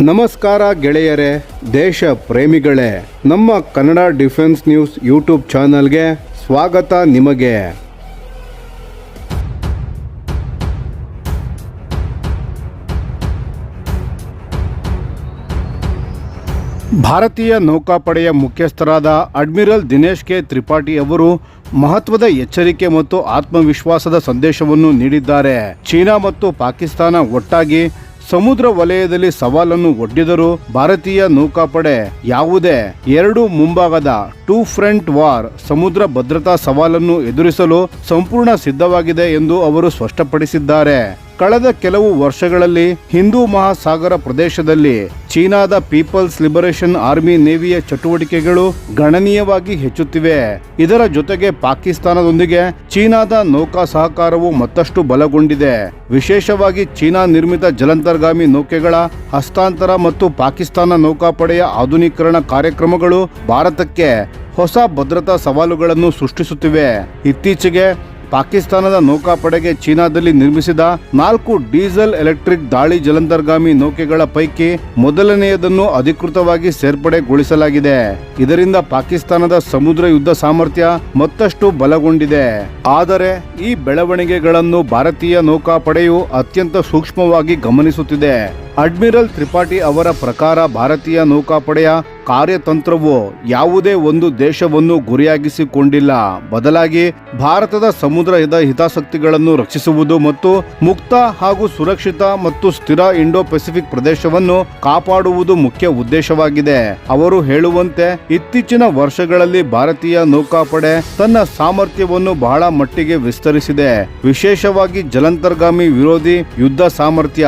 ನಮಸ್ಕಾರ ಗೆಳೆಯರೇ, ದೇಶ ಪ್ರೇಮಿಗಳೇ, ನಮ್ಮ ಕನ್ನಡ ಡಿಫೆನ್ಸ್ ನ್ಯೂಸ್ ಯೂಟ್ಯೂಬ್ ಚಾನಲ್ಗೆ ಸ್ವಾಗತ ನಿಮಗೆ. ಭಾರತೀಯ ನೌಕಾಪಡೆಯ ಮುಖ್ಯಸ್ಥರಾದ ಅಡ್ಮಿರಲ್ ದಿನೇಶ್ ಕೆ ತ್ರಿಪಾಠಿ ಅವರು ಮಹತ್ವದ ಎಚ್ಚರಿಕೆ ಮತ್ತು ಆತ್ಮವಿಶ್ವಾಸದ ಸಂದೇಶವನ್ನು ನೀಡಿದ್ದಾರೆ. ಚೀನಾ ಮತ್ತು ಪಾಕಿಸ್ತಾನ ಒಟ್ಟಾಗಿ ಸಮುದ್ರ ವಲಯದಲ್ಲಿ ಸವಾಲನ್ನು ಒಡ್ಡಿದರೂ ಭಾರತೀಯ ನೌಕಾಪಡೆ ಯಾವುದೇ ಎರಡು ಮುಂಭಾಗದ ಟೂ ಫ್ರಂಟ್ ವಾರ್ ಸಮುದ್ರ ಭದ್ರತಾ ಸವಾಲನ್ನು ಎದುರಿಸಲು ಸಂಪೂರ್ಣ ಸಿದ್ಧವಾಗಿದೆ ಎಂದು ಅವರು ಸ್ಪಷ್ಟಪಡಿಸಿದ್ದಾರೆ. ಕಳೆದ ಕೆಲವು ವರ್ಷಗಳಲ್ಲಿ ಹಿಂದೂ ಮಹಾಸಾಗರ ಪ್ರದೇಶದಲ್ಲಿ ಚೀನಾದ ಪೀಪಲ್ಸ್ ಲಿಬರೇಷನ್ ಆರ್ಮಿ ನೇವಿಯ ಚಟುವಟಿಕೆಗಳು ಗಣನೀಯವಾಗಿ ಹೆಚ್ಚುತ್ತಿವೆ. ಇದರ ಜೊತೆಗೆ ಪಾಕಿಸ್ತಾನದೊಂದಿಗೆ ಚೀನಾದ ನೌಕಾ ಸಹಕಾರವು ಮತ್ತಷ್ಟು ಬಲಗೊಂಡಿದೆ. ವಿಶೇಷವಾಗಿ ಚೀನಾ ನಿರ್ಮಿತ ಜಲಾಂತರ್ಗಾಮಿ ನೌಕೆಗಳ ಹಸ್ತಾಂತರ ಮತ್ತು ಪಾಕಿಸ್ತಾನ ನೌಕಾಪಡೆಯ ಆಧುನೀಕರಣ ಕಾರ್ಯಕ್ರಮಗಳು ಭಾರತಕ್ಕೆ ಹೊಸ ಭದ್ರತಾ ಸವಾಲುಗಳನ್ನು ಸೃಷ್ಟಿಸುತ್ತಿವೆ. ಇತ್ತೀಚೆಗೆ ಪಾಕಿಸ್ತಾನದ ನೌಕಾಪಡೆಗೆ ಚೀನಾದಲ್ಲಿ ನಿರ್ಮಿಸಿದ 4 ಡೀಸೆಲ್ ಎಲೆಕ್ಟ್ರಿಕ್ ದಾಳಿ ಜಲಾಂತರ್ಗಾಮಿ ನೌಕೆಗಳ ಪೈಕಿ ಮೊದಲನೆಯದನ್ನು ಅಧಿಕೃತವಾಗಿ ಸೇರ್ಪಡೆಗೊಳಿಸಲಾಗಿದೆ. ಇದರಿಂದ ಪಾಕಿಸ್ತಾನದ ಸಮುದ್ರ ಯುದ್ಧ ಸಾಮರ್ಥ್ಯ ಮತ್ತಷ್ಟು ಬಲಗೊಂಡಿದೆ. ಆದರೆ ಈ ಬೆಳವಣಿಗೆಗಳನ್ನು ಭಾರತೀಯ ನೌಕಾಪಡೆಯು ಅತ್ಯಂತ ಸೂಕ್ಷ್ಮವಾಗಿ ಗಮನಿಸುತ್ತಿದೆ. ಅಡ್ಮಿರಲ್ ತ್ರಿಪಾಠಿ ಅವರ ಪ್ರಕಾರ ಭಾರತೀಯ ನೌಕಾಪಡೆಯ ಕಾರ್ಯತಂತ್ರವು ಯಾವುದೇ ಒಂದು ದೇಶವನ್ನು ಗುರಿಯಾಗಿಸಿಕೊಂಡಿಲ್ಲ, ಬದಲಾಗಿ ಭಾರತದ ಸಮುದ್ರದ ಹಿತಾಸಕ್ತಿಗಳನ್ನು ರಕ್ಷಿಸುವುದು ಮತ್ತು ಮುಕ್ತ ಹಾಗೂ ಸುರಕ್ಷಿತ ಮತ್ತು ಸ್ಥಿರ ಇಂಡೋ ಪೆಸಿಫಿಕ್ ಪ್ರದೇಶವನ್ನು ಕಾಪಾಡುವುದು ಮುಖ್ಯ ಉದ್ದೇಶವಾಗಿದೆ. ಅವರು ಹೇಳುವಂತೆ ಇತ್ತೀಚಿನ ವರ್ಷಗಳಲ್ಲಿ ಭಾರತೀಯ ನೌಕಾಪಡೆ ತನ್ನ ಸಾಮರ್ಥ್ಯವನ್ನು ಬಹಳ ಮಟ್ಟಿಗೆ ವಿಸ್ತರಿಸಿದೆ. ವಿಶೇಷವಾಗಿ ಜಲಾಂತರ್ಗಾಮಿ ವಿರೋಧಿ ಯುದ್ಧ ಸಾಮರ್ಥ್ಯ,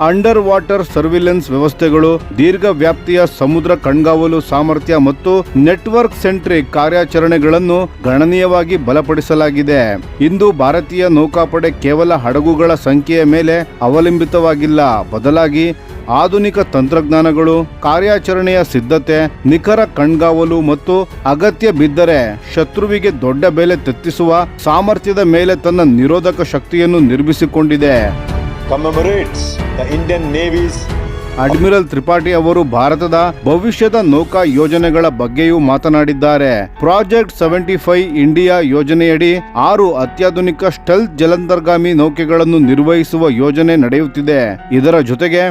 ಅಂಡರ್ ವಾಟರ್ ಸರ್ವಿಲೆನ್ಸ್ ವ್ಯವಸ್ಥೆಗಳು, ದೀರ್ಘ ವ್ಯಾಪ್ತಿಯ ಸಮುದ್ರ ಕಣ್ಗಾವಲು ಸಾಮರ್ಥ್ಯ ಮತ್ತು ನೆಟ್ವರ್ಕ್ ಸೆಂಟ್ರಿಕ್ ಕಾರ್ಯಾಚರಣೆಗಳನ್ನು ಗಣನೀಯವಾಗಿ ಬಲಪಡಿಸಲಾಗಿದೆ. ಇಂದು ಭಾರತೀಯ ನೌಕಾಪಡೆ ಕೇವಲ ಹಡಗುಗಳ ಸಂಖ್ಯೆಯ ಮೇಲೆ ಅವಲಂಬಿತವಾಗಿಲ್ಲ, ಬದಲಾಗಿ ಆಧುನಿಕ ತಂತ್ರಜ್ಞಾನಗಳು, ಕಾರ್ಯಾಚರಣೆಯ ಸಿದ್ಧತೆ, ನಿಖರ ಕಣ್ಗಾವಲು ಮತ್ತು ಅಗತ್ಯ ಬಿದ್ದರೆ ಶತ್ರುವಿಗೆ ದೊಡ್ಡ ಬೆಲೆ ತೆತ್ತಿಸುವ ಸಾಮರ್ಥ್ಯದ ಮೇಲೆ ತನ್ನ ನಿರೋಧಕ ಶಕ್ತಿಯನ್ನು ನಿರ್ಮಿಸಿಕೊಂಡಿದೆ. ಅಡ್ಮಿರಲ್ ತ್ರಿಪಾಠಿ ಅವರು ಭಾರತದ ಭವಿಷ್ಯದ ನೌಕಾ ಯೋಜನೆಗಳ ಬಗ್ಗೆಯೂ ಮಾತನಾಡಿದ್ದಾರೆ. ಪ್ರಾಜೆಕ್ಟ್ 75 ಇಂಡಿಯಾ ಯೋಜನೆಯಡಿ 6 ಅತ್ಯಾಧುನಿಕ ಸ್ಟೆಲ್ತ್ ಜಲಾಂತರ್ಗಾಮಿ ನೌಕೆಗಳನ್ನು ನಿರ್ವಹಿಸುವ ಯೋಜನೆ ನಡೆಯುತ್ತಿದೆ. ಇದರ ಜೊತೆಗೆ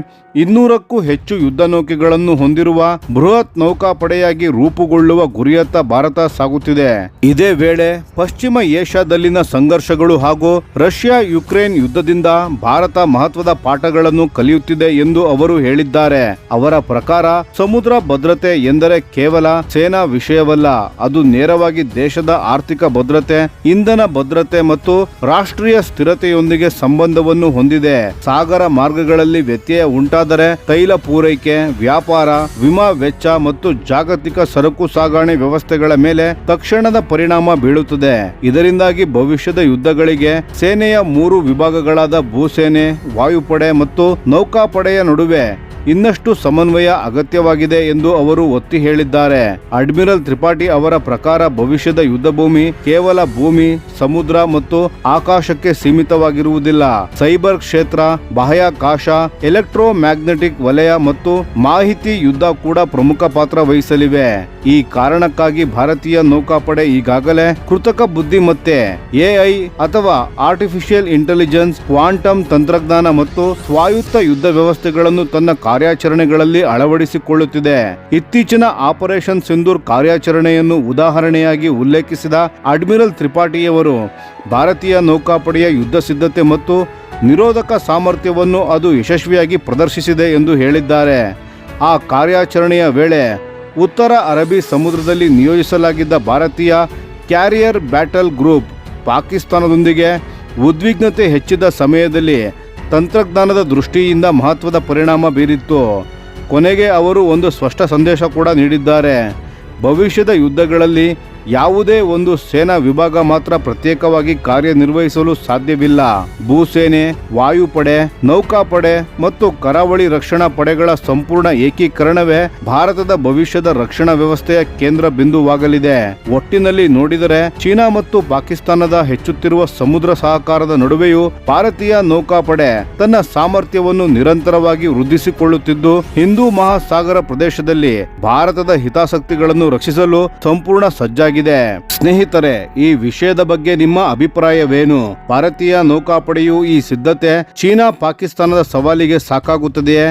200ಕ್ಕೂ ಹೆಚ್ಚು ಯುದ್ಧ ನೌಕೆಗಳನ್ನು ಹೊಂದಿರುವ ಬೃಹತ್ ನೌಕಾಪಡೆಯಾಗಿ ರೂಪುಗೊಳ್ಳುವ ಗುರಿಯತ್ತ ಭಾರತ ಸಾಗುತ್ತಿದೆ. ಇದೇ ವೇಳೆ ಪಶ್ಚಿಮ ಏಷ್ಯಾದಲ್ಲಿನ ಸಂಘರ್ಷಗಳು ಹಾಗೂ ರಷ್ಯಾ ಯುಕ್ರೇನ್ ಯುದ್ಧದಿಂದ ಭಾರತ ಮಹತ್ವದ ಪಾಠಗಳನ್ನು ಕಲಿಯುತ್ತಿದೆ ಎಂದು ಅವರು ಹೇಳಿದ್ದಾರೆ. ಅವರ ಪ್ರಕಾರ ಸಮುದ್ರ ಭದ್ರತೆ ಎಂದರೆ ಕೇವಲ ಸೇನಾ ವಿಷಯವಲ್ಲ, ಅದು ನೇರವಾಗಿ ದೇಶದ ಆರ್ಥಿಕ ಭದ್ರತೆ, ಇಂಧನ ಭದ್ರತೆ ಮತ್ತು ರಾಷ್ಟ್ರೀಯ ಸ್ಥಿರತೆಯೊಂದಿಗೆ ಸಂಬಂಧವನ್ನು ಹೊಂದಿದೆ. ಸಾಗರ ಮಾರ್ಗಗಳಲ್ಲಿ ವ್ಯತ್ಯಯ ಉಂಟಾದರೆ ತೈಲ ಪೂರೈಕೆ, ವ್ಯಾಪಾರ, ವಿಮಾ ವೆಚ್ಚ ಮತ್ತು ಜಾಗತಿಕ ಸರಕು ಸಾಗಣೆ ವ್ಯವಸ್ಥೆಗಳ ಮೇಲೆ ತಕ್ಷಣದ ಪರಿಣಾಮ ಬೀಳುತ್ತದೆ. ಇದರಿಂದಾಗಿ ಭವಿಷ್ಯದ ಯುದ್ಧಗಳಿಗೆ ಸೇನೆಯ 3 ವಿಭಾಗಗಳಾದ ಭೂಸೇನೆ, ವಾಯುಪಡೆ ಮತ್ತು ನೌಕಾಪಡೆಯ ನಡುವೆ ಇನ್ನಷ್ಟು ಸಮನ್ವಯ ಅಗತ್ಯವಾಗಿದೆ ಎಂದು ಅವರು ಒತ್ತಿ ಹೇಳಿದ್ದಾರೆ. ಅಡ್ಮಿರಲ್ ತ್ರಿಪಾಠಿ ಅವರ ಪ್ರಕಾರ ಭವಿಷ್ಯದ ಯುದ್ಧ ಭೂಮಿ ಕೇವಲ ಭೂಮಿ, ಸಮುದ್ರ ಮತ್ತು ಆಕಾಶಕ್ಕೆ ಸೀಮಿತವಾಗಿರುವುದಿಲ್ಲ. ಸೈಬರ್ ಕ್ಷೇತ್ರ, ಬಾಹ್ಯಾಕಾಶ, ಎಲೆಕ್ಟ್ರೋ ಮ್ಯಾಗ್ನೆಟಿಕ್ ವಲಯ ಮತ್ತು ಮಾಹಿತಿ ಯುದ್ಧ ಕೂಡ ಪ್ರಮುಖ ಪಾತ್ರ ವಹಿಸಲಿವೆ. ಈ ಕಾರಣಕ್ಕಾಗಿ ಭಾರತೀಯ ನೌಕಾಪಡೆ ಈಗಾಗಲೇ ಕೃತಕ ಬುದ್ಧಿಮತ್ತೆ, ಎಐ ಅಥವಾ ಆರ್ಟಿಫಿಷಿಯಲ್ ಇಂಟೆಲಿಜೆನ್ಸ್, ಕ್ವಾಂಟಮ್ ತಂತ್ರಜ್ಞಾನ ಮತ್ತು ಸ್ವಾಯತ್ತ ಯುದ್ಧ ವ್ಯವಸ್ಥೆಗಳನ್ನು ತನ್ನ ಕಾರ್ಯಾಚರಣೆಗಳಲ್ಲಿ ಅಳವಡಿಸಿಕೊಳ್ಳುತ್ತಿದೆ. ಇತ್ತೀಚಿನ ಆಪರೇಷನ್ ಸಿಂಧೂರ್ ಕಾರ್ಯಾಚರಣೆಯನ್ನು ಉದಾಹರಣೆಯಾಗಿ ಉಲ್ಲೇಖಿಸಿದ ಅಡ್ಮಿರಲ್ ತ್ರಿಪಾಠಿಯವರು ಭಾರತೀಯ ನೌಕಾಪಡೆಯ ಯುದ್ಧ ಸಿದ್ಧತೆ ಮತ್ತು ನಿರೋಧಕ ಸಾಮರ್ಥ್ಯವನ್ನು ಅದು ಯಶಸ್ವಿಯಾಗಿ ಪ್ರದರ್ಶಿಸಿದೆ ಎಂದು ಹೇಳಿದ್ದಾರೆ. ಆ ಕಾರ್ಯಾಚರಣೆಯ ವೇಳೆ ಉತ್ತರ ಅರಬ್ಬಿ ಸಮುದ್ರದಲ್ಲಿ ನಿಯೋಜಿಸಲಾಗಿದ್ದ ಭಾರತೀಯ ಕ್ಯಾರಿಯರ್ ಬ್ಯಾಟಲ್ ಗ್ರೂಪ್ ಪಾಕಿಸ್ತಾನದೊಂದಿಗೆ ಉದ್ವಿಗ್ನತೆ ಹೆಚ್ಚಿದ ಸಮಯದಲ್ಲಿ ತಂತ್ರಜ್ಞಾನದ ದೃಷ್ಟಿಯಿಂದ ಮಹತ್ವದ ಪರಿಣಾಮ ಬೀರಿತ್ತು. ಕೊನೆಗೆ ಅವರು ಒಂದು ಸ್ಪಷ್ಟ ಸಂದೇಶ ಕೂಡ ನೀಡಿದ್ದಾರೆ. ಭವಿಷ್ಯದ ಯುದ್ಧಗಳಲ್ಲಿ ಯಾವುದೇ ಒಂದು ಸೇನಾ ವಿಭಾಗ ಮಾತ್ರ ಪ್ರತ್ಯೇಕವಾಗಿ ಕಾರ್ಯನಿರ್ವಹಿಸಲು ಸಾಧ್ಯವಿಲ್ಲ. ಭೂಸೇನೆ, ವಾಯುಪಡೆ, ನೌಕಾಪಡೆ ಮತ್ತು ಕರಾವಳಿ ರಕ್ಷಣಾ ಪಡೆಗಳ ಸಂಪೂರ್ಣ ಏಕೀಕರಣವೇ ಭಾರತದ ಭವಿಷ್ಯದ ರಕ್ಷಣಾ ವ್ಯವಸ್ಥೆಯ ಕೇಂದ್ರ ಬಿಂದುವಾಗಲಿದೆ. ಒಟ್ಟಿನಲ್ಲಿ ನೋಡಿದರೆ ಚೀನಾ ಮತ್ತು ಪಾಕಿಸ್ತಾನದ ಹೆಚ್ಚುತ್ತಿರುವ ಸಮುದ್ರ ಸಹಕಾರದ ನಡುವೆಯೂ ಭಾರತೀಯ ನೌಕಾಪಡೆ ತನ್ನ ಸಾಮರ್ಥ್ಯವನ್ನು ನಿರಂತರವಾಗಿ ವೃದ್ಧಿಸಿಕೊಳ್ಳುತ್ತಿದ್ದು, ಹಿಂದೂ ಮಹಾಸಾಗರ ಪ್ರದೇಶದಲ್ಲಿ ಭಾರತದ ಹಿತಾಸಕ್ತಿಗಳನ್ನು ರಕ್ಷಿಸಲು ಸಂಪೂರ್ಣ ಸಜ್ಜಾಗಿದೆ. ಸ್ನೇಹಿತರೆ, ಈ ವಿಷಯದ ಬಗ್ಗೆ ನಿಮ್ಮ ಅಭಿಪ್ರಾಯವೇನು? ಭಾರತೀಯ ನೌಕಾಪಡೆಯು ಈ ಸಿದ್ಧತೆ ಚೀನಾ ಪಾಕಿಸ್ತಾನದ ಸವಾಲಿಗೆ ಸಾಕಾಗುತ್ತದೆಯೇ?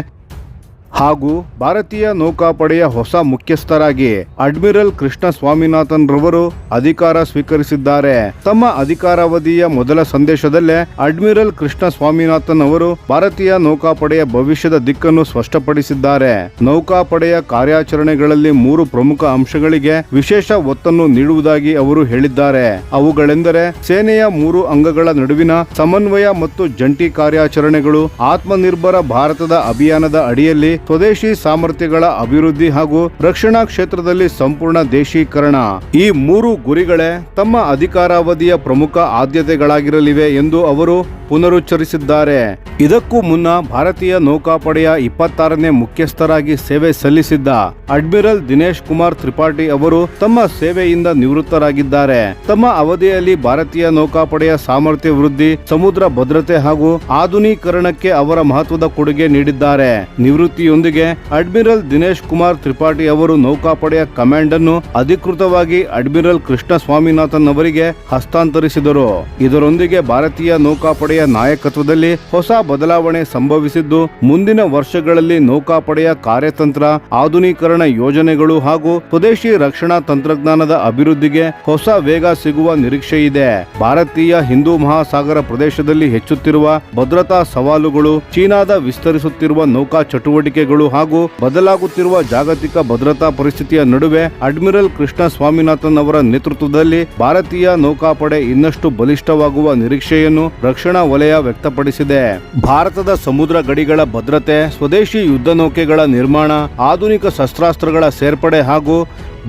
ಹಾಗೂ ಭಾರತೀಯ ನೌಕಾಪಡೆಯ ಹೊಸ ಮುಖ್ಯಸ್ಥರಾಗಿ ಅಡ್ಮಿರಲ್ ಕೃಷ್ಣ ಸ್ವಾಮಿನಾಥನ್ ರವರು ಅಧಿಕಾರ ಸ್ವೀಕರಿಸಿದ್ದಾರೆ. ತಮ್ಮ ಅಧಿಕಾರಾವಧಿಯ ಮೊದಲ ಸಂದೇಶದಲ್ಲೇ ಅಡ್ಮಿರಲ್ ಕೃಷ್ಣ ಸ್ವಾಮಿನಾಥನ್ ಅವರು ಭಾರತೀಯ ನೌಕಾಪಡೆಯ ಭವಿಷ್ಯದ ದಿಕ್ಕನ್ನು ಸ್ಪಷ್ಟಪಡಿಸಿದ್ದಾರೆ. ನೌಕಾಪಡೆಯ ಕಾರ್ಯಾಚರಣೆಗಳಲ್ಲಿ 3 ಪ್ರಮುಖ ಅಂಶಗಳಿಗೆ ವಿಶೇಷ ಒತ್ತನ್ನು ನೀಡುವುದಾಗಿ ಅವರು ಹೇಳಿದ್ದಾರೆ. ಅವುಗಳೆಂದರೆ ಸೇನೆಯ 3 ಅಂಗಗಳ ನಡುವಿನ ಸಮನ್ವಯ ಮತ್ತು ಜಂಟಿ ಕಾರ್ಯಾಚರಣೆಗಳು, ಆತ್ಮನಿರ್ಭರ ಭಾರತದ ಅಭಿಯಾನದ ಅಡಿಯಲ್ಲಿ ಸ್ವದೇಶಿ ಸಾಮರ್ಥ್ಯಗಳ ಅಭಿವೃದ್ಧಿ ಹಾಗೂ ರಕ್ಷಣಾ ಕ್ಷೇತ್ರದಲ್ಲಿ ಸಂಪೂರ್ಣ ದೇಶೀಕರಣ. ಈ 3 ಗುರಿಗಳೇ ತಮ್ಮ ಅಧಿಕಾರಾವಧಿಯ ಪ್ರಮುಖ ಆದ್ಯತೆಗಳಾಗಿರಲಿವೆ ಎಂದು ಅವರು ಪುನರುಚ್ಚರಿಸಿದ್ದಾರೆ. ಇದಕ್ಕೂ ಮುನ್ನ ಭಾರತೀಯ ನೌಕಾಪಡೆಯ 26ನೇ ಮುಖ್ಯಸ್ಥರಾಗಿ ಸೇವೆ ಸಲ್ಲಿಸಿದ್ದ ಅಡ್ಮಿರಲ್ ದಿನೇಶ್ ಕುಮಾರ್ ತ್ರಿಪಾಠಿ ಅವರು ತಮ್ಮ ಸೇವೆಯಿಂದ ನಿವೃತ್ತರಾಗಿದ್ದಾರೆ. ತಮ್ಮ ಅವಧಿಯಲ್ಲಿ ಭಾರತೀಯ ನೌಕಾಪಡೆಯ ಸಾಮರ್ಥ್ಯ ವೃದ್ಧಿ, ಸಮುದ್ರ ಭದ್ರತೆ ಹಾಗೂ ಆಧುನೀಕರಣಕ್ಕೆ ಅವರ ಮಹತ್ವದ ಕೊಡುಗೆ ನೀಡಿದ್ದಾರೆ. ನಿವೃತ್ತಿಯೊಂದಿಗೆ ಅಡ್ಮಿರಲ್ ದಿನೇಶ್ ಕುಮಾರ್ ತ್ರಿಪಾಠಿ ಅವರು ನೌಕಾಪಡೆಯ ಕಮಾಂಡ್ ಅನ್ನು ಅಧಿಕೃತವಾಗಿ ಅಡ್ಮಿರಲ್ ಕೃಷ್ಣ ಸ್ವಾಮಿನಾಥನ್ ಅವರಿಗೆ ಹಸ್ತಾಂತರಿಸಿದರು. ಇದರೊಂದಿಗೆ ಭಾರತೀಯ ನೌಕಾಪಡೆಯ ನಾಯಕತ್ವದಲ್ಲಿ ಹೊಸ ಬದಲಾವಣೆ ಸಂಭವಿಸಿದ್ದು, ಮುಂದಿನ ವರ್ಷಗಳಲ್ಲಿ ನೌಕಾಪಡೆಯ ಕಾರ್ಯತಂತ್ರ, ಆಧುನೀಕರಣ ಯೋಜನೆಗಳು ಹಾಗೂ ಸ್ವದೇಶಿ ರಕ್ಷಣಾ ತಂತ್ರಜ್ಞಾನದ ಅಭಿವೃದ್ಧಿಗೆ ಹೊಸ ವೇಗ ಸಿಗುವ ನಿರೀಕ್ಷೆ ಇದೆ. ಭಾರತೀಯ ಹಿಂದೂ ಮಹಾಸಾಗರ ಪ್ರದೇಶದಲ್ಲಿ ಹೆಚ್ಚುತ್ತಿರುವ ಭದ್ರತಾ ಸವಾಲುಗಳು, ಚೀನಾದ ವಿಸ್ತರಿಸುತ್ತಿರುವ ನೌಕಾ ಚಟುವಟಿಕೆಗಳು ಹಾಗೂ ಬದಲಾಗುತ್ತಿರುವ ಜಾಗತಿಕ ಭದ್ರತಾ ಪರಿಸ್ಥಿತಿಯ ನಡುವೆ ಅಡ್ಮಿರಲ್ ಕೃಷ್ಣ ಸ್ವಾಮಿನಾಥನ್ ಅವರ ನೇತೃತ್ವದಲ್ಲಿ ಭಾರತೀಯ ನೌಕಾಪಡೆ ಇನ್ನಷ್ಟು ಬಲಿಷ್ಠವಾಗುವ ನಿರೀಕ್ಷೆಯನ್ನು ರಕ್ಷಣಾ ವಲಯ ವ್ಯಕ್ತಪಡಿಸಿದೆ. ಭಾರತದ ಸಮುದ್ರ ಗಡಿಗಳ ಭದ್ರತೆ, ಸ್ವದೇಶಿ ಯುದ್ಧ ನೌಕೆಗಳ ನಿರ್ಮಾಣ, ಆಧುನಿಕ ಶಸ್ತ್ರಾಸ್ತ್ರಗಳ ಸೇರ್ಪಡೆ ಹಾಗೂ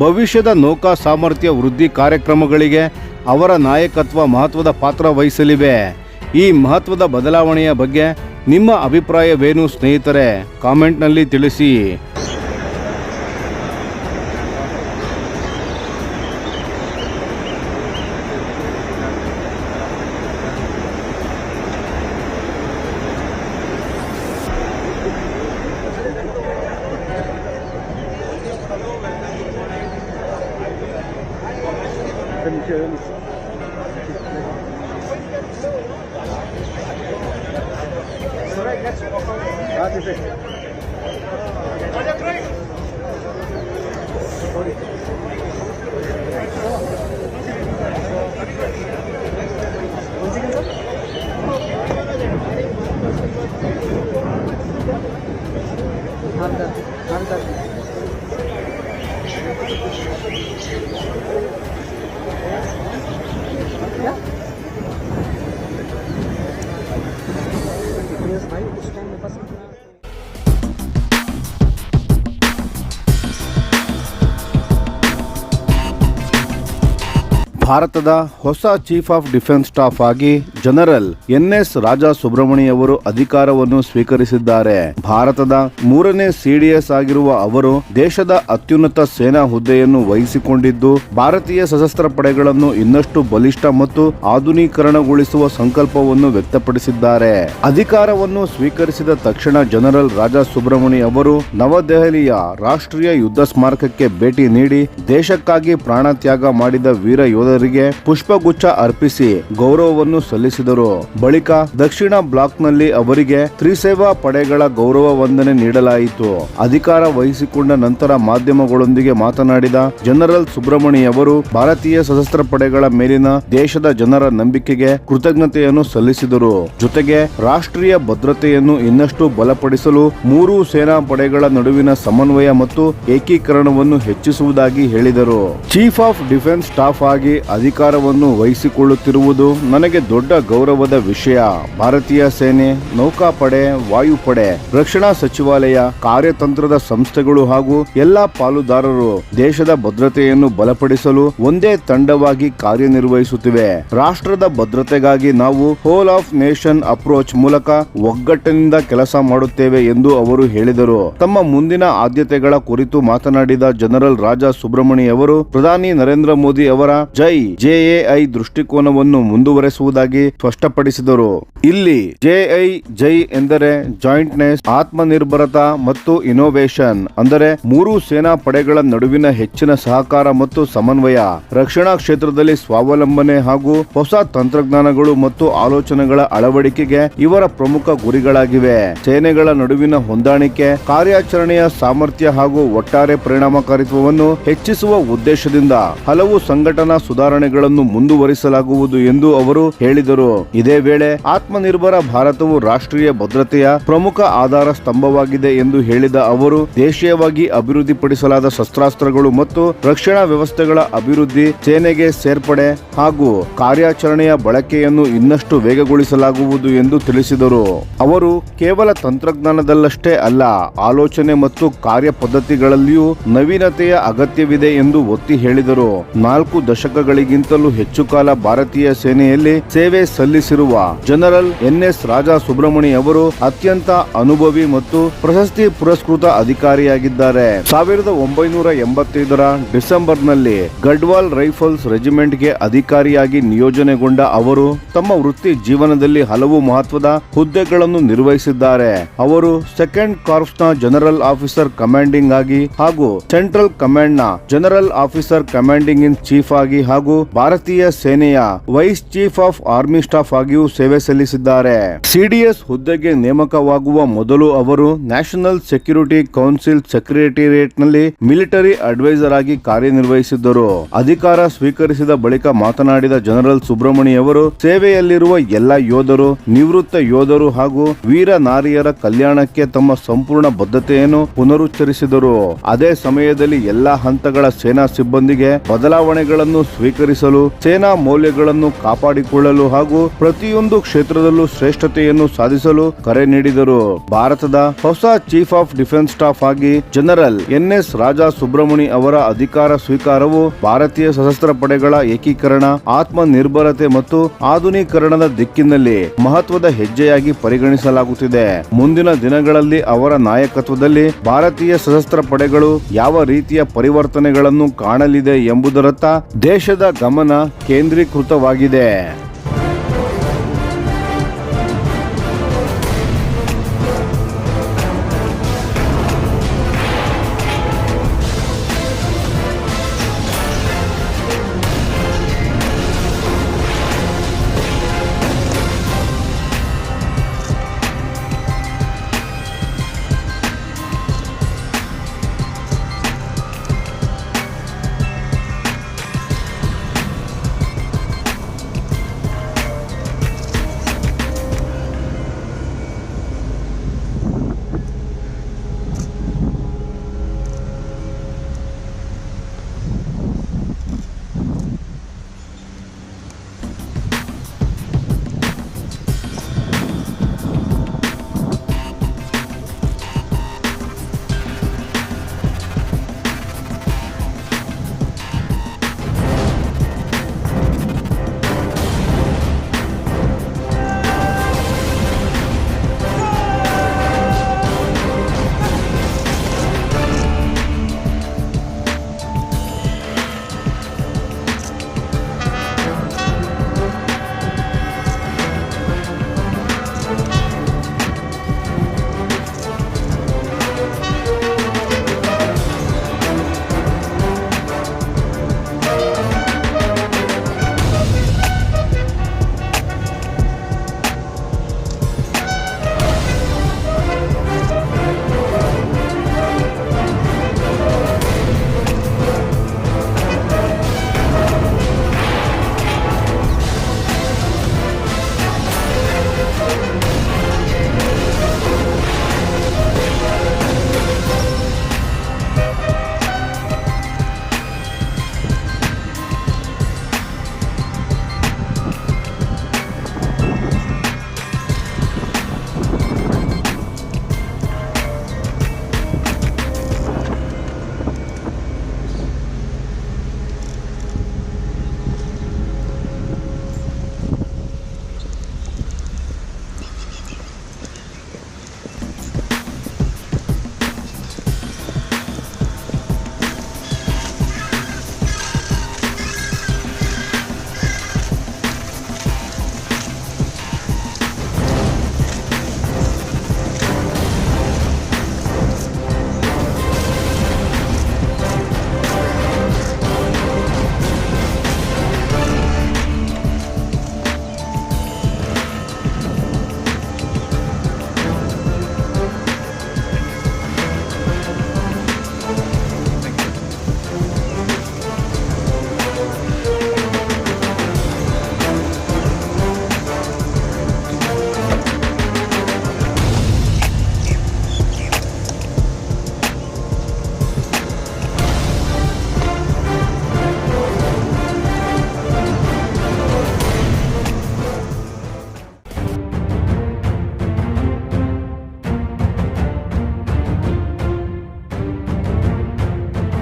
ಭವಿಷ್ಯದ ನೌಕಾ ಸಾಮರ್ಥ್ಯ ವೃದ್ಧಿ ಕಾರ್ಯಕ್ರಮಗಳಿಗೆ ಅವರ ನಾಯಕತ್ವ ಮಹತ್ವದ ಪಾತ್ರ ವಹಿಸಲಿವೆ. ಈ ಮಹತ್ವದ ಬದಲಾವಣೆಯ ಬಗ್ಗೆ ನಿಮ್ಮ ಅಭಿಪ್ರಾಯವೇನು ಸ್ನೇಹಿತರೆ? ಕಾಮೆಂಟ್ನಲ್ಲಿ ತಿಳಿಸಿ. ಭಾರತದ ಹೊಸ ಚೀಫ್ ಆಫ್ ಡಿಫೆನ್ಸ್ ಸ್ಟಾಫ್ ಆಗಿ ಜನರಲ್ ಎನ್.ಎಸ್. ರಾಜಾ ಸುಬ್ರಮಣಿ ಅವರು ಅಧಿಕಾರವನ್ನು ಸ್ವೀಕರಿಸಿದ್ದಾರೆ. ಭಾರತದ 3ನೇ CDS ಆಗಿರುವ ಅವರು ದೇಶದ ಅತ್ಯುನ್ನತ ಸೇನಾ ಹುದ್ದೆಯನ್ನು ವಹಿಸಿಕೊಂಡಿದ್ದು, ಭಾರತೀಯ ಸಶಸ್ತ್ರ ಪಡೆಗಳನ್ನು ಇನ್ನಷ್ಟು ಬಲಿಷ್ಠ ಮತ್ತು ಆಧುನೀಕರಣಗೊಳಿಸುವ ಸಂಕಲ್ಪವನ್ನು ವ್ಯಕ್ತಪಡಿಸಿದ್ದಾರೆ. ಅಧಿಕಾರವನ್ನು ಸ್ವೀಕರಿಸಿದ ತಕ್ಷಣ ಜನರಲ್ ರಾಜಾ ಸುಬ್ರಮಣಿ ಅವರು ನವದೆಹಲಿಯ ರಾಷ್ಟ್ರೀಯ ಯುದ್ಧ ಸ್ಮಾರಕಕ್ಕೆ ಭೇಟಿ ನೀಡಿ ದೇಶಕ್ಕಾಗಿ ಪ್ರಾಣ ತ್ಯಾಗ ಮಾಡಿದ ವೀರ ಯೋಧರಿಗೆ ಪುಷ್ಪಗುಚ್ಛ ಅರ್ಪಿಸಿ ಗೌರವವನ್ನು ಸಲ್ಲಿಸಿದರು. ಬಳಿಕ ದಕ್ಷಿಣ ಬ್ಲಾಕ್ನಲ್ಲಿ ಅವರಿಗೆ ತ್ರಿಸೇವಾ ಪಡೆಗಳ ಗೌರವ ವಂದನೆ ನೀಡಲಾಯಿತು. ಅಧಿಕಾರ ವಹಿಸಿಕೊಂಡ ನಂತರ ಮಾಧ್ಯಮಗಳೊಂದಿಗೆ ಮಾತನಾಡಿದ ಜನರಲ್ ಸುಬ್ರಮಣಿ ಅವರು ಭಾರತೀಯ ಸಶಸ್ತ್ರ ಪಡೆಗಳ ಮೇಲಿನ ದೇಶದ ಜನರ ನಂಬಿಕೆಗೆ ಕೃತಜ್ಞತೆಯನ್ನು ಸಲ್ಲಿಸಿದರು. ಜೊತೆಗೆ ರಾಷ್ಟ್ರೀಯ ಭದ್ರತೆಯನ್ನು ಇನ್ನಷ್ಟು ಬಲಪಡಿಸಲು 3 ಸೇನಾ ಪಡೆಗಳ ನಡುವಿನ ಸಮನ್ವಯ ಮತ್ತು ಏಕೀಕರಣವನ್ನು ಹೆಚ್ಚಿಸುವುದಾಗಿ ಹೇಳಿದರು. ಚೀಫ್ ಆಫ್ ಡಿಫೆನ್ಸ್ ಸ್ಟಾಫ್ ಆಗಿ ಅಧಿಕಾರವನ್ನು ವಹಿಸಿಕೊಳ್ಳುತ್ತಿರುವುದು ನನಗೆ ದೊಡ್ಡ ಗೌರವದ ವಿಷಯ. ಭಾರತೀಯ ಸೇನೆ, ನೌಕಾಪಡೆ, ವಾಯುಪಡೆ, ರಕ್ಷಣಾ ಸಚಿವಾಲಯ, ಕಾರ್ಯತಂತ್ರದ ಸಂಸ್ಥೆಗಳು ಹಾಗೂ ಎಲ್ಲಾ ಪಾಲುದಾರರು ದೇಶದ ಭದ್ರತೆಯನ್ನು ಬಲಪಡಿಸಲು ಒಂದೇ ತಂಡವಾಗಿ ಕಾರ್ಯನಿರ್ವಹಿಸುತ್ತಿವೆ. ರಾಷ್ಟ್ರದ ಭದ್ರತೆಗಾಗಿ ನಾವು ಹೋಲ್ ಆಫ್ ನೇಷನ್ ಅಪ್ರೋಚ್ ಮೂಲಕ ಒಗ್ಗಟ್ಟಿನಿಂದ ಕೆಲಸ ಮಾಡುತ್ತೇವೆ ಎಂದು ಅವರು ಹೇಳಿದರು. ತಮ್ಮ ಮುಂದಿನ ಆದ್ಯತೆಗಳ ಕುರಿತು ಮಾತನಾಡಿದ ಜನರಲ್ ರಾಜಾ ಸುಬ್ರಮಣಿ ಅವರು ಪ್ರಧಾನಿ ನರೇಂದ್ರ ಮೋದಿ ಅವರ ಜೆಎಐ ದೃಷ್ಟಿಕೋನವನ್ನು ಮುಂದುವರೆಸುವುದಾಗಿ ಸ್ಪಷ್ಟಪಡಿಸಿದರು. ಇಲ್ಲಿ ಜೈ ಎಂದರೆ ಜಾಯಿಂಟ್ನೆಸ್, ಆತ್ಮನಿರ್ಭರತಾ ಮತ್ತು ಇನೋವೇಷನ್, ಅಂದರೆ ಮೂರು ಸೇನಾ ಪಡೆಗಳ ನಡುವಿನ ಹೆಚ್ಚಿನ ಸಹಕಾರ ಮತ್ತು ಸಮನ್ವಯ, ರಕ್ಷಣಾ ಕ್ಷೇತ್ರದಲ್ಲಿ ಸ್ವಾವಲಂಬನೆ ಹಾಗೂ ಹೊಸ ತಂತ್ರಜ್ಞಾನಗಳು ಮತ್ತು ಆಲೋಚನೆಗಳ ಅಳವಡಿಕೆಗೆ ಇವರ ಪ್ರಮುಖ ಗುರಿಗಳಾಗಿವೆ. ಸೇನೆಗಳ ನಡುವಿನ ಹೊಂದಾಣಿಕೆ, ಕಾರ್ಯಾಚರಣೆಯ ಸಾಮರ್ಥ್ಯ ಹಾಗೂ ಒಟ್ಟಾರೆ ಪರಿಣಾಮಕಾರಿತ್ವವನ್ನು ಹೆಚ್ಚಿಸುವ ಉದ್ದೇಶದಿಂದ ಹಲವು ಸಂಘಟನಾ ಸುಧಾರಣೆಗಳನ್ನು ಮುಂದುವರಿಸಲಾಗುವುದು ಎಂದು ಅವರು ಹೇಳಿದರು. ಇದೇ ವೇಳೆ ಆತ್ಮನಿರ್ಭರ ಭಾರತವು ರಾಷ್ಟ್ರೀಯ ಭದ್ರತೆಯ ಪ್ರಮುಖ ಆಧಾರ ಸ್ತಂಭವಾಗಿದೆ ಎಂದು ಹೇಳಿದ ಅವರು ದೇಶೀಯವಾಗಿ ಅಭಿವೃದ್ಧಿಪಡಿಸಲಾದ ಶಸ್ತ್ರಾಸ್ತ್ರಗಳು ಮತ್ತು ರಕ್ಷಣಾ ವ್ಯವಸ್ಥೆಗಳ ಅಭಿವೃದ್ಧಿ, ಸೇನೆಗೆ ಸೇರ್ಪಡೆ ಹಾಗೂ ಕಾರ್ಯಾಚರಣೆಯ ಬಳಕೆಯನ್ನು ಇನ್ನಷ್ಟು ವೇಗಗೊಳಿಸಲಾಗುವುದು ಎಂದು ತಿಳಿಸಿದರು. ಅವರು ಕೇವಲ ತಂತ್ರಜ್ಞಾನದಲ್ಲಷ್ಟೇ ಅಲ್ಲ, ಆಲೋಚನೆ ಮತ್ತು ಕಾರ್ಯ ಪದ್ಧತಿಗಳಲ್ಲಿಯೂ ನವೀನತೆಯ ಅಗತ್ಯವಿದೆ ಎಂದು ಒತ್ತಿ ಹೇಳಿದರು. 4 ದಶಕಗಳಿಗಿಂತಲೂ ಹೆಚ್ಚು ಕಾಲ ಭಾರತೀಯ ಸೇನೆಯಲ್ಲಿ ಸೇವೆ ಸಲ್ಲಿಸಿರುವ ಜನರಲ್ ಎನ್.ಎಸ್. ರಾಜಾ ಸುಬ್ರಮಣಿ ಅವರು ಅತ್ಯಂತ ಅನುಭವಿ ಮತ್ತು ಪ್ರಶಸ್ತಿ ಪುರಸ್ಕೃತ ಅಧಿಕಾರಿಯಾಗಿದ್ದಾರೆ. 1985ರ ಡಿಸೆಂಬರ್ನಲ್ಲಿ ಗಡ್ವಾಲ್ ರೈಫಲ್ಸ್ ರೆಜಿಮೆಂಟ್ಗೆ ಅಧಿಕಾರಿಯಾಗಿ ನಿಯೋಜನೆಗೊಂಡ ಅವರು ತಮ್ಮ ವೃತ್ತಿ ಜೀವನದಲ್ಲಿ ಹಲವು ಮಹತ್ವದ ಹುದ್ದೆಗಳನ್ನು ನಿರ್ವಹಿಸಿದ್ದಾರೆ. ಅವರು ಸೆಕೆಂಡ್ ಕಾರ್ಪ್ಸ್ನ ಜನರಲ್ ಆಫೀಸರ್ ಕಮಾಂಡಿಂಗ್ ಆಗಿ ಹಾಗೂ ಸೆಂಟ್ರಲ್ ಕಮಾಂಡ್ನ general officer commanding in chief ಆಗಿ ಹಾಗೂ ಭಾರತೀಯ ಸೇನೆಯ vice chief of army staff ಆಗಿಯೂ ಸೇವೆ ಸಲ್ಲಿಸಿದ್ದಾರೆ. ಸಿಡಿಎಸ್ ಹುದ್ದೆಗೆ ನೇಮಕವಾಗುವ ಮೊದಲು ಅವರು ನ್ಯಾಷನಲ್ ಸೆಕ್ಯೂರಿಟಿ ಕೌನ್ಸಿಲ್ ಸೆಕ್ರೆಟೇರಿಯೇಟ್ನಲ್ಲಿ ಮಿಲಿಟರಿ ಅಡ್ವೈಸರ್ ಆಗಿ ಕಾರ್ಯನಿರ್ವಹಿಸಿದ್ದರು. ಅಧಿಕಾರ ಸ್ವೀಕರಿಸಿದ ಬಳಿಕ ಮಾತನಾಡಿದ ಜನರಲ್ ಸುಬ್ರಮಣಿ ಅವರು ಸೇವೆಯಲ್ಲಿರುವ ಎಲ್ಲ ಯೋಧರು, ನಿವೃತ್ತ ಯೋಧರು ಹಾಗೂ ವೀರ ನಾರಿಯರ ಕಲ್ಯಾಣಕ್ಕೆ ತಮ್ಮ ಸಂಪೂರ್ಣ ಬದ್ಧತೆಯನ್ನು ಪುನರುಚ್ಚರಿಸಿದರು. ಅದೇ ಸಮಯದಲ್ಲಿ ಎಲ್ಲಾ ಹಂತಗಳ ಸೇನಾ ಸಿಬ್ಬಂದಿಗೆ ಬದಲಾವಣೆಗಳನ್ನು ಸ್ವೀಕರಿಸಲು, ಸೇನಾ ಮೌಲ್ಯಗಳನ್ನು ಕಾಪಾಡಿಕೊಳ್ಳಲು ಹಾಗೂ ಪ್ರತಿಯೊಂದು ಕ್ಷೇತ್ರದಲ್ಲೂ ಶ್ರೇಷ್ಠತೆಯನ್ನು ಸಾಧಿಸಲು ಕರೆ ನೀಡಿದರು. ಭಾರತದ ಹೊಸ ಚೀಫ್ ಆಫ್ ಡಿಫೆನ್ಸ್ ಸ್ಟಾಫ್ ಆಗಿ ಜನರಲ್ ಎನ್.ಎಸ್. ರಾಜಾ ಸುಬ್ರಮಣಿ ಅವರ ಅಧಿಕಾರ ಸ್ವೀಕಾರವು ಭಾರತೀಯ ಸಶಸ್ತ್ರ ಪಡೆಗಳ ಏಕೀಕರಣ, ಆತ್ಮನಿರ್ಭರತೆ ಮತ್ತು ಆಧುನೀಕರಣದ ದಿಕ್ಕಿನಲ್ಲಿ ಮಹತ್ವದ ಹೆಜ್ಜೆಯಾಗಿ ಪರಿಗಣಿಸಲಾಗುತ್ತಿದೆ. ಮುಂದಿನ ದಿನಗಳಲ್ಲಿ ಅವರ ನಾಯಕತ್ವದಲ್ಲಿ ಭಾರತೀಯ ಸಶಸ್ತ್ರ ಪಡೆಗಳು ಯಾವ ರೀತಿಯ ಪರಿವರ್ತನೆಗಳನ್ನು ಕಾಣಲಿದೆ ಎಂಬುದರತ್ತ ದೇಶದ ಗಮನ ಕೇಂದ್ರೀಕೃತವಾಗಿದೆ.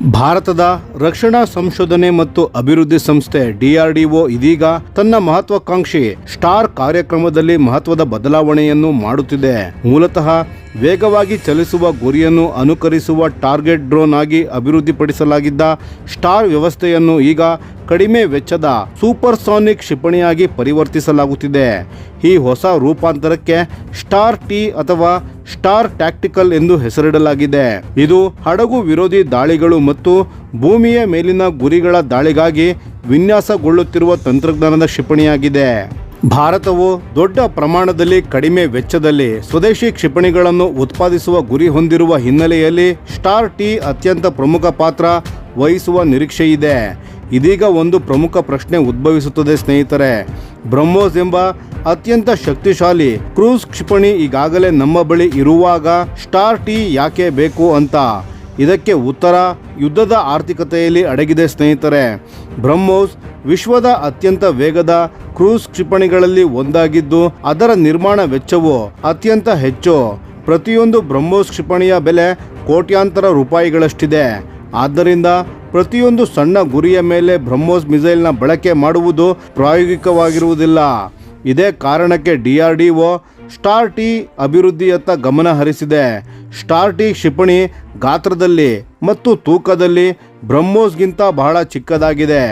ಭಾರತದ ರಕ್ಷಣಾ ಸಂಶೋಧನೆ ಮತ್ತು ಅಭಿವೃದ್ಧಿ ಸಂಸ್ಥೆ DRDO ಇದೀಗ ತನ್ನ ಮಹತ್ವಾಕಾಂಕ್ಷಿ ಸ್ಟಾರ್ ಕಾರ್ಯಕ್ರಮದಲ್ಲಿ ಮಹತ್ವದ ಬದಲಾವಣೆಯನ್ನು ಮಾಡುತ್ತಿದೆ. ಮೂಲತಃ ವೇಗವಾಗಿ ಚಲಿಸುವ ಗುರಿಯನ್ನು ಅನುಕರಿಸುವ ಟಾರ್ಗೆಟ್ ಡ್ರೋನ್ ಆಗಿ ಅಭಿವೃದ್ಧಿಪಡಿಸಲಾಗಿದ್ದ ಸ್ಟಾರ್ ವ್ಯವಸ್ಥೆಯನ್ನು ಈಗ ಕಡಿಮೆ ವೆಚ್ಚದ ಸೂಪರ್ಸಾನಿಕ್ ಕ್ಷಿಪಣಿಯಾಗಿ ಪರಿವರ್ತಿಸಲಾಗುತ್ತಿದೆ. ಈ ಹೊಸ ರೂಪಾಂತರಕ್ಕೆ ಸ್ಟಾರ್ T ಅಥವಾ ಸ್ಟಾರ್ ಟ್ಯಾಕ್ಟಿಕಲ್ ಎಂದು ಹೆಸರಿಡಲಾಗಿದೆ. ಇದು ಹಡಗು ವಿರೋಧಿ ದಾಳಿಗಳು ಮತ್ತು ಭೂಮಿಯ ಮೇಲಿನ ಗುರಿಗಳ ದಾಳಿಗಾಗಿ ವಿನ್ಯಾಸಗೊಳ್ಳುತ್ತಿರುವ ತಂತ್ರಜ್ಞಾನದ ಕ್ಷಿಪಣಿಯಾಗಿದೆ. ಭಾರತವು ದೊಡ್ಡ ಪ್ರಮಾಣದಲ್ಲಿ ಕಡಿಮೆ ವೆಚ್ಚದಲ್ಲಿ ಸ್ವದೇಶಿ ಕ್ಷಿಪಣಿಗಳನ್ನು ಉತ್ಪಾದಿಸುವ ಗುರಿ ಹೊಂದಿರುವ ಹಿನ್ನೆಲೆಯಲ್ಲಿ ಸ್ಟಾರ್ T ಅತ್ಯಂತ ಪ್ರಮುಖ ಪಾತ್ರ ವಹಿಸುವ ನಿರೀಕ್ಷೆಯಿದೆ. ಇದೀಗ ಒಂದು ಪ್ರಮುಖ ಪ್ರಶ್ನೆ ಉದ್ಭವಿಸುತ್ತದೆ ಸ್ನೇಹಿತರೆ. ಬ್ರಹ್ಮೋಸ್ ಎಂಬ ಅತ್ಯಂತ ಶಕ್ತಿಶಾಲಿ ಕ್ರೂಸ್ ಕ್ಷಿಪಣಿ ಈಗಾಗಲೇ ನಮ್ಮ ಬಳಿ ಇರುವಾಗ ಸ್ಟಾರ್ T ಯಾಕೆ ಬೇಕು ಅಂತ. ಇದಕ್ಕೆ ಉತ್ತರ ಯುದ್ಧದ ಆರ್ಥಿಕತೆಯಲ್ಲಿ ಅಡಗಿದೆ ಸ್ನೇಹಿತರೆ. ಬ್ರಹ್ಮೋಸ್ ವಿಶ್ವದ ಅತ್ಯಂತ ವೇಗದ ಕ್ರೂಸ್ ಕ್ಷಿಪಣಿಗಳಲ್ಲಿ ಒಂದಾಗಿದ್ದು ಅದರ ನಿರ್ಮಾಣ ವೆಚ್ಚವು ಅತ್ಯಂತ ಹೆಚ್ಚು. ಪ್ರತಿಯೊಂದು ಬ್ರಹ್ಮೋಸ್ ಕ್ಷಿಪಣಿಯ ಬೆಲೆ ಕೋಟ್ಯಾಂತರ ರೂಪಾಯಿಗಳಷ್ಟಿದೆ. ಆದ್ದರಿಂದ ಪ್ರತಿಯೊಂದು ಸಣ್ಣ ಗುರಿಯ ಮೇಲೆ ಬ್ರಹ್ಮೋಸ್ ಮಿಸೈಲ್ನ ಬಳಕೆ ಮಾಡುವುದು ಪ್ರಾಯೋಗಿಕವಾಗಿರುವುದಿಲ್ಲ. ಇದೇ ಕಾರಣಕ್ಕೆ DRDO ಸ್ಟಾರ್ T ಅಭಿವೃದ್ಧಿಯತ್ತ ಗಮನ ಹರಿಸಿದೆ. ಸ್ಟಾರ್ T ಕ್ಷಿಪಣಿ ಗಾತ್ರದಲ್ಲಿ ಮತ್ತು ತೂಕದಲ್ಲಿ ಬ್ರಹ್ಮೋಸ್ಗಿಂತ ಬಹಳ ಚಿಕ್ಕದಾಗಿದೆ.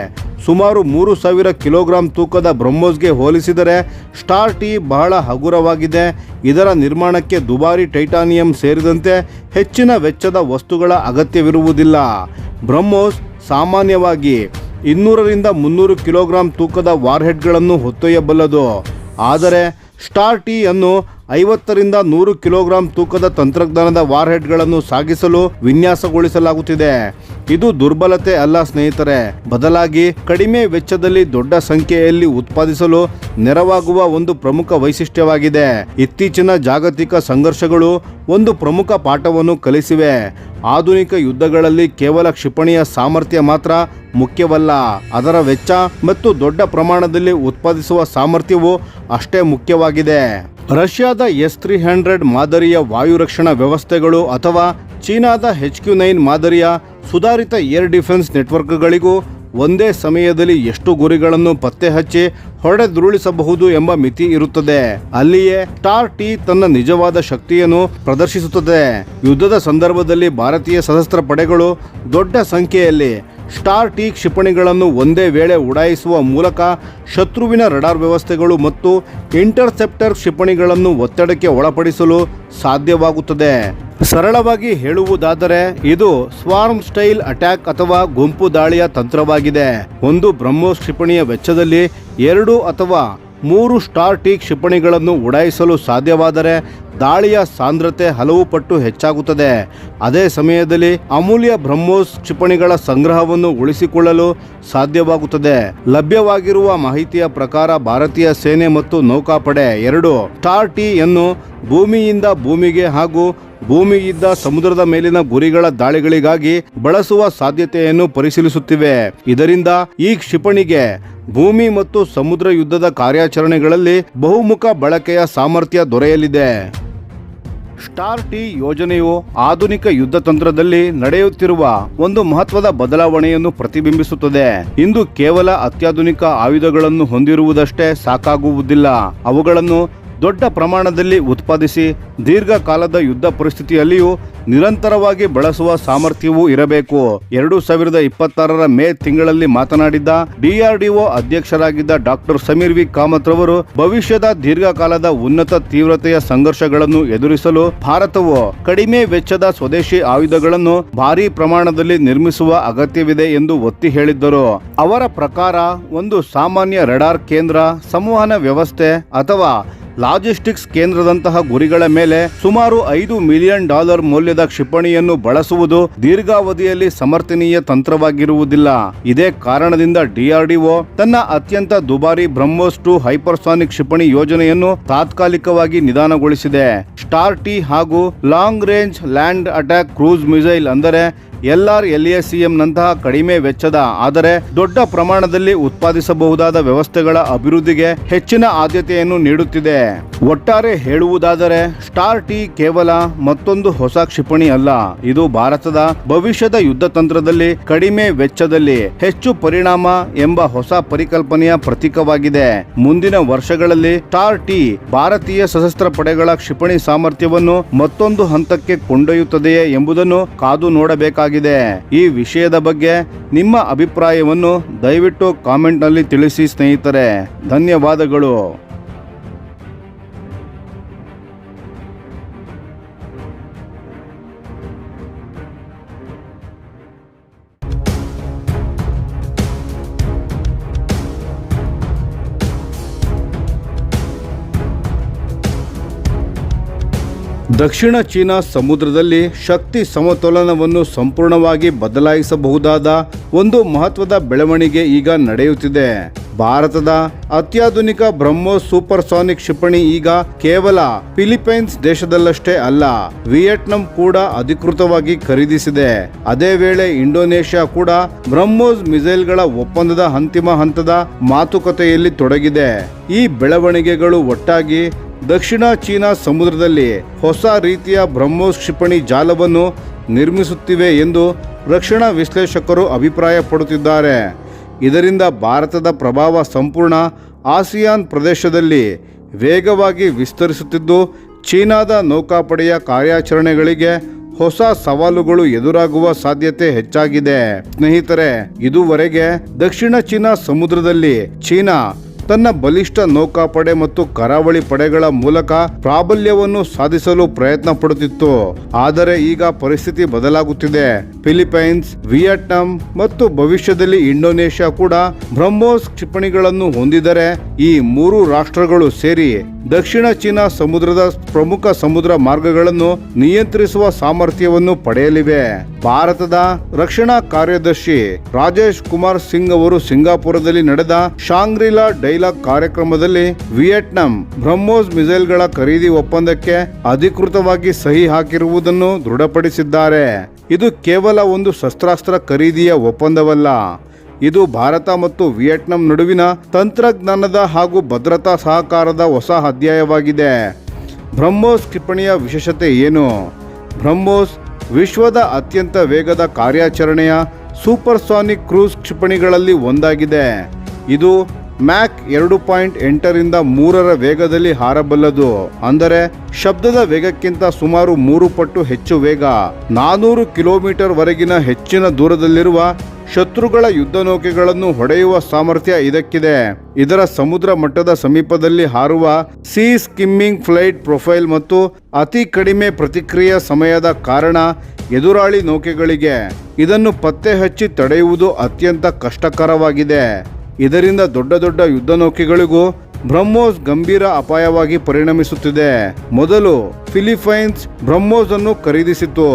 ಸುಮಾರು 3000 ಕಿಲೋಗ್ರಾಂ ತೂಕದ ಬ್ರಹ್ಮೋಸ್ಗೆ ಹೋಲಿಸಿದರೆ ಸ್ಟಾರ್ T ಬಹಳ ಹಗುರವಾಗಿದೆ. ಇದರ ನಿರ್ಮಾಣಕ್ಕೆ ದುಬಾರಿ ಟೈಟಾನಿಯಂ ಸೇರಿದಂತೆ ಹೆಚ್ಚಿನ ವೆಚ್ಚದ ವಸ್ತುಗಳ ಅಗತ್ಯವಿರುವುದಿಲ್ಲ. ಬ್ರಹ್ಮೋಸ್ ಸಾಮಾನ್ಯವಾಗಿ 200ರಿಂದ 300 ಕಿಲೋಗ್ರಾಂ ತೂಕದ ವಾರ್ಹೆಡ್ಗಳನ್ನು ಹೊತ್ತೊಯ್ಯಬಲ್ಲದು. ಆದರೆ ಸ್ಟಾರ್ T ಅನ್ನು 50ರಿಂದ 100 ಕಿಲೋಗ್ರಾಂ ತೂಕದ ತಂತ್ರಜ್ಞಾನದ ವಾರ್ಹೆಡ್ಗಳನ್ನು ಸಾಗಿಸಲು ವಿನ್ಯಾಸಗೊಳಿಸಲಾಗುತ್ತಿದೆ. ಇದು ದುರ್ಬಲತೆ ಅಲ್ಲ ಸ್ನೇಹಿತರೆ, ಬದಲಾಗಿ ಕಡಿಮೆ ವೆಚ್ಚದಲ್ಲಿ ದೊಡ್ಡ ಸಂಖ್ಯೆಯಲ್ಲಿ ಉತ್ಪಾದಿಸಲು ನೆರವಾಗುವ ಒಂದು ಪ್ರಮುಖ ವೈಶಿಷ್ಟ್ಯವಾಗಿದೆ. ಇತ್ತೀಚಿನ ಜಾಗತಿಕ ಸಂಘರ್ಷಗಳು ಒಂದು ಪ್ರಮುಖ ಪಾಠವನ್ನು ಕಲಿಸಿವೆ. ಆಧುನಿಕ ಯುದ್ಧಗಳಲ್ಲಿ ಕೇವಲ ಕ್ಷಿಪಣಿಯ ಸಾಮರ್ಥ್ಯ ಮಾತ್ರ ಮುಖ್ಯವಲ್ಲ, ಅದರ ವೆಚ್ಚ ಮತ್ತು ದೊಡ್ಡ ಪ್ರಮಾಣದಲ್ಲಿ ಉತ್ಪಾದಿಸುವ ಸಾಮರ್ಥ್ಯವು ಅಷ್ಟೇ ಮುಖ್ಯವಾಗಿದೆ. ರಷ್ಯಾದ S-300 ಮಾದರಿಯ ವಾಯು ರಕ್ಷಣಾ ವ್ಯವಸ್ಥೆಗಳು ಅಥವಾ ಚೀನಾದ HQ-9 ಮಾದರಿಯ ಸುಧಾರಿತ ಏರ್ ಡಿಫೆನ್ಸ್ ನೆಟ್ವರ್ಕ್ಗಳಿಗೂ ಒಂದೇ ಸಮಯದಲ್ಲಿ ಎಷ್ಟು ಗುರಿಗಳನ್ನು ಪತ್ತೆ ಹಚ್ಚಿ ಹೊಡೆದುರುಳಿಸಬಹುದು ಎಂಬ ಮಿತಿ ಇರುತ್ತದೆ. ಅಲ್ಲಿಯೇ ಸ್ಟಾರ್ T ತನ್ನ ನಿಜವಾದ ಶಕ್ತಿಯನ್ನು ಪ್ರದರ್ಶಿಸುತ್ತದೆ. ಯುದ್ಧದ ಸಂದರ್ಭದಲ್ಲಿ ಭಾರತೀಯ ಸಶಸ್ತ್ರ ಪಡೆಗಳು ದೊಡ್ಡ ಸಂಖ್ಯೆಯಲ್ಲಿ ಸ್ಟಾರ್ T ಕ್ಷಿಪಣಿಗಳನ್ನು ಒಂದೇ ವೇಳೆ ಉಡಾಯಿಸುವ ಮೂಲಕ ಶತ್ರುವಿನ ರಡಾರ್ ವ್ಯವಸ್ಥೆಗಳು ಮತ್ತು ಇಂಟರ್ಸೆಪ್ಟರ್ ಕ್ಷಿಪಣಿಗಳನ್ನು ಒತ್ತಡಕ್ಕೆ ಒಳಪಡಿಸಲು ಸಾಧ್ಯವಾಗುತ್ತದೆ. ಸರಳವಾಗಿ ಹೇಳುವುದಾದರೆ ಇದು ಸ್ವಾರ್ಮ್ ಸ್ಟೈಲ್ ಅಟ್ಯಾಕ್ ಅಥವಾ ಗುಂಪು ದಾಳಿಯ ತಂತ್ರವಾಗಿದೆ. ಒಂದು ಬ್ರಹ್ಮೋಸ್ ಕ್ಷಿಪಣಿಯ ವೆಚ್ಚದಲ್ಲಿ 2 ಅಥವಾ 3 ಸ್ಟಾರ್ T ಕ್ಷಿಪಣಿಗಳನ್ನು ಉಡಾಯಿಸಲು ಸಾಧ್ಯವಾದರೆ ದಾಳಿಯ ಸಾಂದ್ರತೆ ಹಲವು ಪಟ್ಟು ಹೆಚ್ಚಾಗುತ್ತದೆ. ಅದೇ ಸಮಯದಲ್ಲಿ ಅಮೂಲ್ಯ ಬ್ರಹ್ಮೋಸ್ ಕ್ಷಿಪಣಿಗಳ ಸಂಗ್ರಹವನ್ನು ಉಳಿಸಿಕೊಳ್ಳಲು ಸಾಧ್ಯವಾಗುತ್ತದೆ. ಲಭ್ಯವಾಗಿರುವ ಮಾಹಿತಿಯ ಪ್ರಕಾರ ಭಾರತೀಯ ಸೇನೆ ಮತ್ತು ನೌಕಾಪಡೆ 2 ಸ್ಟಾರ್ T ಯನ್ನು ಭೂಮಿಯಿಂದ ಭೂಮಿಗೆ ಹಾಗೂ ಭೂಮಿಯಿಂದ ಸಮುದ್ರದ ಮೇಲಿನ ಗುರಿಗಳ ದಾಳಿಗಳಿಗಾಗಿ ಬಳಸುವ ಸಾಧ್ಯತೆಯನ್ನು ಪರಿಶೀಲಿಸುತ್ತಿವೆ. ಇದರಿಂದ ಈ ಕ್ಷಿಪಣಿಗೆ ಭೂಮಿ ಮತ್ತು ಸಮುದ್ರ ಯುದ್ಧದ ಕಾರ್ಯಾಚರಣೆಗಳಲ್ಲಿ ಬಹುಮುಖ ಬಳಕೆಯ ಸಾಮರ್ಥ್ಯ ದೊರೆಯಲಿದೆ. ಸ್ಟಾರ್ T ಯೋಜನೆಯು ಆಧುನಿಕ ಯುದ್ಧ ತಂತ್ರದಲ್ಲಿ ನಡೆಯುತ್ತಿರುವ ಒಂದು ಮಹತ್ವದ ಬದಲಾವಣೆಯನ್ನು ಪ್ರತಿಬಿಂಬಿಸುತ್ತದೆ. ಇಂದು ಕೇವಲ ಅತ್ಯಾಧುನಿಕ ಆಯುಧಗಳನ್ನು ಹೊಂದಿರುವುದಷ್ಟೇ ಸಾಕಾಗುವುದಿಲ್ಲ. ಅವುಗಳನ್ನು ದೊಡ್ಡ ಪ್ರಮಾಣದಲ್ಲಿ ಉತ್ಪಾದಿಸಿ ದೀರ್ಘಕಾಲದ ಯುದ್ಧ ಪರಿಸ್ಥಿತಿಯಲ್ಲಿಯೂ ನಿರಂತರವಾಗಿ ಬಳಸುವ ಸಾಮರ್ಥ್ಯವೂ ಇರಬೇಕು. 2026ರ ಮೇ ತಿಂಗಳಲ್ಲಿ ಮಾತನಾಡಿದ್ದ DRDO ಅಧ್ಯಕ್ಷರಾಗಿದ್ದ ಡಾಕ್ಟರ್ ಸಮೀರ್ ವಿ ಕಾಮತ್ ರವರು ಭವಿಷ್ಯದ ದೀರ್ಘಕಾಲದ ಉನ್ನತ ತೀವ್ರತೆಯ ಸಂಘರ್ಷಗಳನ್ನು ಎದುರಿಸಲು ಭಾರತವು ಕಡಿಮೆ ವೆಚ್ಚದ ಸ್ವದೇಶಿ ಆಯುಧಗಳನ್ನು ಭಾರೀ ಪ್ರಮಾಣದಲ್ಲಿ ನಿರ್ಮಿಸುವ ಅಗತ್ಯವಿದೆ ಎಂದು ಒತ್ತಿ ಹೇಳಿದ್ದರು. ಅವರ ಪ್ರಕಾರ ಒಂದು ಸಾಮಾನ್ಯ ರಡಾರ್ ಕೇಂದ್ರ, ಸಂವಹನ ವ್ಯವಸ್ಥೆ ಅಥವಾ ಲಾಜಿಸ್ಟಿಕ್ಸ್ ಕೇಂದ್ರದಂತಹ ಗುರಿಗಳ ಮೇಲೆ ಸುಮಾರು $5 ಮಿಲಿಯನ್ ಮೌಲ್ಯದ ಕ್ಷಿಪಣಿಯನ್ನು ಬಳಸುವುದು ದೀರ್ಘಾವಧಿಯಲ್ಲಿ ಸಮರ್ಥನೀಯ ತಂತ್ರವಾಗಿರುವುದಿಲ್ಲ. ಇದೇ ಕಾರಣದಿಂದ DRDO ತನ್ನ ಅತ್ಯಂತ ದುಬಾರಿ ಬ್ರಹ್ಮೋಸ್ 2 ಹೈಪರ್ಸಾನಿಕ್ ಕ್ಷಿಪಣಿ ಯೋಜನೆಯನ್ನು ತಾತ್ಕಾಲಿಕವಾಗಿ ನಿಧಾನಗೊಳಿಸಿದೆ. ಸ್ಟಾರ್ T ಹಾಗೂ long range land attack cruise missile ಅಂದರೆ LRLACM ನಂತಹ ಕಡಿಮೆ ವೆಚ್ಚದ ಆದರೆ ದೊಡ್ಡ ಪ್ರಮಾಣದಲ್ಲಿ ಉತ್ಪಾದಿಸಬಹುದಾದ ವ್ಯವಸ್ಥೆಗಳ ಅಭಿವೃದ್ಧಿಗೆ ಹೆಚ್ಚಿನ ಆದ್ಯತೆಯನ್ನು ನೀಡುತ್ತಿದೆ. ಒಟ್ಟಾರೆ ಹೇಳುವುದಾದರೆ ಸ್ಟಾರ್ ಟಿ ಕೇವಲ ಮತ್ತೊಂದು ಹೊಸ ಕ್ಷಿಪಣಿ ಅಲ್ಲ, ಇದು ಭಾರತದ ಭವಿಷ್ಯದ ಯುದ್ಧ ತಂತ್ರದಲ್ಲಿ ಕಡಿಮೆ ವೆಚ್ಚದಲ್ಲಿ ಹೆಚ್ಚು ಪರಿಣಾಮ ಎಂಬ ಹೊಸ ಪರಿಕಲ್ಪನೆಯ ಪ್ರತೀಕವಾಗಿದೆ. ಮುಂದಿನ ವರ್ಷಗಳಲ್ಲಿ ಸ್ಟಾರ್ ಟಿ ಭಾರತೀಯ ಸಶಸ್ತ್ರ ಪಡೆಗಳ ಕ್ಷಿಪಣಿ ಸಾಮರ್ಥ್ಯವನ್ನು ಮತ್ತೊಂದು ಹಂತಕ್ಕೆ ಕೊಂಡೊಯ್ಯುತ್ತದೆಯೇ ಎಂಬುದನ್ನು ಕಾದು ನೋಡಬೇಕಾಗಿದೆ. ಈ ವಿಷಯದ ಬಗ್ಗೆ ನಿಮ್ಮ ಅಭಿಪ್ರಾಯವನ್ನು ದಯವಿಟ್ಟು ಕಾಮೆಂಟ್ ನಲ್ಲಿ ತಿಳಿಸಿ ಸ್ನೇಹಿತರೆ. ಧನ್ಯವಾದಗಳು. ದಕ್ಷಿಣ ಚೀನಾ ಸಮುದ್ರದಲ್ಲಿ ಶಕ್ತಿ ಸಮತೋಲನವನ್ನು ಸಂಪೂರ್ಣವಾಗಿ ಬದಲಾಯಿಸಬಹುದಾದ ಒಂದು ಮಹತ್ವದ ಬೆಳವಣಿಗೆ ಈಗ ನಡೆಯುತ್ತಿದೆ. ಭಾರತದ ಅತ್ಯಾಧುನಿಕ ಬ್ರಹ್ಮೋಸ್ ಸೂಪರ್ಸಾನಿಕ್ ಕ್ಷಿಪಣಿ ಈಗ ಕೇವಲ ಫಿಲಿಪೈನ್ಸ್ ದೇಶದಲ್ಲಷ್ಟೇ ಅಲ್ಲ, ವಿಯೆಟ್ನಾಂ ಕೂಡ ಅಧಿಕೃತವಾಗಿ ಖರೀದಿಸಿದೆ. ಅದೇ ವೇಳೆ ಇಂಡೋನೇಷ್ಯಾ ಕೂಡ ಬ್ರಹ್ಮೋಸ್ ಮಿಸೈಲ್ಗಳ ಒಪ್ಪಂದದ ಅಂತಿಮ ಹಂತದ ಮಾತುಕತೆಯಲ್ಲಿ ತೊಡಗಿದೆ. ಈ ಬೆಳವಣಿಗೆಗಳು ಒಟ್ಟಾಗಿ ದಕ್ಷಿಣ ಚೀನಾ ಸಮುದ್ರದಲ್ಲಿ ಹೊಸ ರೀತಿಯ ಬ್ರಹ್ಮೋಸ್ ಕ್ಷಿಪಣಿ ಜಾಲವನ್ನು ನಿರ್ಮಿಸುತ್ತಿವೆ ಎಂದು ರಕ್ಷಣಾ ವಿಶ್ಲೇಷಕರು ಅಭಿಪ್ರಾಯಪಡುತ್ತಿದ್ದಾರೆ. ಇದರಿಂದ ಭಾರತದ ಪ್ರಭಾವ ಸಂಪೂರ್ಣ ಆಸಿಯಾನ್ ಪ್ರದೇಶದಲ್ಲಿ ವೇಗವಾಗಿ ವಿಸ್ತರಿಸುತ್ತಿದ್ದು, ಚೀನಾದ ನೌಕಾಪಡೆಯ ಕಾರ್ಯಾಚರಣೆಗಳಿಗೆ ಹೊಸ ಸವಾಲುಗಳು ಎದುರಾಗುವ ಸಾಧ್ಯತೆ ಹೆಚ್ಚಾಗಿದೆ. ಸ್ನೇಹಿತರೆ, ಇದುವರೆಗೆ ದಕ್ಷಿಣ ಚೀನಾ ಸಮುದ್ರದಲ್ಲಿ ಚೀನಾ ತನ್ನ ಬಲಿಷ್ಠ ನೌಕಾಪಡೆ ಮತ್ತು ಕರಾವಳಿ ಪಡೆಗಳ ಮೂಲಕ ಪ್ರಾಬಲ್ಯವನ್ನು ಸಾಧಿಸಲು ಪ್ರಯತ್ನ ಪಡುತ್ತಿತ್ತು. ಆದರೆ ಈಗ ಪರಿಸ್ಥಿತಿ ಬದಲಾಗುತ್ತಿದೆ. ಫಿಲಿಪೈನ್ಸ್, ವಿಯೆಟ್ನಾಂ ಮತ್ತು ಭವಿಷ್ಯದಲ್ಲಿ ಇಂಡೋನೇಷ್ಯಾ ಕೂಡ ಬ್ರಹ್ಮೋಸ್ ಕ್ಷಿಪಣಿಗಳನ್ನು ಹೊಂದಿದರೆ ಈ ಮೂರು ರಾಷ್ಟ್ರಗಳು ಸೇರಿ ದಕ್ಷಿಣ ಚೀನಾ ಸಮುದ್ರದ ಪ್ರಮುಖ ಸಮುದ್ರ ಮಾರ್ಗಗಳನ್ನು ನಿಯಂತ್ರಿಸುವ ಸಾಮರ್ಥ್ಯವನ್ನು ಪಡೆಯಲಿವೆ. ಭಾರತದ ರಕ್ಷಣಾ ಕಾರ್ಯದರ್ಶಿ ರಾಜೇಶ್ ಕುಮಾರ್ ಸಿಂಗ್ ಅವರು ಸಿಂಗಾಪುರದಲ್ಲಿ ನಡೆದ ಶಾಂಗ್ರಿಲಾ ಡೈಲಾಗ್ ಕಾರ್ಯಕ್ರಮದಲ್ಲಿ ವಿಯೆಟ್ನಾಂ ಬ್ರಹ್ಮೋಸ್ ಮಿಸೈಲ್ಗಳ ಖರೀದಿ ಒಪ್ಪಂದಕ್ಕೆ ಅಧಿಕೃತವಾಗಿ ಸಹಿ ಹಾಕಿರುವುದನ್ನು ದೃಢಪಡಿಸಿದ್ದಾರೆ. ಇದು ಕೇವಲ ಒಂದು ಶಸ್ತ್ರಾಸ್ತ್ರ ಖರೀದಿಯ ಒಪ್ಪಂದವಲ್ಲ, ಇದು ಭಾರತ ಮತ್ತು ವಿಯೆಟ್ನಾಂ ನಡುವಿನ ತಂತ್ರಜ್ಞಾನದ ಹಾಗೂ ಭದ್ರತಾ ಸಹಕಾರದ ಹೊಸ ಅಧ್ಯಾಯವಾಗಿದೆ. ಬ್ರಹ್ಮೋಸ್ ಕ್ಷಿಪಣಿಯ ವಿಶೇಷತೆ ಏನು? ಬ್ರಹ್ಮೋಸ್ ವಿಶ್ವದ ಅತ್ಯಂತ ವೇಗದ ಕಾರ್ಯಾಚರಣೆಯ ಸೂಪರ್ಸಾನಿಕ್ ಕ್ರೂಸ್ ಕ್ಷಿಪಣಿಗಳಲ್ಲಿ ಒಂದಾಗಿದೆ. ಇದು ಮ್ಯಾಕ್ 2.8ರಿಂದ 3ರ ವೇಗದಲ್ಲಿ ಹಾರಬಲ್ಲದು. ಅಂದರೆ ಶಬ್ದದ ವೇಗಕ್ಕಿಂತ ಸುಮಾರು 3 ಪಟ್ಟು ಹೆಚ್ಚು ವೇಗ. 400 ಕಿಲೋಮೀಟರ್ ವರೆಗಿನ ಹೆಚ್ಚಿನ ದೂರದಲ್ಲಿರುವ ಶತ್ರುಗಳ ಯುದ್ಧ ನೌಕೆಗಳನ್ನು ಹೊಡೆಯುವ ಸಾಮರ್ಥ್ಯ ಇದಕ್ಕಿದೆ. ಇದರ ಸಮುದ್ರ ಮಟ್ಟದ ಸಮೀಪದಲ್ಲಿ ಹಾರುವ ಸೀ ಸ್ಕಿಮ್ಮಿಂಗ್ ಫ್ಲೈಟ್ ಪ್ರೊಫೈಲ್ ಮತ್ತು ಅತಿ ಕಡಿಮೆ ಪ್ರತಿಕ್ರಿಯೆ ಸಮಯದ ಕಾರಣ ಎದುರಾಳಿ ನೌಕೆಗಳಿಗೆ ಇದನ್ನು ಪತ್ತೆ ಹಚ್ಚಿ ತಡೆಯುವುದು ಅತ್ಯಂತ ಕಷ್ಟಕರವಾಗಿದೆ. ಇದರಿಂದ ದೊಡ್ಡ ದೊಡ್ಡ ಯುದ್ಧ ನೌಕೆಗಳಿಗೂ ಬ್ರಹ್ಮೋಸ್ ಗಂಭೀರ ಅಪಾಯವಾಗಿ ಪರಿಣಮಿಸುತ್ತಿದೆ. ಮೊದಲು ಫಿಲಿಪೈನ್ಸ್ ಬ್ರಹ್ಮೋಸ್ ಅನ್ನು ಖರೀದಿಸಿತು.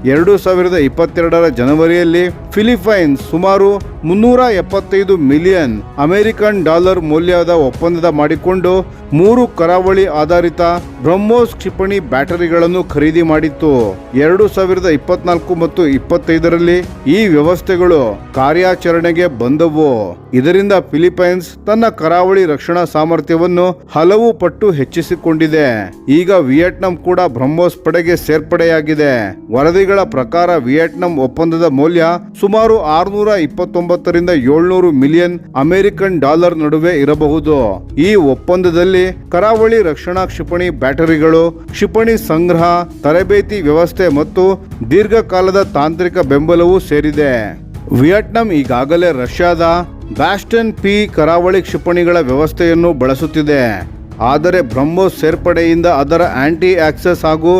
2022ರ ಜನವರಿಯಲ್ಲಿ ಫಿಲಿಪೈನ್ಸ್ ಸುಮಾರು $375 ಮಿಲಿಯನ್ ಅಮೆರಿಕನ್ ಡಾಲರ್ ಮೌಲ್ಯದ ಒಪ್ಪಂದ ಮಾಡಿಕೊಂಡು 3 ಕರಾವಳಿ ಆಧಾರಿತ ಬ್ರಹ್ಮೋಸ್ ಕ್ಷಿಪಣಿ ಬ್ಯಾಟರಿಗಳನ್ನು ಖರೀದಿ ಮಾಡಿತ್ತು. 2024 ಮತ್ತು 25ರಲ್ಲಿ ಈ ವ್ಯವಸ್ಥೆಗಳು ಕಾರ್ಯಾಚರಣೆಗೆ ಬಂದವು. ಇದರಿಂದ ಫಿಲಿಪೈನ್ಸ್ ತನ್ನ ಕರಾವಳಿ ರಕ್ಷಣಾ ಸಾಮರ್ಥ್ಯವನ್ನು ಹಲವು ಪಟ್ಟು ಹೆಚ್ಚಿಸಿಕೊಂಡಿದೆ. ಈಗ ವಿಯೆಟ್ನಾಂ ಕೂಡ ಬ್ರಹ್ಮೋಸ್ ಪಡೆಗೆ ಸೇರ್ಪಡೆಯಾಗಿದೆ. ವರದಿಗಳ ಪ್ರಕಾರ ವಿಯೆಟ್ನಾಂ ಒಪ್ಪಂದದ ಮೌಲ್ಯ ಸುಮಾರು 629ರಿಂದ 700 ಮಿಲಿಯನ್ ಅಮೆರಿಕನ್ ಡಾಲರ್ ನಡುವೆ ಇರಬಹುದು. ಈ ಒಪ್ಪಂದದಲ್ಲಿ ಕರಾವಳಿ ರಕ್ಷಣಾ ಕ್ಷಿಪಣಿ ಬ್ಯಾಟರಿಗಳು, ಕ್ಷಿಪಣಿ ಸಂಗ್ರಹ, ತರಬೇತಿ ವ್ಯವಸ್ಥೆ ಮತ್ತು ದೀರ್ಘಕಾಲದ ತಾಂತ್ರಿಕ ಬೆಂಬಲವೂ ಸೇರಿದೆ. ವಿಯೆಟ್ನಾಂ ಈಗಾಗಲೇ ರಷ್ಯಾದ ಬ್ಯಾಸ್ಟನ್ ಪಿ ಕರಾವಳಿ ಕ್ಷಿಪಣಿಗಳ ವ್ಯವಸ್ಥೆಯನ್ನು ಬಳಸುತ್ತಿದೆ. ಆದರೆ ಬ್ರಹ್ಮೋಸ್ ಸೇರ್ಪಡೆಯಿಂದ ಅದರ ಆಂಟಿ ಆಕ್ಸೆಸ್ ಹಾಗೂ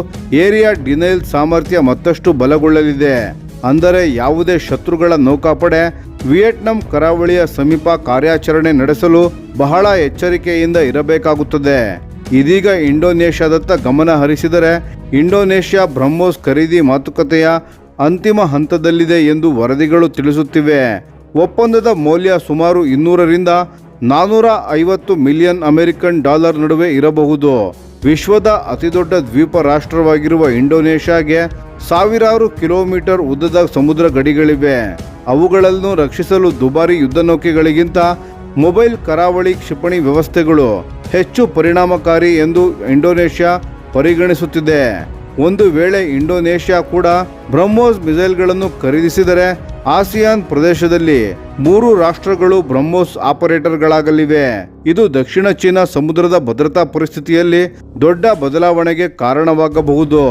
ಏರಿಯಾ ಡಿನೈಲ್ ಸಾಮರ್ಥ್ಯ ಮತ್ತಷ್ಟು ಬಲಗೊಳ್ಳಲಿದೆ. ಅಂದರೆ ಯಾವುದೇ ಶತ್ರುಗಳ ನೌಕಾಪಡೆ ವಿಯೆಟ್ನಾಂ ಕರಾವಳಿಯ ಸಮೀಪ ಕಾರ್ಯಾಚರಣೆ ನಡೆಸಲು ಬಹಳ ಎಚ್ಚರಿಕೆಯಿಂದ ಇರಬೇಕಾಗುತ್ತದೆ. ಇದೀಗ ಇಂಡೋನೇಷ್ಯಾದತ್ತ ಗಮನ ಹರಿಸಿದರೆ ಇಂಡೋನೇಷ್ಯಾ ಬ್ರಹ್ಮೋಸ್ ಖರೀದಿ ಮಾತುಕತೆಯ ಅಂತಿಮ ಹಂತದಲ್ಲಿದೆ ಎಂದು ವರದಿಗಳು ತಿಳಿಸುತ್ತಿವೆ. ಒಪ್ಪಂದದ ಮೌಲ್ಯ ಸುಮಾರು 200ರಿಂದ $450 ಮಿಲಿಯನ್ ಅಮೆರಿಕನ್ ಡಾಲರ್ ನಡುವೆ ಇರಬಹುದು. ವಿಶ್ವದ ಅತಿದೊಡ್ಡ ದ್ವೀಪ ರಾಷ್ಟ್ರವಾಗಿರುವ ಇಂಡೋನೇಷ್ಯಾಗೆ ಸಾವಿರಾರು ಕಿಲೋಮೀಟರ್ ಉದ್ದದ ಸಮುದ್ರ ಗಡಿಗಳಿವೆ. ಅವುಗಳನ್ನು ರಕ್ಷಿಸಲು ದುಬಾರಿ ಯುದ್ಧ ನೌಕೆಗಳಿಗಿಂತ ಮೊಬೈಲ್ ಕರಾವಳಿ ಕ್ಷಿಪಣಿ ವ್ಯವಸ್ಥೆಗಳು ಹೆಚ್ಚು ಪರಿಣಾಮಕಾರಿ ಎಂದು ಇಂಡೋನೇಷ್ಯಾ ಪರಿಗಣಿಸುತ್ತಿದೆ. ಒಂದು ವೇಳೆ ಇಂಡೋನೇಷ್ಯಾ ಕೂಡ ಬ್ರಹ್ಮೋಸ್ ಮಿಸೈಲ್ಗಳನ್ನು ಖರೀದಿಸಿದರೆ ಆಸಿಯಾನ್ ಪ್ರದೇಶದಲ್ಲಿ 3 ರಾಷ್ಟ್ರಗಳು ಬ್ರಹ್ಮೋಸ್ ಆಪರೇಟರ್ಗಳಾಗಲಿವೆ. ಇದು ದಕ್ಷಿಣ ಚೀನಾ ಸಮುದ್ರದ ಭದ್ರತಾ ಪರಿಸ್ಥಿತಿಯಲ್ಲಿ ದೊಡ್ಡ ಬದಲಾವಣೆಗೆ ಕಾರಣವಾಗಬಹುದು.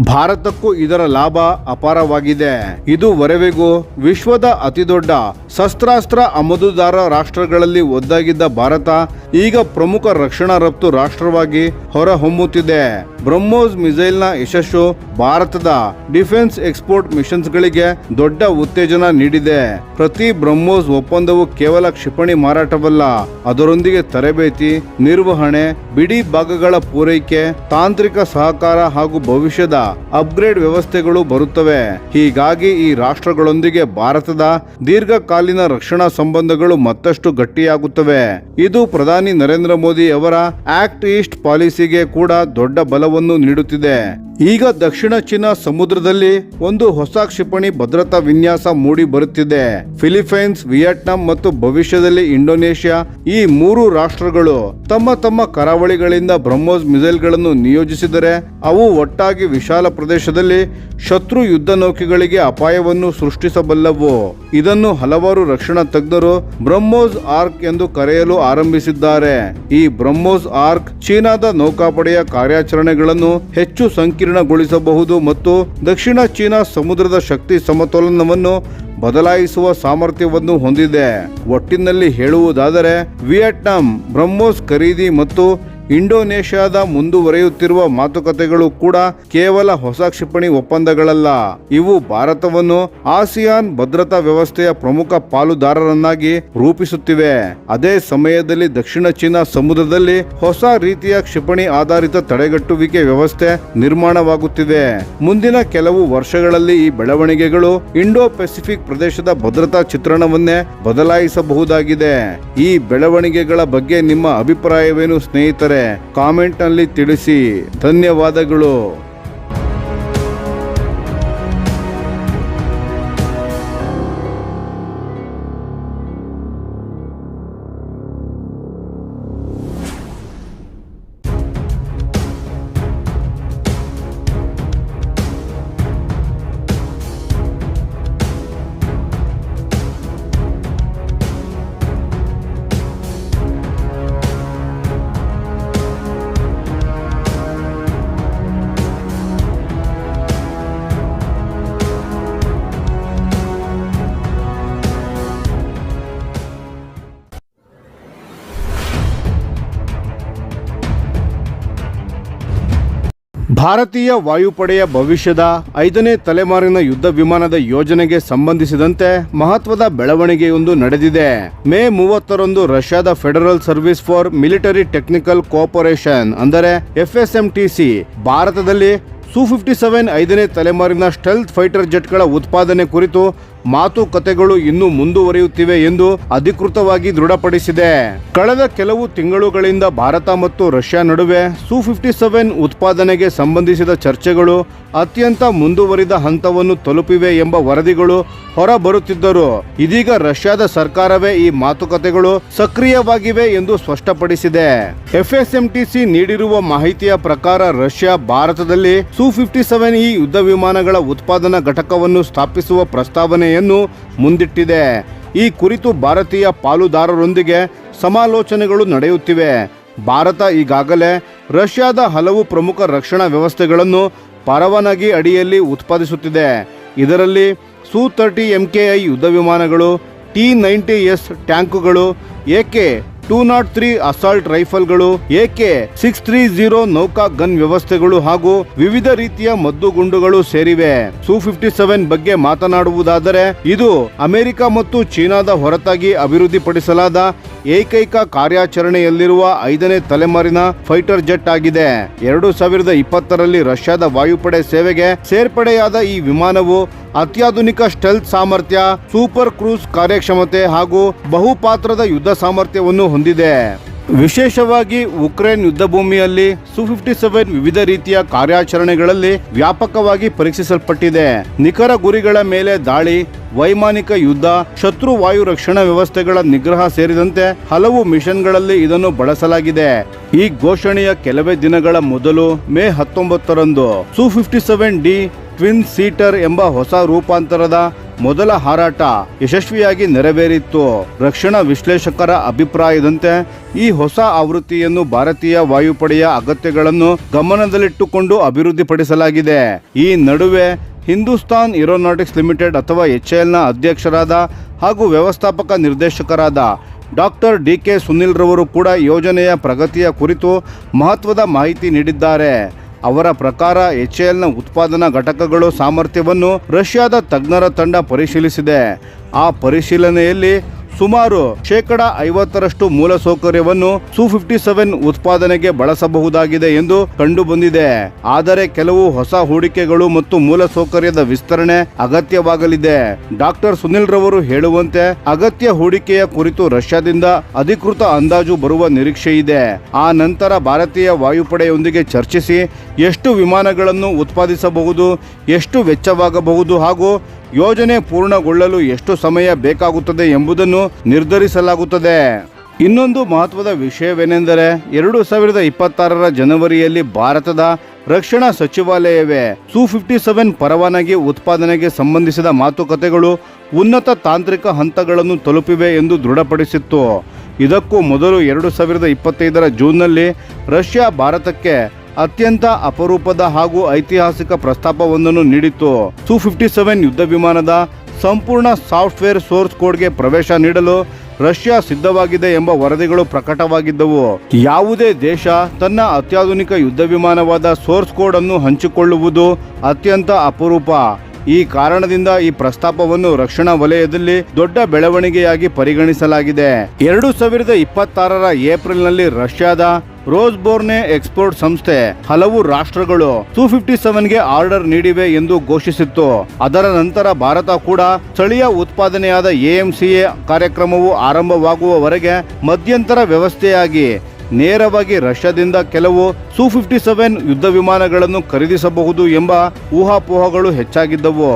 ಭಾರತಕ್ಕೂ ಇದರ ಲಾಭ ಅಪಾರವಾಗಿದೆ. ಇದುವರೆವಿಗೂ ವಿಶ್ವದ ಅತಿದೊಡ್ಡ ಶಸ್ತ್ರಾಸ್ತ್ರ ಆಮದುದಾರ ರಾಷ್ಟ್ರಗಳಲ್ಲಿ ಒಂದಾಗಿದ್ದ ಭಾರತ ಈಗ ಪ್ರಮುಖ ರಕ್ಷಣಾ ರಫ್ತು ರಾಷ್ಟ್ರವಾಗಿ ಹೊರಹೊಮ್ಮುತ್ತಿದೆ. ಬ್ರಹ್ಮೋಸ್ ಮಿಸೈಲ್ನ ಯಶಸ್ಸು ಭಾರತದ ಡಿಫೆನ್ಸ್ ಎಕ್ಸ್ಪೋರ್ಟ್ ಮಿಷನ್ಸ್ಗಳಿಗೆ ದೊಡ್ಡ ಉತ್ತೇಜನ ನೀಡಿದೆ. ಪ್ರತಿ ಬ್ರಹ್ಮೋಸ್ ಒಪ್ಪಂದವು ಕೇವಲ ಕ್ಷಿಪಣಿ ಮಾರಾಟವಲ್ಲ, ಅದರೊಂದಿಗೆ ತರಬೇತಿ, ನಿರ್ವಹಣೆ, ಬಿಡಿ ಭಾಗಗಳ ಪೂರೈಕೆ, ತಾಂತ್ರಿಕ ಸಹಕಾರ ಹಾಗೂ ಭವಿಷ್ಯದ ಅಪ್ಗ್ರೇಡ್ ವ್ಯವಸ್ಥೆಗಳು ಬರುತ್ತವೆ. ಹೀಗಾಗಿ ಈ ರಾಷ್ಟ್ರಗಳೊಂದಿಗೆ ಭಾರತದ ದೀರ್ಘಕಾಲೀನ ರಕ್ಷಣಾ ಸಂಬಂಧಗಳು ಮತ್ತಷ್ಟು ಗಟ್ಟಿಯಾಗುತ್ತವೆ. ಇದು ಪ್ರಧಾನಿ ನರೇಂದ್ರ ಮೋದಿ ಅವರ ಆಕ್ಟ್ ಈಸ್ಟ್ ಪಾಲಿಸಿಗೆ ಕೂಡ ದೊಡ್ಡ ಬಲವನ್ನು ನೀಡುತ್ತಿದೆ. ಈಗ ದಕ್ಷಿಣ ಚೀನಾ ಸಮುದ್ರದಲ್ಲಿ ಒಂದು ಹೊಸ ಕ್ಷಿಪಣಿ ಭದ್ರತಾ ವಿನ್ಯಾಸ ಮೂಡಿ ಬರುತ್ತಿದೆ. ಫಿಲಿಪೈನ್ಸ್, ವಿಯೆಟ್ನಾಂ ಮತ್ತು ಭವಿಷ್ಯದಲ್ಲಿ ಇಂಡೋನೇಷ್ಯಾ ಈ 3 ರಾಷ್ಟ್ರಗಳು ತಮ್ಮ ತಮ್ಮ ಕರಾವಳಿಗಳಿಂದ ಬ್ರಹ್ಮೋಸ್ ಮಿಸೈಲ್ಗಳನ್ನು ನಿಯೋಜಿಸಿದರೆ ಅವು ಒಟ್ಟಾಗಿ ವಿಶಾಲ ಪ್ರದೇಶದಲ್ಲಿ ಶತ್ರು ಯುದ್ಧ ನೌಕೆಗಳಿಗೆ ಅಪಾಯವನ್ನು ಸೃಷ್ಟಿಸಬಲ್ಲವು. ಇದನ್ನು ಹಲವಾರು ರಕ್ಷಣಾ ತಜ್ಞರು ಬ್ರಹ್ಮೋಸ್ ಆರ್ಕ್ ಎಂದು ಕರೆಯಲು ಆರಂಭಿಸಿದ್ದಾರೆ. ಈ ಬ್ರಹ್ಮೋಸ್ ಆರ್ಕ್ ಚೀನಾದ ನೌಕಾಪಡೆಯ ಕಾರ್ಯಾಚರಣೆಗಳನ್ನು ಹೆಚ್ಚು ಸಂಕೀರ್ಣಗೊಳಿಸಬಹುದು ಮತ್ತು ದಕ್ಷಿಣ ಚೀನಾ ಸಮುದ್ರದ ಶಕ್ತಿ ಸಮತೋಲನವನ್ನು ಬದಲಾಯಿಸುವ ಸಾಮರ್ಥ್ಯವನ್ನು ಹೊಂದಿದೆ. ಒಟ್ಟಿನಲ್ಲಿ ಹೇಳುವುದಾದರೆ ವಿಯೆಟ್ನಾಂ ಬ್ರಹ್ಮೋಸ್ ಖರೀದಿ ಮತ್ತು ಇಂಡೋನೇಷ್ಯಾದ ಮುಂದುವರಿಯುತ್ತಿರುವ ಮಾತುಕತೆಗಳು ಕೂಡ ಕೇವಲ ಹೊಸ ಕ್ಷಿಪಣಿ ಒಪ್ಪಂದಗಳಲ್ಲ. ಇವು ಭಾರತವನ್ನು ಆಸಿಯಾನ್ ಭದ್ರತಾ ವ್ಯವಸ್ಥೆಯ ಪ್ರಮುಖ ಪಾಲುದಾರರನ್ನಾಗಿ ರೂಪಿಸುತ್ತಿವೆ. ಅದೇ ಸಮಯದಲ್ಲಿ ದಕ್ಷಿಣ ಚೀನಾ ಸಮುದ್ರದಲ್ಲಿ ಹೊಸ ರೀತಿಯ ಕ್ಷಿಪಣಿ ಆಧಾರಿತ ತಡೆಗಟ್ಟುವಿಕೆ ವ್ಯವಸ್ಥೆ ನಿರ್ಮಾಣವಾಗುತ್ತಿದೆ. ಮುಂದಿನ ಕೆಲವು ವರ್ಷಗಳಲ್ಲಿ ಈ ಬೆಳವಣಿಗೆಗಳು ಇಂಡೋ ಪೆಸಿಫಿಕ್ ಪ್ರದೇಶದ ಭದ್ರತಾ ಚಿತ್ರಣವನ್ನೇ ಬದಲಾಯಿಸಬಹುದಾಗಿದೆ. ಈ ಬೆಳವಣಿಗೆಗಳ ಬಗ್ಗೆ ನಿಮ್ಮ ಅಭಿಪ್ರಾಯವೇನು ಸ್ನೇಹಿತರೆ? ಕಾಮೆಂಟ್ ನಲ್ಲಿ ತಿಳಿಸಿ. ಧನ್ಯವಾದಗಳು. ಭಾರತೀಯ ವಾಯುಪಡೆಯ ಭವಿಷ್ಯದ 5ನೇ ತಲೆಮಾರಿನ ಯುದ್ಧ ವಿಮಾನದ ಯೋಜನೆಗೆ ಸಂಬಂಧಿಸಿದಂತೆ ಮಹತ್ವದ ಬೆಳವಣಿಗೆಯೊಂದು ನಡೆದಿದೆ. ಮೇ 30ರಂದು ರಷ್ಯಾದ federal service for military technical cooperation ಅಂದರೆ FSMTC ಭಾರತದಲ್ಲಿ ಸು-57 5ನೇ ತಲೆಮಾರಿನ ಸ್ಟೆಲ್ತ್ ಫೈಟರ್ ಜೆಟ್ಗಳ ಉತ್ಪಾದನೆ ಕುರಿತು ಮಾತುಕತೆಗಳು ಇನ್ನೂ ಮುಂದುವರಿಯುತ್ತಿವೆ ಎಂದು ಅಧಿಕೃತವಾಗಿ ದೃಢಪಡಿಸಿದೆ. ಕಳೆದ ಕೆಲವು ತಿಂಗಳುಗಳಿಂದ ಭಾರತ ಮತ್ತು ರಷ್ಯಾ ನಡುವೆ ಸು-57 ಉತ್ಪಾದನೆಗೆ ಸಂಬಂಧಿಸಿದ ಚರ್ಚೆಗಳು ಅತ್ಯಂತ ಮುಂದುವರಿದ ಹಂತವನ್ನು ತಲುಪಿವೆ ಎಂಬ ವರದಿಗಳು ಹೊರಬರುತ್ತಿದ್ದರು. ಇದೀಗ ರಷ್ಯಾದ ಸರ್ಕಾರವೇ ಈ ಮಾತುಕತೆಗಳು ಸಕ್ರಿಯವಾಗಿವೆ ಎಂದು ಸ್ಪಷ್ಟಪಡಿಸಿದೆ. FSMTC ನೀಡಿರುವ ಮಾಹಿತಿಯ ಪ್ರಕಾರ ರಷ್ಯಾ ಭಾರತದಲ್ಲಿ ಸು-57 ಯುದ್ಧ ವಿಮಾನಗಳ ಉತ್ಪಾದನಾ ಘಟಕವನ್ನು ಸ್ಥಾಪಿಸುವ ಪ್ರಸ್ತಾವನೆಯನ್ನು ಮುಂದಿಟ್ಟಿದೆ. ಈ ಕುರಿತು ಭಾರತೀಯ ಪಾಲುದಾರರೊಂದಿಗೆ ಸಮಾಲೋಚನೆಗಳು ನಡೆಯುತ್ತಿವೆ. ಭಾರತ ಈಗಾಗಲೇ ರಷ್ಯಾದ ಹಲವು ಪ್ರಮುಖ ರಕ್ಷಣಾ ವ್ಯವಸ್ಥೆಗಳನ್ನು ಪರವಾನಗಿ ಅಡಿಯಲ್ಲಿ ಉತ್ಪಾದಿಸುತ್ತಿದೆ. ಇದರಲ್ಲಿ ಸು-30 MKI ಯುದ್ಧ ವಿಮಾನಗಳು, T-90S ಟ್ಯಾಂಕುಗಳು, AK-203 ಅಸಾಲ್ಟ್ ರೈಫಲ್ಗಳು, AK-630 ನೌಕಾ ಗನ್ ವ್ಯವಸ್ಥೆಗಳು ಹಾಗೂ ವಿವಿಧ ರೀತಿಯ ಮದ್ದುಗುಂಡುಗಳು ಸೇರಿವೆ. ಸು-57 ಬಗ್ಗೆ ಮಾತನಾಡುವುದಾದರೆ ಇದು ಅಮೆರಿಕ ಮತ್ತು ಚೀನಾದ ಹೊರತಾಗಿ ಅಭಿವೃದ್ಧಿಪಡಿಸಲಾದ ಏಕೈಕ ಕಾರ್ಯಾಚರಣೆಯಲ್ಲಿರುವ 5ನೇ ತಲೆಮಾರಿನ ಫೈಟರ್ ಜೆಟ್ ಆಗಿದೆ. 2020ರಲ್ಲಿ ರಷ್ಯಾದ ವಾಯುಪಡೆ ಸೇವೆಗೆ ಸೇರ್ಪಡೆಯಾದ ಈ ವಿಮಾನವು ಅತ್ಯಾಧುನಿಕ ಸ್ಟೆಲ್ತ್ ಸಾಮರ್ಥ್ಯ, ಸೂಪರ್ ಕ್ರೂಸ್ ಕಾರ್ಯಕ್ಷಮತೆ ಹಾಗೂ ಬಹುಪಾತ್ರದ ಯುದ್ಧ ಸಾಮರ್ಥ್ಯವನ್ನು ಹೊಂದಿದೆ. ವಿಶೇಷವಾಗಿ ಉಕ್ರೇನ್ ಯುದ್ಧಭೂಮಿಯಲ್ಲಿ Su-57 ವಿವಿಧ ರೀತಿಯ ಕಾರ್ಯಾಚರಣೆಗಳಲ್ಲಿ ವ್ಯಾಪಕವಾಗಿ ಪರೀಕ್ಷಿಸಲ್ಪಟ್ಟಿದೆ. ನಿಖರ ಗುರಿಗಳ ಮೇಲೆ ದಾಳಿ, ವೈಮಾನಿಕ ಯುದ್ಧ, ಶತ್ರು ವಾಯು ರಕ್ಷಣಾ ವ್ಯವಸ್ಥೆಗಳ ನಿಗ್ರಹ ಸೇರಿದಂತೆ ಹಲವು ಮಿಷನ್ಗಳಲ್ಲಿ ಇದನ್ನು ಬಳಸಲಾಗಿದೆ. ಈ ಘೋಷಣೆಯ ಕೆಲವೇ ದಿನಗಳ ಮೊದಲು ಮೇ 19ರಂದು Su-57D ಟ್ವಿನ್ ಸೀಟರ್ ಎಂಬ ಹೊಸ ರೂಪಾಂತರದ ಮೊದಲ ಹಾರಾಟ ಯಶಸ್ವಿಯಾಗಿ ನೆರವೇರಿತ್ತು. ರಕ್ಷಣಾ ವಿಶ್ಲೇಷಕರ ಅಭಿಪ್ರಾಯದಂತೆ ಈ ಹೊಸ ಆವೃತ್ತಿಯನ್ನು ಭಾರತೀಯ ವಾಯುಪಡೆಯ ಅಗತ್ಯಗಳನ್ನು ಗಮನದಲ್ಲಿಟ್ಟುಕೊಂಡು ಅಭಿವೃದ್ಧಿಪಡಿಸಲಾಗಿದೆ. ಈ ನಡುವೆ ಹಿಂದೂಸ್ತಾನ್ ಏರೋನಾಟಿಕ್ಸ್ ಲಿಮಿಟೆಡ್ ಅಥವಾ HALನ ಅಧ್ಯಕ್ಷರಾದ ಹಾಗೂ ವ್ಯವಸ್ಥಾಪಕ ನಿರ್ದೇಶಕರಾದ ಡಾಕ್ಟರ್ DK ಸುನಿಲ್ ರವರು ಕೂಡ ಯೋಜನೆಯ ಪ್ರಗತಿಯ ಕುರಿತು ಮಹತ್ವದ ಮಾಹಿತಿ ನೀಡಿದ್ದಾರೆ. ಅವರ ಪ್ರಕಾರ HALನ ಉತ್ಪಾದನಾ ಘಟಕಗಳು ಸಾಮರ್ಥ್ಯವನ್ನು ರಷ್ಯಾದ ತಜ್ಞರ ತಂಡ ಪರಿಶೀಲಿಸಿದೆ. ಆ ಪರಿಶೀಲನೆಯಲ್ಲಿ ಸುಮಾರು 50% ಮೂಲಸೌಕರ್ಯವನ್ನು Su-57 ಉತ್ಪಾದನೆಗೆ ಬಳಸಬಹುದಾಗಿದೆ ಎಂದು ಕಂಡುಬಂದಿದೆ. ಆದರೆ ಕೆಲವು ಹೊಸ ಹೂಡಿಕೆಗಳು ಮತ್ತು ಮೂಲಸೌಕರ್ಯದ ವಿಸ್ತರಣೆ ಅಗತ್ಯವಾಗಲಿದೆ. ಡಾಕ್ಟರ್ ಸುನಿಲ್ ರವರು ಹೇಳುವಂತೆ ಅಗತ್ಯ ಹೂಡಿಕೆಯ ಕುರಿತು ರಷ್ಯಾದಿಂದ ಅಧಿಕೃತ ಅಂದಾಜು ಬರುವ ನಿರೀಕ್ಷೆ ಇದೆ. ಆ ನಂತರ ಭಾರತೀಯ ವಾಯುಪಡೆಯೊಂದಿಗೆ ಚರ್ಚಿಸಿ ಎಷ್ಟು ವಿಮಾನಗಳನ್ನು ಉತ್ಪಾದಿಸಬಹುದು, ಎಷ್ಟು ವೆಚ್ಚವಾಗಬಹುದು ಹಾಗೂ ಯೋಜನೆ ಪೂರ್ಣಗೊಳ್ಳಲು ಎಷ್ಟು ಸಮಯ ಬೇಕಾಗುತ್ತದೆ ಎಂಬುದನ್ನು ನಿರ್ಧರಿಸಲಾಗುತ್ತದೆ. ಇನ್ನೊಂದು ಮಹತ್ವದ ವಿಷಯವೇನೆಂದರೆ 2026ರ ಜನವರಿಯಲ್ಲಿ ಭಾರತದ ರಕ್ಷಣಾ ಸಚಿವಾಲಯವೇ Su-57 ಪರವಾನಗಿ ಉತ್ಪಾದನೆಗೆ ಸಂಬಂಧಿಸಿದ ಮಾತುಕತೆಗಳು ಉನ್ನತ ತಾಂತ್ರಿಕ ಹಂತಗಳನ್ನು ತಲುಪಿವೆ ಎಂದು ದೃಢಪಡಿಸಿತ್ತು. ಇದಕ್ಕೂ ಮೊದಲು 2025ರ ಜೂನ್ನಲ್ಲಿ ರಷ್ಯಾ ಭಾರತಕ್ಕೆ ಅತ್ಯಂತ ಅಪರೂಪದ ಹಾಗೂ ಐತಿಹಾಸಿಕ ಪ್ರಸ್ತಾಪವೊಂದನ್ನು ನೀಡಿತ್ತು. Su-57 ಯುದ್ಧ ವಿಮಾನದ ಸಂಪೂರ್ಣ ಸಾಫ್ಟ್ವೇರ್ ಸೋರ್ಸ್ ಕೋಡ್ಗೆ ಪ್ರವೇಶ ನೀಡಲು ರಷ್ಯಾ ಸಿದ್ಧವಾಗಿದೆ ಎಂಬ ವರದಿಗಳು ಪ್ರಕಟವಾಗಿದ್ದವು. ಯಾವುದೇ ದೇಶ ತನ್ನ ಅತ್ಯಾಧುನಿಕ ಯುದ್ಧ ವಿಮಾನವಾದ ಸೋರ್ಸ್ ಕೋಡ್ ಅನ್ನು ಹಂಚಿಕೊಳ್ಳುವುದು ಅತ್ಯಂತ ಅಪರೂಪ. ಈ ಕಾರಣದಿಂದ ಈ ಪ್ರಸ್ತಾಪವನ್ನು ರಕ್ಷಣಾ ವಲಯದಲ್ಲಿ ದೊಡ್ಡ ಬೆಳವಣಿಗೆಯಾಗಿ ಪರಿಗಣಿಸಲಾಗಿದೆ. 2026ರ ಏಪ್ರಿಲ್ನಲ್ಲಿ ರಷ್ಯಾದ ರೋಸ್ಬೋರ್ನೆ ಎಕ್ಸ್ಪೋರ್ಟ್ ಸಂಸ್ಥೆ ಹಲವು ರಾಷ್ಟ್ರಗಳು Su-57ಗೆ ಆರ್ಡರ್ ನೀಡಿವೆ ಎಂದು ಘೋಷಿಸಿತ್ತು. ಅದರ ನಂತರ ಭಾರತ ಕೂಡ ಸ್ಥಳೀಯ ಉತ್ಪಾದನೆಯಾದ AMCA ಕಾರ್ಯಕ್ರಮವು ಆರಂಭವಾಗುವವರೆಗೆ ಮಧ್ಯಂತರ ವ್ಯವಸ್ಥೆಯಾಗಿ ನೇರವಾಗಿ ರಷ್ಯಾದಿಂದ ಕೆಲವು Su-57 ಯುದ್ಧ ವಿಮಾನಗಳನ್ನು ಖರೀದಿಸಬಹುದು ಎಂಬ ಊಹಾಪೋಹಗಳು ಹೆಚ್ಚಾಗಿದ್ದವು.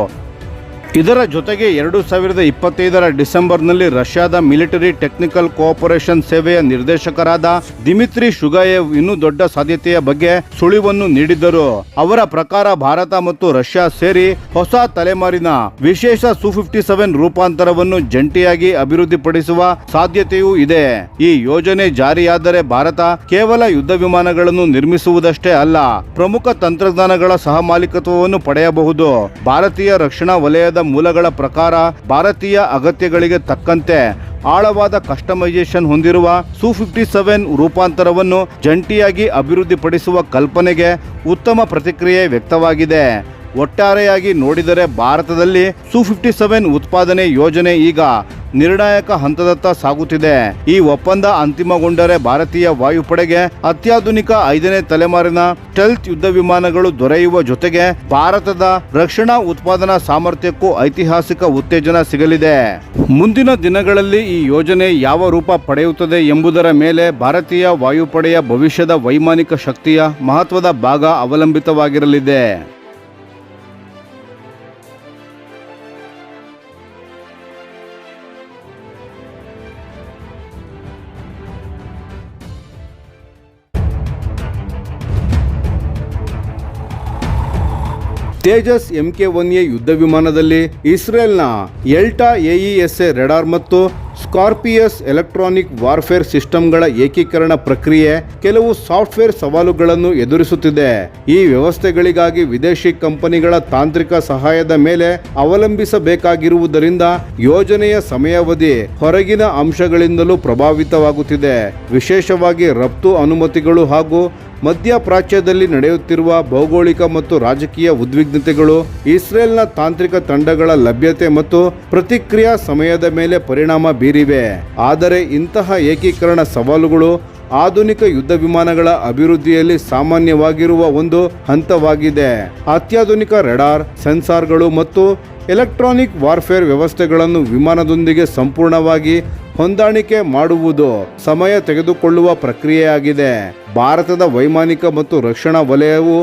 ಇದರ ಜೊತೆಗೆ 2025ರ ಡಿಸೆಂಬರ್ನಲ್ಲಿ ರಷ್ಯಾದ ಮಿಲಿಟರಿ ಟೆಕ್ನಿಕಲ್ ಕೋಆಪರೇಷನ್ ಸೇವೆಯ ನಿರ್ದೇಶಕರಾದ ದಿಮಿತ್ರಿ ಶುಗಾಯೇವ್ ಇನ್ನೂ ದೊಡ್ಡ ಸಾಧ್ಯತೆಯ ಬಗ್ಗೆ ಸುಳಿವನ್ನು ನೀಡಿದ್ದರು. ಅವರ ಪ್ರಕಾರ ಭಾರತ ಮತ್ತು ರಷ್ಯಾ ಸೇರಿ ಹೊಸ ತಲೆಮಾರಿನ ವಿಶೇಷ Su-57 ರೂಪಾಂತರವನ್ನು ಜಂಟಿಯಾಗಿ ಅಭಿವೃದ್ಧಿಪಡಿಸುವ ಸಾಧ್ಯತೆಯೂ ಇದೆ. ಈ ಯೋಜನೆ ಜಾರಿಯಾದರೆ ಭಾರತ ಕೇವಲ ಯುದ್ಧ ವಿಮಾನಗಳನ್ನು ನಿರ್ಮಿಸುವುದಷ್ಟೇ ಅಲ್ಲ, ಪ್ರಮುಖ ತಂತ್ರಜ್ಞಾನಗಳ ಸಹ ಮಾಲೀಕತ್ವವನ್ನು ಪಡೆಯಬಹುದು. ಭಾರತೀಯ ರಕ್ಷಣಾ ವಲಯದ ಮೂಲಗಳ ಪ್ರಕಾರ ಭಾರತೀಯ ಅಗತ್ಯಗಳಿಗೆ ತಕ್ಕಂತೆ ಆಳವಾದ ಕಸ್ಟಮೈಸೇಷನ್ ಹೊಂದಿರುವ Su-57 ರೂಪಾಂತರವನ್ನು ಜಂಟಿಯಾಗಿ ಅಭಿವೃದ್ಧಿಪಡಿಸುವ ಕಲ್ಪನೆಗೆ ಉತ್ತಮ ಪ್ರತಿಕ್ರಿಯೆ ವ್ಯಕ್ತವಾಗಿದೆ. ಒಟ್ಟಾರೆಯಾಗಿ ನೋಡಿದರೆ ಭಾರತದಲ್ಲಿ Su-57 ಉತ್ಪಾದನೆ ಯೋಜನೆ ಈಗ ನಿರ್ಣಾಯಕ ಹಂತದತ್ತ ಸಾಗುತ್ತಿದೆ. ಈ ಒಪ್ಪಂದ ಅಂತಿಮಗೊಂಡರೆ ಭಾರತೀಯ ವಾಯುಪಡೆಗೆ ಅತ್ಯಾಧುನಿಕ 5ನೇ ತಲೆಮಾರಿನ ಸ್ಟೆಲ್ತ್ ಯುದ್ಧ ವಿಮಾನಗಳು ದೊರೆಯುವ ಜೊತೆಗೆ ಭಾರತದ ರಕ್ಷಣಾ ಉತ್ಪಾದನಾ ಸಾಮರ್ಥ್ಯಕ್ಕೂ ಐತಿಹಾಸಿಕ ಉತ್ತೇಜನ ಸಿಗಲಿದೆ. ಮುಂದಿನ ದಿನಗಳಲ್ಲಿ ಈ ಯೋಜನೆ ಯಾವ ರೂಪ ಪಡೆಯುತ್ತದೆ ಎಂಬುದರ ಮೇಲೆ ಭಾರತೀಯ ವಾಯುಪಡೆಯ ಭವಿಷ್ಯದ ವೈಮಾನಿಕ ಶಕ್ತಿಯ ಮಹತ್ವದ ಭಾಗ ಅವಲಂಬಿತವಾಗಿರಲಿದೆ. ತೇಜಸ್ MK-1A ಯುದ್ಧ ವಿಮಾನದಲ್ಲಿ ಇಸ್ರೇಲ್ನ ಎಲ್ಟಾ AESA ರೆಡಾರ್ ಮತ್ತು ಸ್ಕಾರ್ಪಿಯಸ್ ಎಲೆಕ್ಟ್ರಾನಿಕ್ ವಾರ್ಫೇರ್ ಸಿಸ್ಟಮ್ಗಳ ಏಕೀಕರಣ ಪ್ರಕ್ರಿಯೆ ಕೆಲವು ಸಾಫ್ಟ್ವೇರ್ ಸವಾಲುಗಳನ್ನು ಎದುರಿಸುತ್ತಿದೆ. ಈ ವ್ಯವಸ್ಥೆಗಳಿಗಾಗಿ ವಿದೇಶಿ ಕಂಪನಿಗಳ ತಾಂತ್ರಿಕ ಸಹಾಯದ ಮೇಲೆ ಅವಲಂಬಿಸಬೇಕಾಗಿರುವುದರಿಂದ ಯೋಜನೆಯ ಸಮಯಾವಧಿ ಹೊರಗಿನ ಅಂಶಗಳಿಂದಲೂ ಪ್ರಭಾವಿತವಾಗುತ್ತಿದೆ. ವಿಶೇಷವಾಗಿ ರಫ್ತು ಅನುಮತಿಗಳು ಹಾಗೂ ಮಧ್ಯಪ್ರಾಚ್ಯದಲ್ಲಿ ನಡೆಯುತ್ತಿರುವ ಭೌಗೋಳಿಕ ಮತ್ತು ರಾಜಕೀಯ ಉದ್ವಿಗ್ನತೆಗಳು ಇಸ್ರೇಲ್ನ ತಾಂತ್ರಿಕ ತಂಡಗಳ ಲಭ್ಯತೆ ಮತ್ತು ಪ್ರತಿಕ್ರಿಯಾ ಸಮಯದ ಮೇಲೆ ಪರಿಣಾಮ ಬೀರಿವೆ. ಆದರೆ ಇಂತಹ ಏಕೀಕರಣ ಸವಾಲುಗಳು ಆಧುನಿಕ ಯುದ್ಧ ವಿಮಾನಗಳ ಅಭಿವೃದ್ಧಿಯಲ್ಲಿ ಸಾಮಾನ್ಯವಾಗಿರುವ ಒಂದು ಹಂತವಾಗಿದೆ. ಅತ್ಯಾಧುನಿಕ ರೆಡಾರ್, ಸೆನ್ಸಾರ್ಗಳು ಮತ್ತು ಎಲೆಕ್ಟ್ರಾನಿಕ್ ವಾರ್ಫೇರ್ ವ್ಯವಸ್ಥೆಗಳನ್ನು ವಿಮಾನದೊಂದಿಗೆ ಸಂಪೂರ್ಣವಾಗಿ ಹೊಂದಾಣಿಕೆ ಮಾಡುವುದು ಸಮಯ ತೆಗೆದುಕೊಳ್ಳುವ ಪ್ರಕ್ರಿಯೆಯಾಗಿದೆ. ಭಾರತದ ವೈಮಾನಿಕ ಮತ್ತು ರಕ್ಷಣಾ ವಲಯವು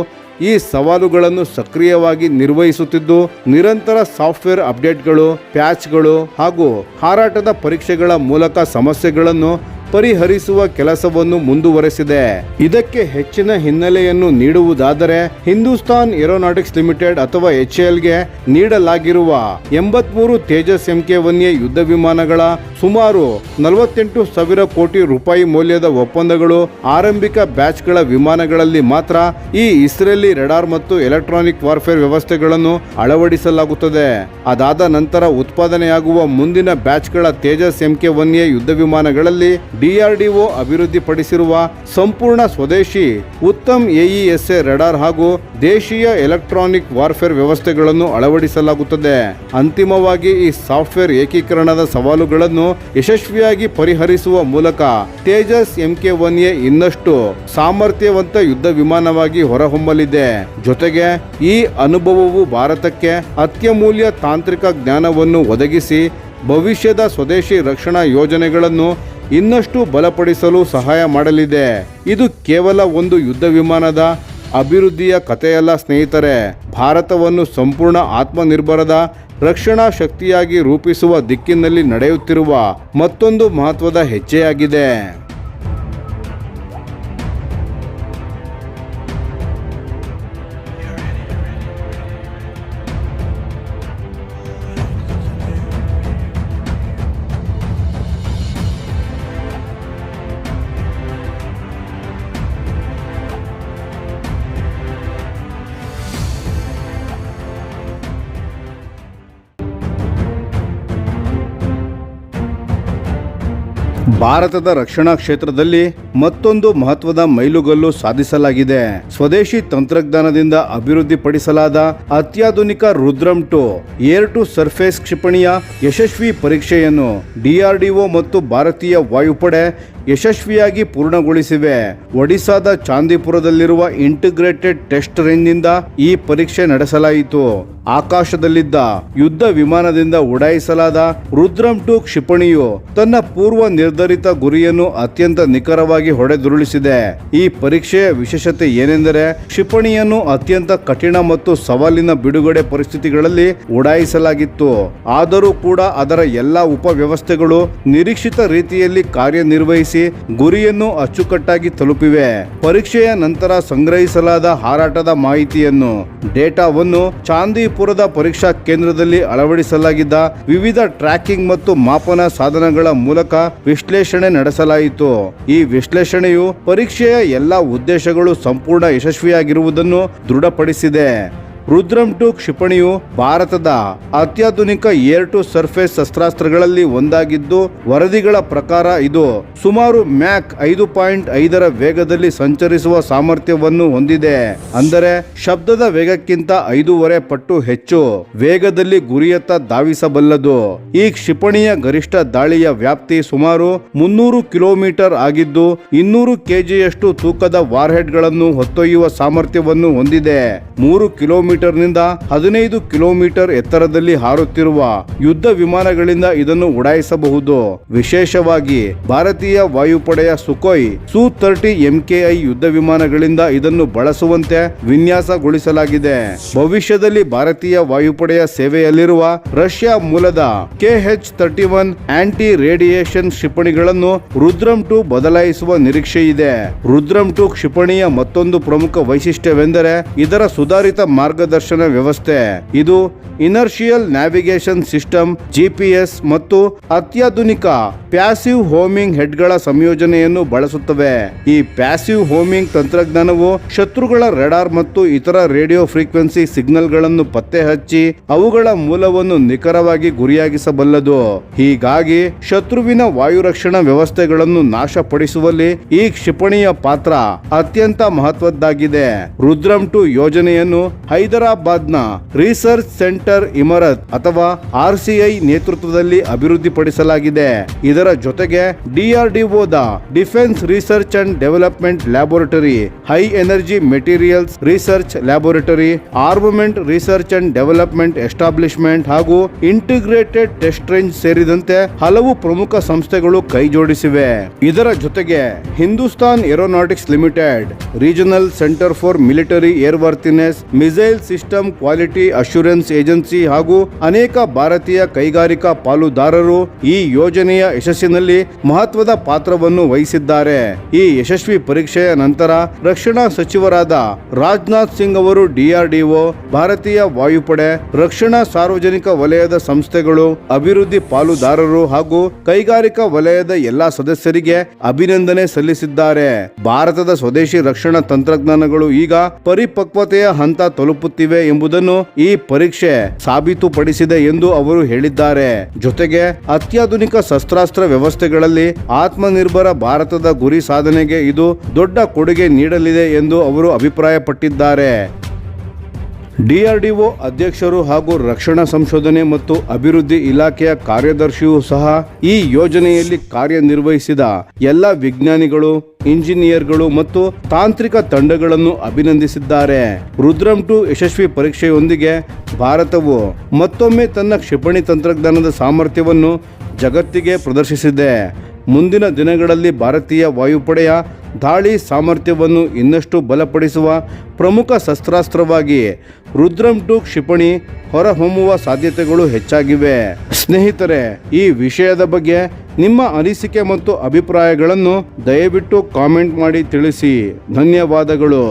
ಈ ಸವಾಲುಗಳನ್ನು ಸಕ್ರಿಯವಾಗಿ ನಿರ್ವಹಿಸುತ್ತಿದ್ದು, ನಿರಂತರ ಸಾಫ್ಟ್ವೇರ್ ಅಪ್ಡೇಟ್ಗಳು, ಪ್ಯಾಚ್ಗಳು ಹಾಗೂ ಹಾರಾಟದ ಪರೀಕ್ಷೆಗಳ ಮೂಲಕ ಸಮಸ್ಯೆಗಳನ್ನು ಪರಿಹರಿಸುವ ಕೆಲಸವನ್ನು ಮುಂದುವರೆಸಿದೆ. ಇದಕ್ಕೆ ಹೆಚ್ಚಿನ ಹಿನ್ನೆಲೆಯನ್ನು ನೀಡುವುದಾದರೆ ಹಿಂದೂಸ್ತಾನ್ ಏರೋನಾಟಿಕ್ಸ್ ಲಿಮಿಟೆಡ್ ಅಥವಾ HALಗೆ ನೀಡಲಾಗಿರುವ 83 ತೇಜಸ್ MK1A ಯುದ್ಧ ವಿಮಾನಗಳ ಸುಮಾರು 48,000 ಕೋಟಿ ರೂಪಾಯಿ ಮೌಲ್ಯದ ಒಪ್ಪಂದಗಳು ಆರಂಭಿಕ ಬ್ಯಾಚ್ಗಳ ವಿಮಾನಗಳಲ್ಲಿ ಮಾತ್ರ ಈ ಇಸ್ರೇಲಿ ರೆಡಾರ್ ಮತ್ತು ಎಲೆಕ್ಟ್ರಾನಿಕ್ ವಾರ್ಫೇರ್ ವ್ಯವಸ್ಥೆಗಳನ್ನು ಅಳವಡಿಸಲಾಗುತ್ತದೆ. ಅದಾದ ನಂತರ ಉತ್ಪಾದನೆಯಾಗುವ ಮುಂದಿನ ಬ್ಯಾಚ್ಗಳ ತೇಜಸ್ MK1A ಯುದ್ಧ ವಿಮಾನಗಳಲ್ಲಿ DRDO ಅಭಿವೃದ್ಧಿಪಡಿಸಿರುವ ಸಂಪೂರ್ಣ ಸ್ವದೇಶಿ ಉತ್ತಮ್ AESA ರೆಡಾರ್ ಹಾಗೂ ದೇಶೀಯ ಎಲೆಕ್ಟ್ರಾನಿಕ್ ವಾರ್ಫೇರ್ ವ್ಯವಸ್ಥೆಗಳನ್ನು ಅಳವಡಿಸಲಾಗುತ್ತದೆ. ಅಂತಿಮವಾಗಿ ಈ ಸಾಫ್ಟ್ವೇರ್ ಏಕೀಕರಣದ ಸವಾಲುಗಳನ್ನು ಯಶಸ್ವಿಯಾಗಿ ಪರಿಹರಿಸುವ ಮೂಲಕ ತೇಜಸ್ MK1A ಇನ್ನಷ್ಟು ಸಾಮರ್ಥ್ಯವಂತ ಯುದ್ಧ ವಿಮಾನವಾಗಿ ಹೊರಹೊಮ್ಮಲಿದೆ. ಜೊತೆಗೆ ಈ ಅನುಭವವು ಭಾರತಕ್ಕೆ ಅತ್ಯಮೂಲ್ಯ ತಾಂತ್ರಿಕ ಜ್ಞಾನವನ್ನು ಒದಗಿಸಿ ಭವಿಷ್ಯದ ಸ್ವದೇಶಿ ರಕ್ಷಣಾ ಯೋಜನೆಗಳನ್ನು ಇನ್ನಷ್ಟು ಬಲಪಡಿಸಲು ಸಹಾಯ ಮಾಡಲಿದೆ. ಇದು ಕೇವಲ ಒಂದು ಯುದ್ಧ ವಿಮಾನದ ಅಭಿವೃದ್ಧಿಯ ಕಥೆಯಲ್ಲ ಸ್ನೇಹಿತರೆ, ಭಾರತವನ್ನು ಸಂಪೂರ್ಣ ಆತ್ಮನಿರ್ಭರದ ರಕ್ಷಣಾ ಶಕ್ತಿಯಾಗಿ ರೂಪಿಸುವ ದಿಕ್ಕಿನಲ್ಲಿ ನಡೆಯುತ್ತಿರುವ ಮತ್ತೊಂದು ಮಹತ್ವದ ಹೆಜ್ಜೆಯಾಗಿದೆ. ಭಾರತದ ರಕ್ಷಣಾ ಕ್ಷೇತ್ರದಲ್ಲಿ ಮತ್ತೊಂದು ಮಹತ್ವದ ಮೈಲುಗಲ್ಲು ಸಾಧಿಸಲಾಗಿದೆ. ಸ್ವದೇಶಿ ತಂತ್ರಜ್ಞಾನದಿಂದ ಅಭಿವೃದ್ಧಿಪಡಿಸಲಾದ ಅತ್ಯಾಧುನಿಕ ರುದ್ರಮ್ 2 ಏರ್ ಟು ಸರ್ಫೇಸ್ ಕ್ಷಿಪಣಿಯ ಯಶಸ್ವಿ ಪರೀಕ್ಷೆಯನ್ನು DRDO ಮತ್ತು ಭಾರತೀಯ ವಾಯುಪಡೆ ಯಶಸ್ವಿಯಾಗಿ ಪೂರ್ಣಗೊಳಿಸಿವೆ. ಒಡಿಶಾದ ಚಾಂದಿಪುರದಲ್ಲಿರುವ ಇಂಟಿಗ್ರೇಟೆಡ್ ಟೆಸ್ಟ್ ರೇಂಜ್ನಿಂದ ಈ ಪರೀಕ್ಷೆ ನಡೆಸಲಾಯಿತು. ಆಕಾಶದಲ್ಲಿದ್ದ ಯುದ್ಧ ವಿಮಾನದಿಂದ ಉಡಾಯಿಸಲಾದ ರುದ್ರಮ್ 2 ಕ್ಷಿಪಣಿಯು ತನ್ನ ಪೂರ್ವ ನಿರ್ಧರಿತ ಗುರಿಯನ್ನು ಅತ್ಯಂತ ನಿಖರವಾಗಿ ಹೊಡೆದುರುಳಿಸಿದೆ. ಈ ಪರೀಕ್ಷೆಯ ವಿಶೇಷತೆ ಏನೆಂದರೆ ಕ್ಷಿಪಣಿಯನ್ನು ಅತ್ಯಂತ ಕಠಿಣ ಮತ್ತು ಸವಾಲಿನ ಬಿಡುಗಡೆ ಪರಿಸ್ಥಿತಿಗಳಲ್ಲಿ ಉಡಾಯಿಸಲಾಗಿತ್ತು. ಆದರೂ ಕೂಡ ಅದರ ಎಲ್ಲಾ ಉಪವ್ಯವಸ್ಥೆಗಳು ನಿರೀಕ್ಷಿತ ರೀತಿಯಲ್ಲಿ ಕಾರ್ಯನಿರ್ವಹಿಸಿ ಗುರಿಯನ್ನು ಅಚ್ಚುಕಟ್ಟಾಗಿ ತಲುಪಿವೆ. ಪರೀಕ್ಷೆಯ ನಂತರ ಸಂಗ್ರಹಿಸಲಾದ ಹಾರಾಟದ ಮಾಹಿತಿಯನ್ನು ಡೇಟಾವನ್ನು ಚಾಂದಿಪುರದ ಪರೀಕ್ಷಾ ಕೇಂದ್ರದಲ್ಲಿ ಅಳವಡಿಸಲಾಗಿದ್ದ ವಿವಿಧ ಟ್ರ್ಯಾಕಿಂಗ್ ಮತ್ತು ಮಾಪನ ಸಾಧನಗಳ ಮೂಲಕ ವಿಶ್ಲೇಷಣೆ ನಡೆಸಲಾಯಿತು. ಈ ವಿಶ್ಲೇಷಣೆಯು ಪರೀಕ್ಷೆಯ ಎಲ್ಲಾ ಉದ್ದೇಶಗಳು ಸಂಪೂರ್ಣ ಯಶಸ್ವಿಯಾಗಿರುವುದನ್ನು ದೃಢಪಡಿಸಿದೆ. ರುದ್ರಮ್ 2 ಕ್ಷಿಪಣಿಯು ಭಾರತದ ಅತ್ಯಾಧುನಿಕ ಏರ್ ಟು ಸರ್ಫೇಸ್ ಶಸ್ತ್ರಾಸ್ತ್ರಗಳಲ್ಲಿ ಒಂದಾಗಿದ್ದು, ವರದಿಗಳ ಪ್ರಕಾರ ಇದು ಸುಮಾರು ಮ್ಯಾಕ್ 5.5 ವೇಗದಲ್ಲಿ ಸಂಚರಿಸುವ ಸಾಮರ್ಥ್ಯವನ್ನು ಹೊಂದಿದೆ. ಅಂದರೆ ಶಬ್ದದ ವೇಗಕ್ಕಿಂತ 5.5 ಪಟ್ಟು ಹೆಚ್ಚು ವೇಗದಲ್ಲಿ ಗುರಿಯತ್ತ ಧಾವಿಸಬಲ್ಲದು. ಈ ಕ್ಷಿಪಣಿಯ ಗರಿಷ್ಠ ದಾಳಿಯ ವ್ಯಾಪ್ತಿ ಸುಮಾರು 300 ಕಿಲೋಮೀಟರ್ ಆಗಿದ್ದು, 200 kgಯಷ್ಟು ತೂಕದ ವಾರ್ಹೆಡ್ಗಳನ್ನು ಹೊತ್ತೊಯ್ಯುವ ಸಾಮರ್ಥ್ಯವನ್ನು ಹೊಂದಿದೆ. 3 ಕಿಲೋಮೀಟರ್ನಿಂದ 15 ಕಿಲೋಮೀಟರ್ ಎತ್ತರದಲ್ಲಿ ಹಾರುತ್ತಿರುವ ಯುದ್ಧ ವಿಮಾನಗಳಿಂದ ಇದನ್ನು ಉಡಾಯಿಸಬಹುದು. ವಿಶೇಷವಾಗಿ ಭಾರತೀಯ ವಾಯುಪಡೆಯ ಸುಖೋಯ್ Su-30 MKI ಯುದ್ಧ ವಿಮಾನಗಳಿಂದ ಇದನ್ನು ಬಳಸುವಂತೆ ವಿನ್ಯಾಸಗೊಳಿಸಲಾಗಿದೆ. ಭವಿಷ್ಯದಲ್ಲಿ ಭಾರತೀಯ ವಾಯುಪಡೆಯ ಸೇವೆಯಲ್ಲಿರುವ ರಷ್ಯಾ ಮೂಲದ KH-31 ಆಂಟಿ ರೇಡಿಯೇಷನ್ ಕ್ಷಿಪಣಿಗಳನ್ನು ರುದ್ರಮ್ 2 ಬದಲಾಯಿಸುವ ನಿರೀಕ್ಷೆಯಿದೆ. ರುದ್ರಮ್ 2 ಕ್ಷಿಪಣಿಯ ಮತ್ತೊಂದು ಪ್ರಮುಖ ವೈಶಿಷ್ಟ್ಯವೆಂದರೆ ಇದರ ಸುಧಾರಿತ ಮಾರ್ಗದರ್ಶನ ವ್ಯವಸ್ಥೆ. ಇದು ಇನರ್ಷಿಯಲ್ ನ್ಯಾವಿಗೇಷನ್ ಸಿಸ್ಟಮ್, GPS ಮತ್ತು ಅತ್ಯಾಧುನಿಕ ಪ್ಯಾಸಿವ್ ಹೋಮಿಂಗ್ ಹೆಡ್ಗಳ ಸಂಯೋಜನೆಯನ್ನು ಬಳಸುತ್ತವೆ. ಈ ಪ್ಯಾಸಿವ್ ಹೋಮಿಂಗ್ ತಂತ್ರಜ್ಞಾನವು ಶತ್ರುಗಳ ರೆಡಾರ್ ಮತ್ತು ಇತರ ರೇಡಿಯೋ ಫ್ರೀಕ್ವೆನ್ಸಿ ಸಿಗ್ನಲ್ಗಳನ್ನು ಪತ್ತೆ ಹಚ್ಚಿ ಅವುಗಳ ಮೂಲವನ್ನು ನಿಖರವಾಗಿ ಗುರಿಯಾಗಿಸಬಲ್ಲದು. ಹೀಗಾಗಿ ಶತ್ರುವಿನ ವಾಯುರಕ್ಷಣಾ ವ್ಯವಸ್ಥೆಗಳನ್ನು ನಾಶಪಡಿಸುವಲ್ಲಿ ಈ ಕ್ಷಿಪಣಿಯ ಪಾತ್ರ ಅತ್ಯಂತ ಮಹತ್ವದ್ದಾಗಿದೆ. ರುದ್ರಮ್ 2 ಯೋಜನೆಯನ್ನು ಹೈದರಾಬಾದ್ನ ರಿಸರ್ಚ್ ಸೆಂಟರ್ ಇಮರತ್ ಅಥವಾ RCI ನೇತೃತ್ವದಲ್ಲಿ ಅಭಿವೃದ್ಧಿಪಡಿಸಲಾಗಿದೆ. ಇದರ ಜೊತೆಗೆ DRDOದ defence research and development laboratory, high energy materials research laboratory, armament research and development establishment ಹಾಗೂ ಇಂಟಿಗ್ರೇಟೆಡ್ ಟೆಸ್ಟ್ ರೇಂಜ್ ಸೇರಿದಂತೆ ಹಲವು ಪ್ರಮುಖ ಸಂಸ್ಥೆಗಳು ಕೈಜೋಡಿಸಿವೆ. ಇದರ ಜೊತೆಗೆ Hindustan aeronautics limited, regional centre for military airworthiness, missile system quality assurance agency ಹಾಗೂ ಅನೇಕ ಭಾರತೀಯ ಕೈಗಾರಿಕಾ ಪಾಲುದಾರರು ಈ ಯೋಜನೆಯ ಯಶಸ್ಸಿನಲ್ಲಿ ಮಹತ್ವದ ಪಾತ್ರವನ್ನು ವಹಿಸಿದ್ದಾರೆ. ಈ ಯಶಸ್ವಿ ಪರೀಕ್ಷೆಯ ನಂತರ ರಕ್ಷಣಾ ಸಚಿವರಾದ ರಾಜನಾಥ್ ಸಿಂಗ್ ಅವರು DRDO, ಭಾರತೀಯ ವಾಯುಪಡೆ, ರಕ್ಷಣಾ ಸಾರ್ವಜನಿಕ ವಲಯದ ಸಂಸ್ಥೆಗಳು, ಅಭಿವೃದ್ಧಿ ಪಾಲುದಾರರು ಹಾಗೂ ಕೈಗಾರಿಕಾ ವಲಯದ ಎಲ್ಲಾ ಸದಸ್ಯರಿಗೆ ಅಭಿನಂದನೆ ಸಲ್ಲಿಸಿದ್ದಾರೆ. ಭಾರತದ ಸ್ವದೇಶಿ ರಕ್ಷಣಾ ತಂತ್ರಜ್ಞಾನಗಳು ಈಗ ಪರಿಪಕ್ವತೆಯ ಹಂತ ತಲುಪುತ್ತಿವೆ ಎಂಬುದನ್ನು ಈ ಪರೀಕ್ಷೆ ಸಾಬೀತುಪಡಿಸಿದೆ ಎಂದು ಅವರು ಹೇಳಿದ್ದಾರೆ. ಜೊತೆಗೆ ಅತ್ಯಾಧುನಿಕ ಶಸ್ತ್ರಾಸ್ತ್ರ ವ್ಯವಸ್ಥೆಗಳಲ್ಲಿ ಆತ್ಮನಿರ್ಭರ ಭಾರತದ ಗುರಿ ಸಾಧನೆಗೆ ಇದು ದೊಡ್ಡ ಕೊಡುಗೆ ನೀಡಲಿದೆ ಎಂದು ಅವರು ಅಭಿಪ್ರಾಯಪಟ್ಟಿದ್ದಾರೆ. DRDO ಅಧ್ಯಕ್ಷರು ಹಾಗೂ ರಕ್ಷಣಾ ಸಂಶೋಧನೆ ಮತ್ತು ಅಭಿವೃದ್ಧಿ ಇಲಾಖೆಯ ಕಾರ್ಯದರ್ಶಿಯೂ ಸಹ ಈ ಯೋಜನೆಯಲ್ಲಿ ಕಾರ್ಯನಿರ್ವಹಿಸಿದ ಎಲ್ಲ ವಿಜ್ಞಾನಿಗಳು, ಇಂಜಿನಿಯರ್ಗಳು ಮತ್ತು ತಾಂತ್ರಿಕ ತಂಡಗಳನ್ನು ಅಭಿನಂದಿಸಿದ್ದಾರೆ. ರುದ್ರಂ 2 ಯಶಸ್ವಿ ಪರೀಕ್ಷೆಯೊಂದಿಗೆ ಭಾರತವು ಮತ್ತೊಮ್ಮೆ ತನ್ನ ಕ್ಷಿಪಣಿ ತಂತ್ರಜ್ಞಾನದ ಸಾಮರ್ಥ್ಯವನ್ನು ಜಗತ್ತಿಗೆ ಪ್ರದರ್ಶಿಸಿದೆ. ಮುಂದಿನ ದಿನಗಳಲ್ಲಿ ಭಾರತೀಯ ವಾಯುಪಡೆಯ ದಾಳಿ ಸಾಮರ್ಥ್ಯವನ್ನು ಇನ್ನಷ್ಟು ಬಲಪಡಿಸುವ ಪ್ರಮುಖ ಶಸ್ತ್ರಾಸ್ತ್ರವಾಗಿ ರುದ್ರಂ 2 ಕ್ಷಿಪಣಿ ಹೊರಹೊಮ್ಮುವ ಸಾಧ್ಯತೆಗಳು ಹೆಚ್ಚಾಗಿವೆ. ಸ್ನೇಹಿತರೆ, ಈ ವಿಷಯದ ಬಗ್ಗೆ ನಿಮ್ಮ ಅನಿಸಿಕೆ ಮತ್ತು ಅಭಿಪ್ರಾಯಗಳನ್ನು ದಯವಿಟ್ಟು ಕಾಮೆಂಟ್ ಮಾಡಿ ತಿಳಿಸಿ. ಧನ್ಯವಾದಗಳು.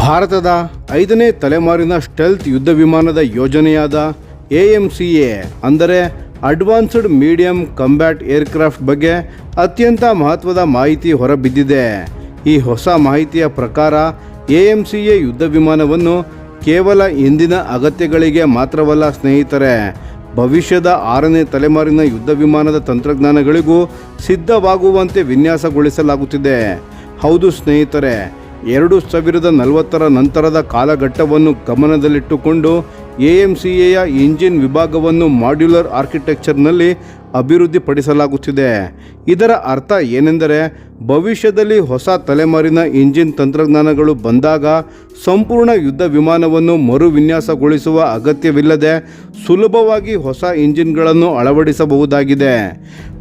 ಭಾರತದ 5ನೇ ತಲೆಮಾರಿನ ಸ್ಟೆಲ್ತ್ ಯುದ್ಧ ವಿಮಾನದ ಯೋಜನೆಯಾದ AMCA ಅಂದರೆ ಅಡ್ವಾನ್ಸ್ಡ್ ಮೀಡಿಯಂ ಕಂಬ್ಯಾಟ್ ಏರ್ಕ್ರಾಫ್ಟ್ ಬಗ್ಗೆ ಅತ್ಯಂತ ಮಹತ್ವದ ಮಾಹಿತಿ ಹೊರಬಿದ್ದಿದೆ. ಈ ಹೊಸ ಮಾಹಿತಿಯ ಪ್ರಕಾರ AMCA ಯುದ್ಧ ವಿಮಾನವನ್ನು ಕೇವಲ ಇಂದಿನ ಅಗತ್ಯಗಳಿಗೆ ಮಾತ್ರವಲ್ಲ ಸ್ನೇಹಿತರೆ, ಭವಿಷ್ಯದ 6ನೇ ತಲೆಮಾರಿನ ಯುದ್ಧ ವಿಮಾನದ ತಂತ್ರಜ್ಞಾನಗಳಿಗೂ ಸಿದ್ಧವಾಗುವಂತೆ ವಿನ್ಯಾಸಗೊಳಿಸಲಾಗುತ್ತಿದೆ. ಹೌದು ಸ್ನೇಹಿತರೆ, 2040ರ ನಂತರದ ಕಾಲಘಟ್ಟವನ್ನು ಗಮನದಲ್ಲಿಟ್ಟುಕೊಂಡು AMCAಯ ಇಂಜಿನ್ ವಿಭಾಗವನ್ನು ಮಾಡ್ಯುಲರ್ ಆರ್ಕಿಟೆಕ್ಚರ್ನಲ್ಲಿ ಅಭಿವೃದ್ಧಿಪಡಿಸಲಾಗುತ್ತಿದೆ. ಇದರ ಅರ್ಥ ಏನೆಂದರೆ, ಭವಿಷ್ಯದಲ್ಲಿ ಹೊಸ ತಲೆಮಾರಿನ ಇಂಜಿನ್ ತಂತ್ರಜ್ಞಾನಗಳು ಬಂದಾಗ ಸಂಪೂರ್ಣ ಯುದ್ಧ ವಿಮಾನವನ್ನು ಮರುವಿನ್ಯಾಸಗೊಳಿಸುವ ಅಗತ್ಯವಿಲ್ಲದೆ ಸುಲಭವಾಗಿ ಹೊಸ ಇಂಜಿನ್ಗಳನ್ನು ಅಳವಡಿಸಬಹುದಾಗಿದೆ.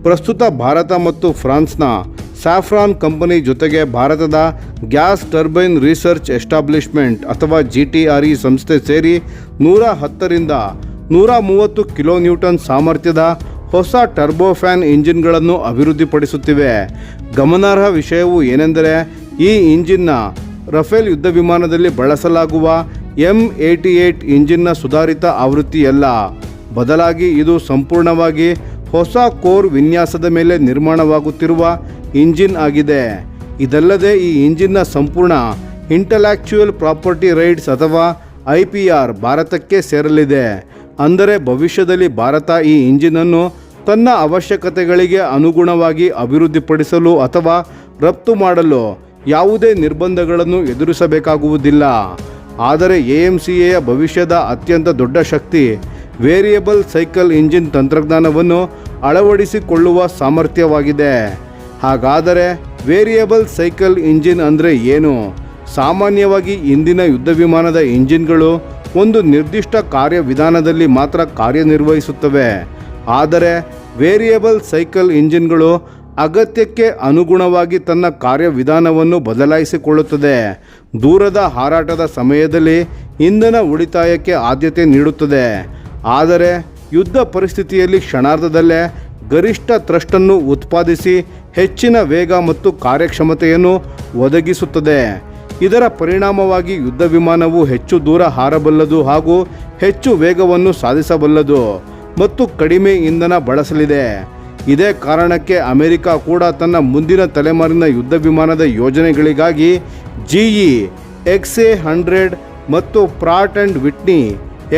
ಪ್ರಸ್ತುತ ಭಾರತ ಮತ್ತು ಫ್ರಾನ್ಸ್ನ ಸ್ಯಾಫ್ರಾನ್ ಕಂಪನಿ ಜೊತೆಗೆ ಭಾರತದ ಗ್ಯಾಸ್ ಟರ್ಬೈನ್ ರಿಸರ್ಚ್ ಎಸ್ಟಾಬ್ಲಿಷ್ಮೆಂಟ್ ಅಥವಾ GTRE ಸಂಸ್ಥೆ ಸೇರಿ 110ರಿಂದ 130 ಕಿಲೋನ್ಯೂಟನ್ ಸಾಮರ್ಥ್ಯದ ಹೊಸ ಟರ್ಬೋಫ್ಯಾನ್ ಇಂಜಿನ್ಗಳನ್ನು ಅಭಿವೃದ್ಧಿಪಡಿಸುತ್ತಿವೆ. ಗಮನಾರ್ಹ ವಿಷಯವು ಏನೆಂದರೆ, ಈ ಇಂಜಿನ್ನ ರಫೇಲ್ ಯುದ್ಧ ವಿಮಾನದಲ್ಲಿ ಬಳಸಲಾಗುವ M88 ಇಂಜಿನ್ನ ಸುಧಾರಿತ ಆವೃತ್ತಿಯಲ್ಲ, ಬದಲಾಗಿ ಇದು ಸಂಪೂರ್ಣವಾಗಿ ಹೊಸ ಕೋರ್ ವಿನ್ಯಾಸದ ಮೇಲೆ ನಿರ್ಮಾಣವಾಗುತ್ತಿರುವ ಇಂಜಿನ್ ಆಗಿದೆ. ಇದಲ್ಲದೆ ಈ ಇಂಜಿನ್ನ ಸಂಪೂರ್ಣ ಇಂಟೆಲೆಕ್ಚುಯಲ್ ಪ್ರಾಪರ್ಟಿ ರೈಟ್ಸ್ ಅಥವಾ IPR ಭಾರತಕ್ಕೆ ಸೇರಲಿದೆ. ಅಂದರೆ ಭವಿಷ್ಯದಲ್ಲಿ ಭಾರತ ಈ ಇಂಜಿನನ್ನು ತನ್ನ ಅವಶ್ಯಕತೆಗಳಿಗೆ ಅನುಗುಣವಾಗಿ ಅಭಿವೃದ್ಧಿಪಡಿಸಲು ಅಥವಾ ರಫ್ತು ಮಾಡಲು ಯಾವುದೇ ನಿರ್ಬಂಧಗಳನ್ನು ಎದುರಿಸಬೇಕಾಗುವುದಿಲ್ಲ. ಆದರೆ AMCAಯ ಭವಿಷ್ಯದ ಅತ್ಯಂತ ದೊಡ್ಡ ಶಕ್ತಿ ವೇರಿಯಬಲ್ ಸೈಕಲ್ ಇಂಜಿನ್ ತಂತ್ರಜ್ಞಾನವನ್ನು ಅಳವಡಿಸಿಕೊಳ್ಳುವ ಸಾಮರ್ಥ್ಯವಾಗಿದೆ. ಹಾಗಾದರೆ ವೇರಿಯಬಲ್ ಸೈಕಲ್ ಇಂಜಿನ್ ಅಂದರೆ ಏನು? ಸಾಮಾನ್ಯವಾಗಿ ಇಂದಿನ ಯುದ್ಧ ವಿಮಾನದ ಇಂಜಿನ್ಗಳು ಒಂದು ನಿರ್ದಿಷ್ಟ ಕಾರ್ಯವಿಧಾನದಲ್ಲಿ ಮಾತ್ರ ಕಾರ್ಯನಿರ್ವಹಿಸುತ್ತವೆ. ಆದರೆ ವೇರಿಯಬಲ್ ಸೈಕಲ್ ಇಂಜಿನ್ಗಳು ಅಗತ್ಯಕ್ಕೆ ಅನುಗುಣವಾಗಿ ತನ್ನ ಕಾರ್ಯವಿಧಾನವನ್ನು ಬದಲಾಯಿಸಿಕೊಳ್ಳುತ್ತದೆ. ದೂರದ ಹಾರಾಟದ ಸಮಯದಲ್ಲಿ ಇಂಧನ ಉಳಿತಾಯಕ್ಕೆ ಆದ್ಯತೆ ನೀಡುತ್ತದೆ, ಆದರೆ ಯುದ್ಧ ಪರಿಸ್ಥಿತಿಯಲ್ಲಿ ಕ್ಷಣಾರ್ಧದಲ್ಲೇ ಗರಿಷ್ಠ ಥ್ರಸ್ಟನ್ನು ಉತ್ಪಾದಿಸಿ ಹೆಚ್ಚಿನ ವೇಗ ಮತ್ತು ಕಾರ್ಯಕ್ಷಮತೆಯನ್ನು ಒದಗಿಸುತ್ತದೆ. ಇದರ ಪರಿಣಾಮವಾಗಿ ಯುದ್ಧ ವಿಮಾನವು ಹೆಚ್ಚು ದೂರ ಹಾರಬಲ್ಲದು ಹಾಗೂ ಹೆಚ್ಚು ವೇಗವನ್ನು ಸಾಧಿಸಬಲ್ಲದು ಮತ್ತು ಕಡಿಮೆ ಇಂಧನ ಬಳಸಲಿದೆ. ಇದೇ ಕಾರಣಕ್ಕೆ ಅಮೆರಿಕ ಕೂಡ ತನ್ನ ಮುಂದಿನ ತಲೆಮಾರಿನ ಯುದ್ಧ ವಿಮಾನದ ಯೋಜನೆಗಳಿಗಾಗಿ GE XA-100 ಮತ್ತು ಪ್ರಾಟ್ ಅಂಡ್ ವಿಟ್ನಿ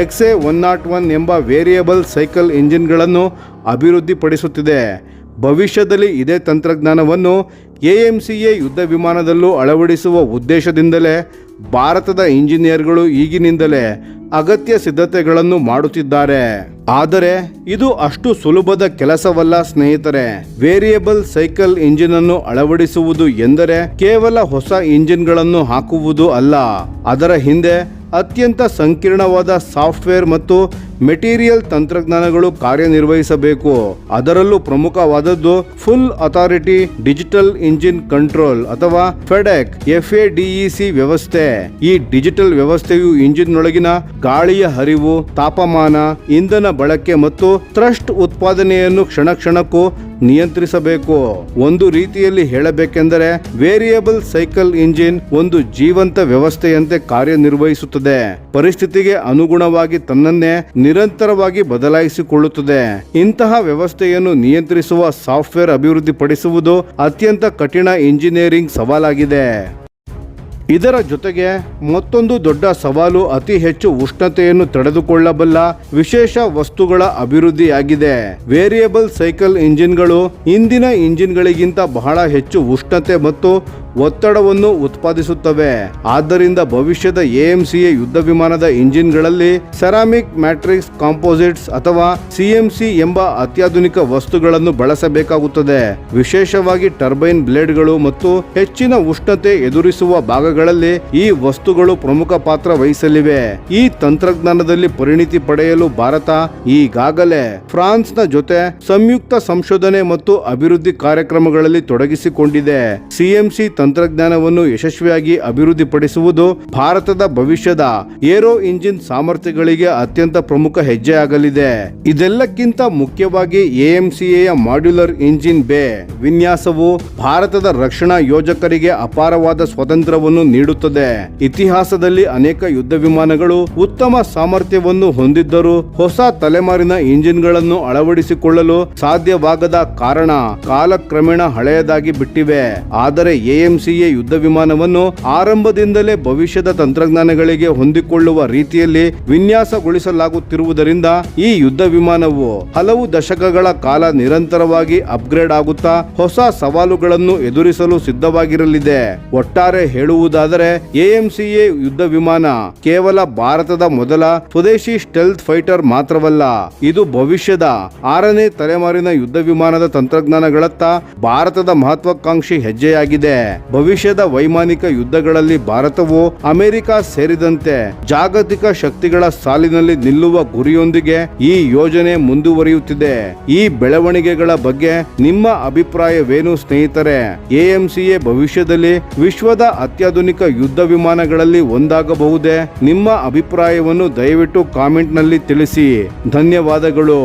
XA-101 ಎಂಬ ವೇರಿಯಬಲ್ ಸೈಕಲ್ ಇಂಜಿನ್ಗಳನ್ನು ಅಭಿವೃದ್ಧಿಪಡಿಸುತ್ತಿದೆ. ಭವಿಷ್ಯದಲ್ಲಿ ಇದೇ ತಂತ್ರಜ್ಞಾನವನ್ನು AMCA ಯುದ್ಧ ವಿಮಾನದಲ್ಲೂ ಅಳವಡಿಸುವ ಉದ್ದೇಶದಿಂದಲೇ ಭಾರತದ ಇಂಜಿನಿಯರ್ಗಳು ಈಗಿನಿಂದಲೇ ಅಗತ್ಯ ಸಿದ್ಧತೆಗಳನ್ನು ಮಾಡುತ್ತಿದ್ದಾರೆ. ಆದರೆ ಇದು ಅಷ್ಟು ಸುಲಭದ ಕೆಲಸವಲ್ಲ ಸ್ನೇಹಿತರೆ. ವೇರಿಯಬಲ್ ಸೈಕಲ್ ಇಂಜಿನ್ ಅನ್ನು ಅಳವಡಿಸುವುದು ಎಂದರೆ ಕೇವಲ ಹೊಸ ಇಂಜಿನ್ಗಳನ್ನು ಹಾಕುವುದು ಅಲ್ಲ. ಅದರ ಹಿಂದೆ ಅತ್ಯಂತ ಸಂಕೀರ್ಣವಾದ ಸಾಫ್ಟ್ವೇರ್ ಮತ್ತು ಮೆಟೀರಿಯಲ್ ತಂತ್ರಜ್ಞಾನಗಳು ಕಾರ್ಯನಿರ್ವಹಿಸಬೇಕು. ಅದರಲ್ಲೂ ಪ್ರಮುಖವಾದದ್ದು full authority digital engine control ಅಥವಾ FADEC ವ್ಯವಸ್ಥೆ. ಈ ಡಿಜಿಟಲ್ ವ್ಯವಸ್ಥೆಯು ಇಂಜಿನ್ನೊಳಗಿನ ಗಾಳಿಯ ಹರಿವು, ತಾಪಮಾನ, ಇಂಧನ ಬಳಕೆ ಮತ್ತು ಥ್ರಸ್ಟ್ ಉತ್ಪಾದನೆಯನ್ನು ಕ್ಷಣಕ್ಕೂ ನಿಯಂತ್ರಿಸಬೇಕು. ಒಂದು ರೀತಿಯಲ್ಲಿ ಹೇಳಬೇಕೆಂದರೆ ವೇರಿಯಬಲ್ ಸೈಕಲ್ ಇಂಜಿನ್ ಒಂದು ಜೀವಂತ ವ್ಯವಸ್ಥೆಯಂತೆ ಕಾರ್ಯನಿರ್ವಹಿಸುತ್ತದೆ. ಪರಿಸ್ಥಿತಿಗೆ ಅನುಗುಣವಾಗಿ ತನ್ನನ್ನೇ ನಿರಂತರವಾಗಿ ಬದಲಾಯಿಸಿಕೊಳ್ಳುತ್ತದೆ. ಇಂತಹ ವ್ಯವಸ್ಥೆಯನ್ನು ನಿಯಂತ್ರಿಸುವ ಸಾಫ್ಟ್ವೇರ್ ಅಭಿವೃದ್ಧಿಪಡಿಸುವುದು ಅತ್ಯಂತ ಕಠಿಣ ಇಂಜಿನಿಯರಿಂಗ್ ಸವಾಲಾಗಿದೆ. ಇದರ ಜೊತೆಗೆ ಮತ್ತೊಂದು ದೊಡ್ಡ ಸವಾಲು ಅತಿ ಹೆಚ್ಚು ಉಷ್ಣತೆಯನ್ನು ತಡೆದುಕೊಳ್ಳಬಲ್ಲ ವಿಶೇಷ ವಸ್ತುಗಳ ಅಭಿವೃದ್ಧಿಯಾಗಿದೆ. ವೇರಿಯಬಲ್ ಸೈಕಲ್ ಇಂಜಿನ್ಗಳು ಇಂದಿನ ಇಂಜಿನ್ಗಳಿಗಿಂತ ಬಹಳ ಹೆಚ್ಚು ಉಷ್ಣತೆ ಮತ್ತು ಒತ್ತಡವನ್ನು ಉತ್ಪಾದಿಸುತ್ತವೆ. ಆದ್ದರಿಂದ ಭವಿಷ್ಯದ AMCA ಯುದ್ಧ ವಿಮಾನದ ಇಂಜಿನ್ಗಳಲ್ಲಿ ಸೆರಾಮಿಕ್ ಮ್ಯಾಟ್ರಿಕ್ಸ್ ಕಾಂಪೋಸಿಟ್ಸ್ ಅಥವಾ CMC ಎಂಬ ಅತ್ಯಾಧುನಿಕ ವಸ್ತುಗಳನ್ನು ಬಳಸಬೇಕಾಗುತ್ತದೆ. ವಿಶೇಷವಾಗಿ ಟರ್ಬೈನ್ ಬ್ಲೇಡ್ಗಳು ಮತ್ತು ಹೆಚ್ಚಿನ ಉಷ್ಣತೆ ಎದುರಿಸುವ ಭಾಗಗಳಲ್ಲಿ ಈ ವಸ್ತುಗಳು ಪ್ರಮುಖ ಪಾತ್ರ ವಹಿಸಲಿವೆ. ಈ ತಂತ್ರಜ್ಞಾನದಲ್ಲಿ ಪರಿಣಿತಿ ಪಡೆಯಲು ಭಾರತ ಈಗಾಗಲೇ ಫ್ರಾನ್ಸ್ನ ಜೊತೆ ಸಂಯುಕ್ತ ಸಂಶೋಧನೆ ಮತ್ತು ಅಭಿವೃದ್ಧಿ ಕಾರ್ಯಕ್ರಮಗಳಲ್ಲಿ ತೊಡಗಿಸಿಕೊಂಡಿದೆ. CMC ತಂತ್ರಜ್ಞಾನವನ್ನು ಯಶಸ್ವಿಯಾಗಿ ಅಭಿವೃದ್ಧಿಪಡಿಸುವುದು ಭಾರತದ ಭವಿಷ್ಯದ ಏರೋ ಇಂಜಿನ್ ಸಾಮರ್ಥ್ಯಗಳಿಗೆ ಅತ್ಯಂತ ಪ್ರಮುಖ ಹೆಜ್ಜೆಯಾಗಲಿದೆ. ಇದೆಲ್ಲಕ್ಕಿಂತ ಮುಖ್ಯವಾಗಿ AMCA ಮಾಡ್ಯುಲರ್ ಇಂಜಿನ್ ಬೇ ವಿನ್ಯಾಸವು ಭಾರತದ ರಕ್ಷಣಾ ಯೋಜಕರಿಗೆ ಅಪಾರವಾದ ಸ್ವಾತಂತ್ರ್ಯವನ್ನು ನೀಡುತ್ತದೆ. ಇತಿಹಾಸದಲ್ಲಿ ಅನೇಕ ಯುದ್ಧ ವಿಮಾನಗಳು ಉತ್ತಮ ಸಾಮರ್ಥ್ಯವನ್ನು ಹೊಂದಿದ್ದರೂ ಹೊಸ ತಲೆಮಾರಿನ ಇಂಜಿನ್ಗಳನ್ನು ಅಳವಡಿಸಿಕೊಳ್ಳಲು ಸಾಧ್ಯವಾಗದ ಕಾರಣ ಕಾಲಕ್ರಮೇಣ ಹಳೆಯದಾಗಿ ಬಿಟ್ಟಿವೆ. ಆದರೆ AMCA ಯುದ್ಧ ವಿಮಾನವನ್ನು ಆರಂಭದಿಂದಲೇ ಭವಿಷ್ಯದ ತಂತ್ರಜ್ಞಾನಗಳಿಗೆ ಹೊಂದಿಕೊಳ್ಳುವ ರೀತಿಯಲ್ಲಿ ವಿನ್ಯಾಸಗೊಳಿಸಲಾಗುತ್ತಿರುವುದರಿಂದ ಈ ಯುದ್ಧ ವಿಮಾನವು ಹಲವು ದಶಕಗಳ ಕಾಲ ನಿರಂತರವಾಗಿ ಅಪ್ಗ್ರೇಡ್ ಆಗುತ್ತಾ ಹೊಸ ಸವಾಲುಗಳನ್ನು ಎದುರಿಸಲು ಸಿದ್ಧವಾಗಿರಲಿದೆ. ಒಟ್ಟಾರೆ ಹೇಳುವುದಾದರೆ AMCA ಯುದ್ಧ ವಿಮಾನ ಕೇವಲ ಭಾರತದ ಮೊದಲ ಸ್ವದೇಶಿ ಸ್ಟೆಲ್ತ್ ಫೈಟರ್ ಮಾತ್ರವಲ್ಲ, ಇದು ಭವಿಷ್ಯದ 6ನೇ ತಲೆಮಾರಿನ ಯುದ್ಧ ವಿಮಾನದ ತಂತ್ರಜ್ಞಾನಗಳತ್ತ ಭಾರತದ ಮಹತ್ವಾಕಾಂಕ್ಷಿ ಹೆಜ್ಜೆಯಾಗಿದೆ. ಭವಿಷ್ಯದ ವೈಮಾನಿಕ ಯುದ್ಧಗಳಲ್ಲಿ ಭಾರತವು ಅಮೆರಿಕ ಸೇರಿದಂತೆ ಜಾಗತಿಕ ಶಕ್ತಿಗಳ ಸಾಲಿನಲ್ಲಿ ನಿಲ್ಲುವ ಗುರಿಯೊಂದಿಗೆ ಈ ಯೋಜನೆ ಮುಂದುವರಿಯುತ್ತಿದೆ. ಈ ಬೆಳವಣಿಗೆಗಳ ಬಗ್ಗೆ ನಿಮ್ಮ ಅಭಿಪ್ರಾಯವೇನು ಸ್ನೇಹಿತರೆ? AMCA ಭವಿಷ್ಯದಲ್ಲಿ ವಿಶ್ವದ ಅತ್ಯಾಧುನಿಕ ಯುದ್ಧ ವಿಮಾನಗಳಲ್ಲಿ ಒಂದಾಗಬಹುದೇ? ನಿಮ್ಮ ಅಭಿಪ್ರಾಯವನ್ನು ದಯವಿಟ್ಟು ಕಾಮೆಂಟ್ ನಲ್ಲಿ ತಿಳಿಸಿ. ಧನ್ಯವಾದಗಳು.